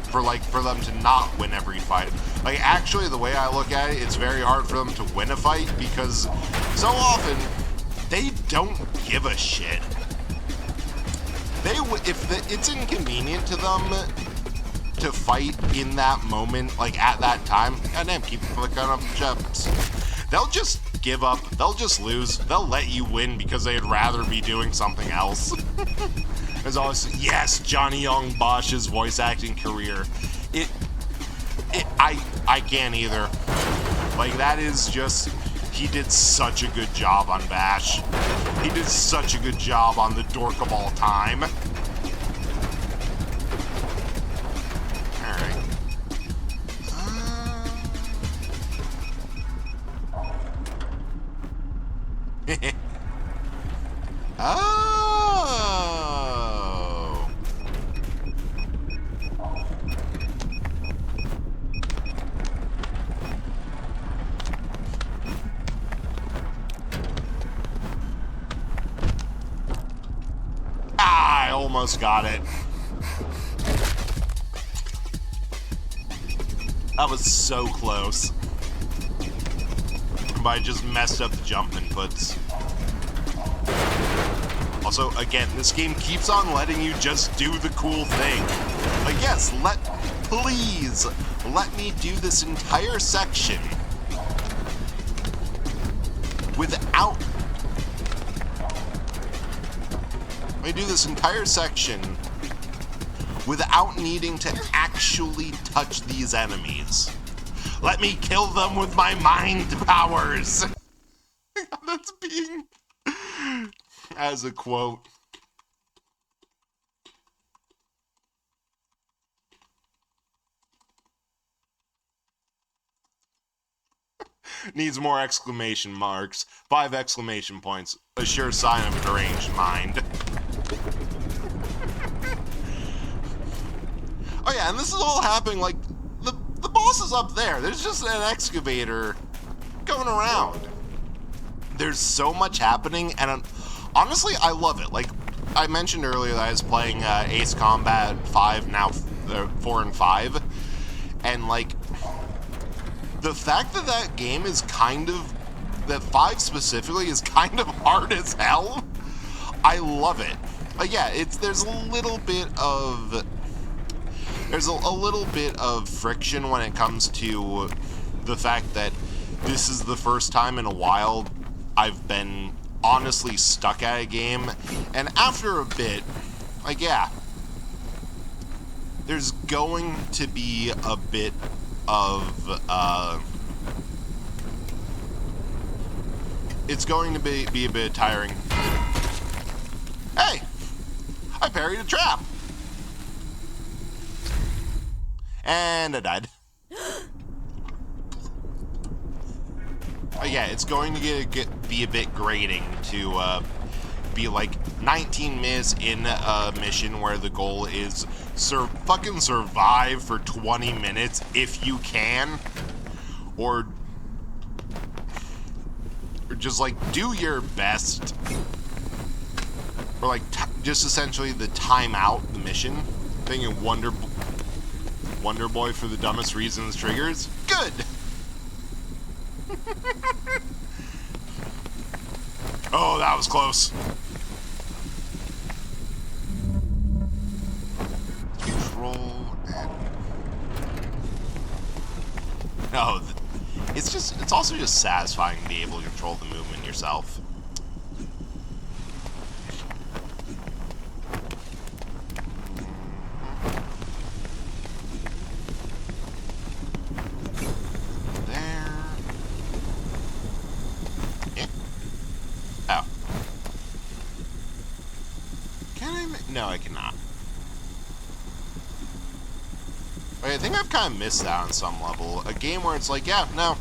for them to not win every fight. Like, actually, the way I look at it, it's very hard for them to win a fight because so often they don't give a shit. If it's inconvenient to them to fight in that moment, like at that time, goddamn, keep clicking up the jumps. They'll just give up. They'll just lose. They'll let you win because they'd rather be doing something else. There's always, yes, Johnny Young Bosch's voice acting career. I can't either. Like, that is just, he did such a good job on Vash. He did such a good job on the dork of all time. Alright. Oh! I almost got it. That was so close. But I just messed up the jump inputs. Also, again, this game keeps on letting you just do the cool thing. Like, yes, please let me do this entire section without... Let me do this entire section without needing to actually touch these enemies. Let me kill them with my mind powers. That's being... as a quote. Needs more exclamation marks. 5 exclamation points. A sure sign of a deranged mind. Oh yeah, and this is all happening like the boss is up there. There's just an excavator going around. There's so much happening, and honestly, I love it. Like I mentioned earlier, that I was playing Ace Combat 5, now 4 and 5, and like the fact that that game is kind of, that 5 specifically is kind of hard as hell. I love it. Yeah, there's a little bit of. There's a little bit of friction when it comes to the fact that this is the first time in a while I've been honestly stuck at a game, and after a bit, like, yeah, there's going to be a bit of, it's going to be a bit tiring. Hey! I parried a trap! And I died. Yeah, it's going to be a bit grating to be like 19 minutes in a mission where the goal is fucking survive for 20 minutes if you can, or just like do your best, or like just essentially the time out the mission thing in Wonder Boy for the dumbest reasons triggers. Good. Oh, that was close. Control and... No, it's also just satisfying to be able to control the movement yourself. No, I cannot. I think I've kind of missed that on some level. A game where it's like, yeah, no,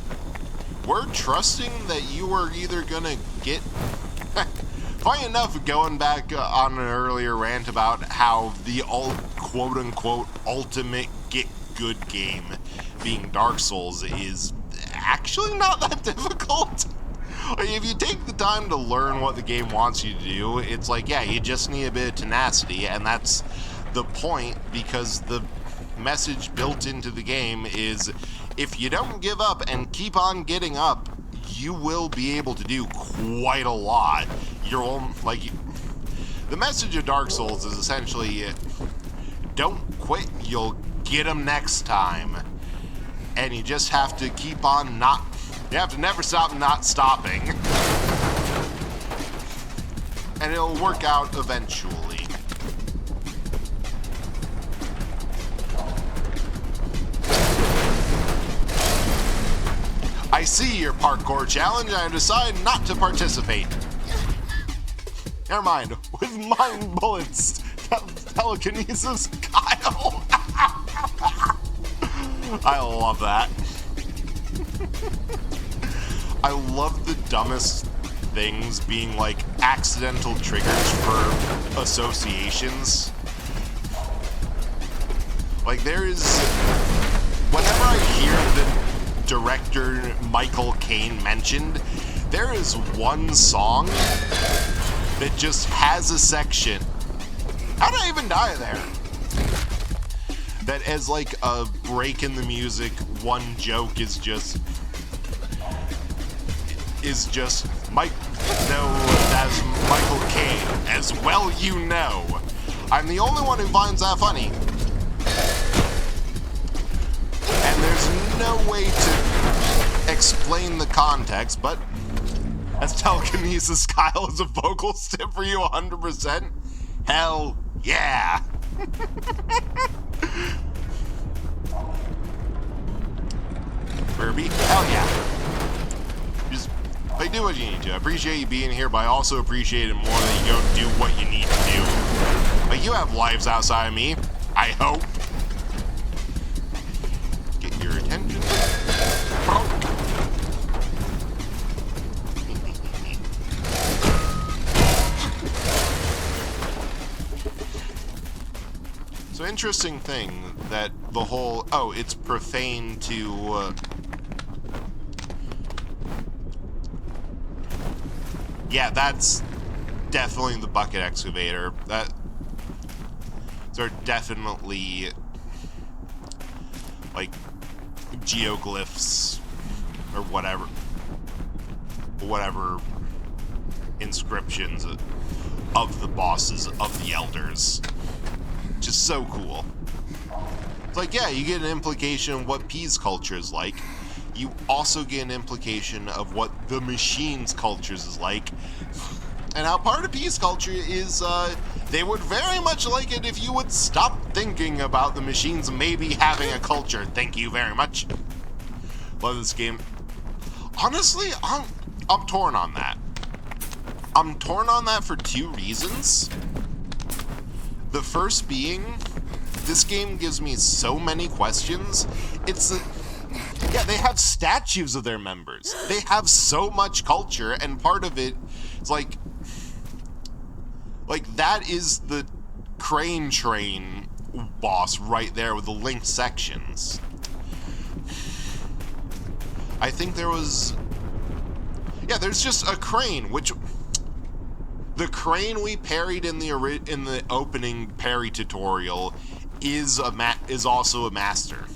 we're trusting that you are either gonna get... Funny enough, going back on an earlier rant about how the quote-unquote ultimate get-good game being Dark Souls is actually not that difficult. If you take the time to learn what the game wants you to do, it's like, yeah, you just need a bit of tenacity, and that's the point, because the message built into the game is, if you don't give up and keep on getting up, you will be able to do quite a lot. The message of Dark Souls is essentially, don't quit, you'll get them next time. And you just have to keep on you have to never stop not stopping. And it'll work out eventually. I see your parkour challenge and I decide not to participate. Never mind. With mind bullets, telekinesis, Kyle. I love that. I love the dumbest things being like accidental triggers for associations. Like whenever I hear the director Michael Caine mentioned, there is one song that just has a section. How did I even die there? That as like a break in the music, one joke is just Mike, known as Michael Caine, as well you know. I'm the only one who finds that funny. there's no way to explain the context, but as telekinesis, Kyle is a vocal tip for you 100%. Hell yeah! Furby, hell yeah! Just like, do what you need to. I appreciate you being here, but I also appreciate it more that you don't do what you need to do. Like, you have lives outside of me, I hope. Get your attention. So interesting thing that the whole, oh, it's profane to, yeah, that's definitely the bucket excavator. They're definitely, like, geoglyphs, or whatever inscriptions of the bosses of the elders. Just so cool. It's like, yeah, you get an implication of what P's culture is like. You also get an implication of what the Machines' cultures is like. And how part of P's culture is, they would very much like it if you would stop thinking about the Machines maybe having a culture. Thank you very much. Love this game. Honestly, I'm torn on that. I'm torn on that for two reasons. The first being, this game gives me so many questions. Yeah, they have statues of their members. They have so much culture, and part of it is like that is the Crane Train boss right there with the linked sections. I think there was, yeah, there's just a crane, which the crane we parried in the opening parry tutorial is also a master.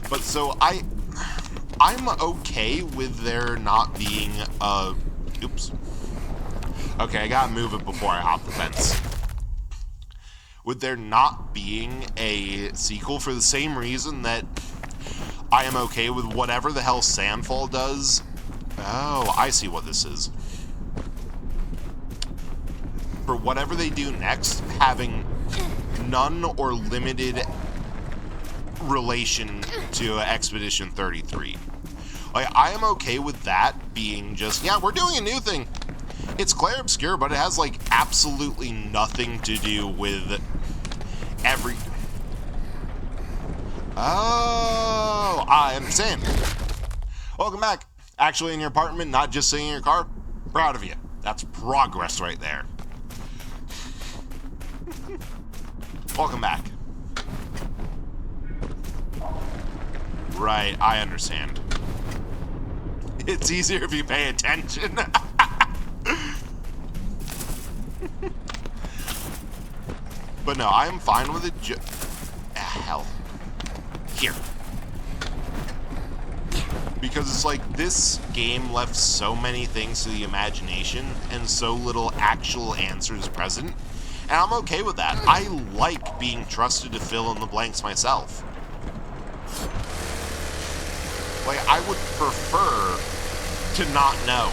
But so I'm okay with there not being a, oops. Okay, I gotta move it before I hop the fence. With there not being a sequel for the same reason that I am okay with whatever the hell Sandfall does. Oh, I see what this is. For whatever they do next, having none or limited relation to Expedition 33. Like, I am okay with that being just, yeah, we're doing a new thing. It's Clair Obscur, but it has, like, absolutely nothing to do with every... Oh, I understand. Welcome back. Actually in your apartment, not just sitting in your car. Proud of you. That's progress right there. Welcome back. Right, I understand. It's easier if you pay attention. But no, I'm fine with it. Hell. Here. Because it's like, this game left so many things to the imagination and so little actual answers present. And I'm okay with that. I like being trusted to fill in the blanks myself. Like, I would prefer to not know.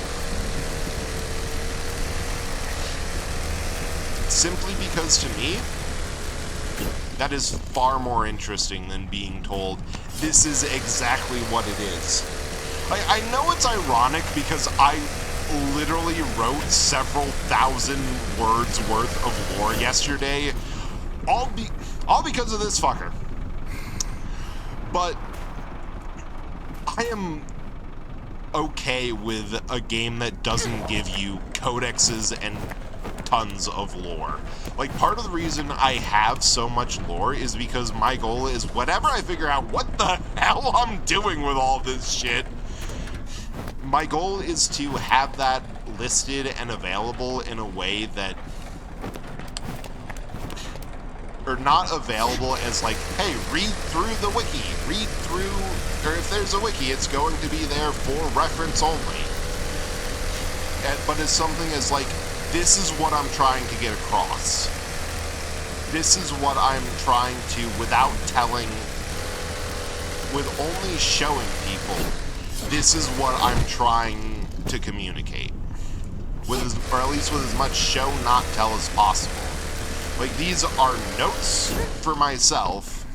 Simply because, to me, that is far more interesting than being told, this is exactly what it is. I know it's ironic because I literally wrote several thousand words worth of lore yesterday, all because of this fucker. But I am okay with a game that doesn't give you codexes and tons of lore. Like, part of the reason I have so much lore is because my goal is whenever I figure out what the hell I'm doing with all this shit, my goal is to have that listed and available in a way that, or not available as like, hey, read through the wiki, read through, or if there's a wiki, it's going to be there for reference only. But it's something as like, this is what I'm trying to get across. This is what I'm trying to, without telling with only showing people, this is what I'm trying to communicate. Or at least with as much show not tell as possible. Like, these are notes for myself,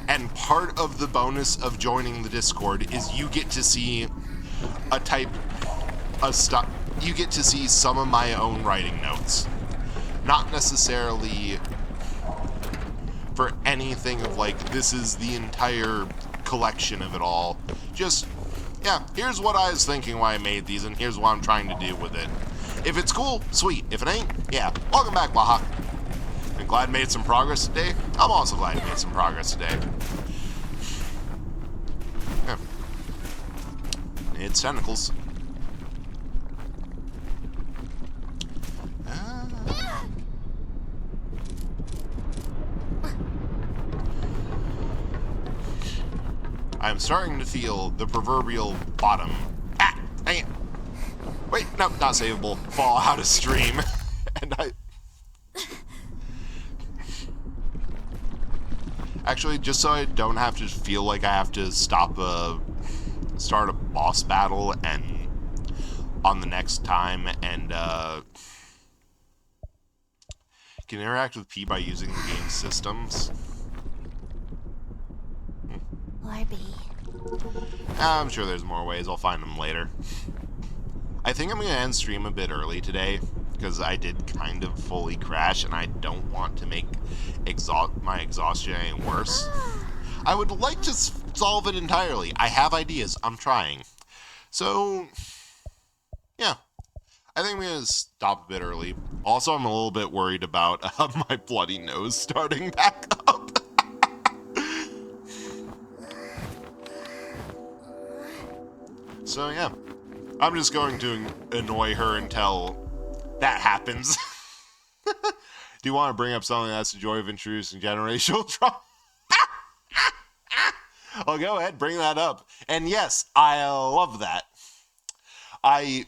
and part of the bonus of joining the Discord is you get to see you get to see some of my own writing notes. Not necessarily for anything of like, this is the entire collection of it all. Just, yeah, here's what I was thinking while I made these, and here's what I'm trying to do with it. If it's cool, sweet. If it ain't, yeah, welcome back, Baja. I'm glad I made some progress today. I'm also glad I made some progress today. Yeah. It's tentacles. I'm starting to feel the proverbial bottom. Ah, dang it. Wait, no, not savable. Fall out of stream. And actually, just so I don't have to feel like I have to start a boss battle and on the next time and can interact with P by using the game's systems. I'm sure there's more ways. I'll find them later. I think I'm going to end stream a bit early today because I did kind of fully crash and I don't want to make my exhaustion any worse. I would like to solve it entirely. I have ideas. I'm trying. So, yeah. I think I'm going to stop a bit early. Also, I'm a little bit worried about my bloody nose starting back up. So, yeah. I'm just going to annoy her until that happens. Do you want to bring up something that's the joy of introducing generational trauma? I'll go ahead, bring that up. And yes, I love that. I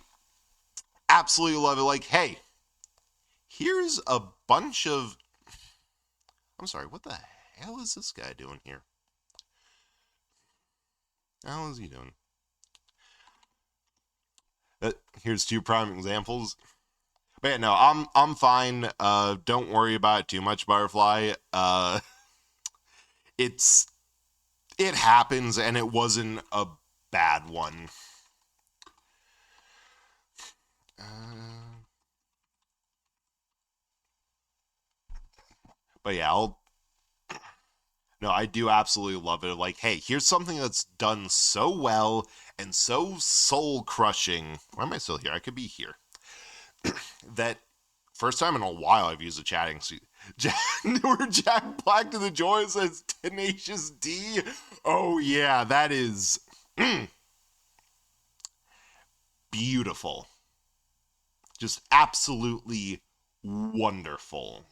absolutely love it. Like, hey, here's a bunch of... I'm sorry, what the hell is this guy doing here? How is he doing? Here's two prime examples. But yeah, no, I'm fine. Don't worry about it too much, Butterfly. It happens, and it wasn't a bad one. But yeah, no, I do absolutely love it. Like, hey, here's something that's done so well and so soul-crushing. Why am I still here? I could be here. That first time in a while I've used a chatting seat. Newer Jack Black to the Joy says Tenacious D. Oh yeah, that is beautiful. Just absolutely wonderful.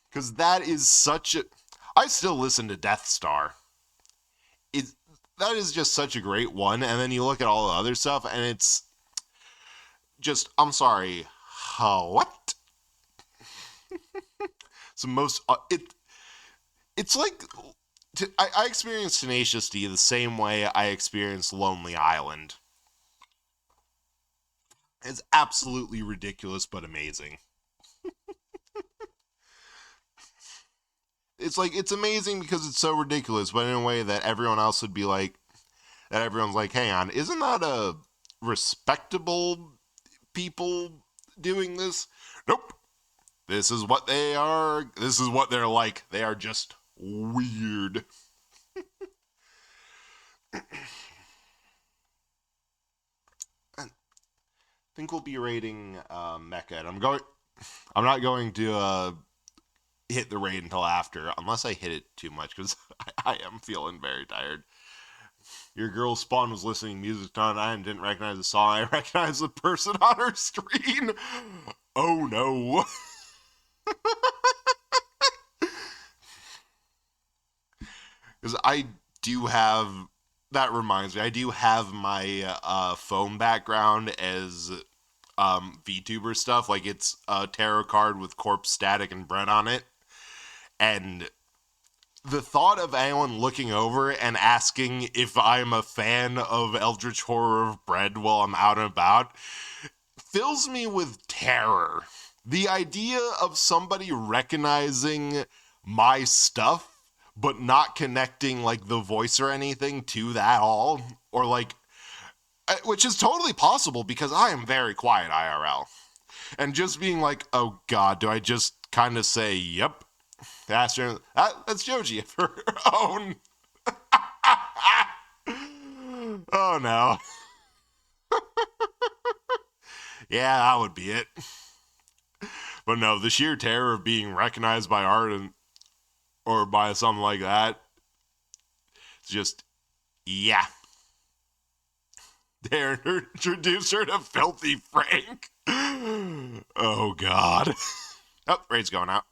Because that is such a... I still listen to Death Star. That is just such a great one. And then you look at all the other stuff, and it's just... I'm sorry. What? It's the most... It's like... I experienced Tenacious D the same way I experienced Lonely Island. It's absolutely ridiculous, but amazing. It's like, it's amazing because it's so ridiculous, but in a way that everyone else would be like, that everyone's like, hang on, isn't that a respectable people doing this? Nope. This is what they are. This is what they're like. They are just weird. I think we'll be rating Mecha, and I'm not going to hit the raid until after, unless I hit it too much, because I am feeling very tired. Your girl Spawn was listening to music on I and didn't recognize the song. I recognized the person on her screen. Oh no. Because I do have, that reminds me, I do have my phone background as VTuber stuff. Like, it's a tarot card with Corpse, Static, and Brett on it. And the thought of anyone looking over and asking if I'm a fan of Eldritch Horror of Bread while I'm out and about fills me with terror. The idea of somebody recognizing my stuff but not connecting like the voice or anything to that all, or like, which is totally possible because I am very quiet IRL, and just being like, oh god, do I just kind of say yep, that's Joji of her own. Oh no. Yeah, that would be it. But no, the sheer terror of being recognized by art or by something like that, it's just, yeah. They introduced her to Filthy Frank. Oh, God. Oh, raid's going out.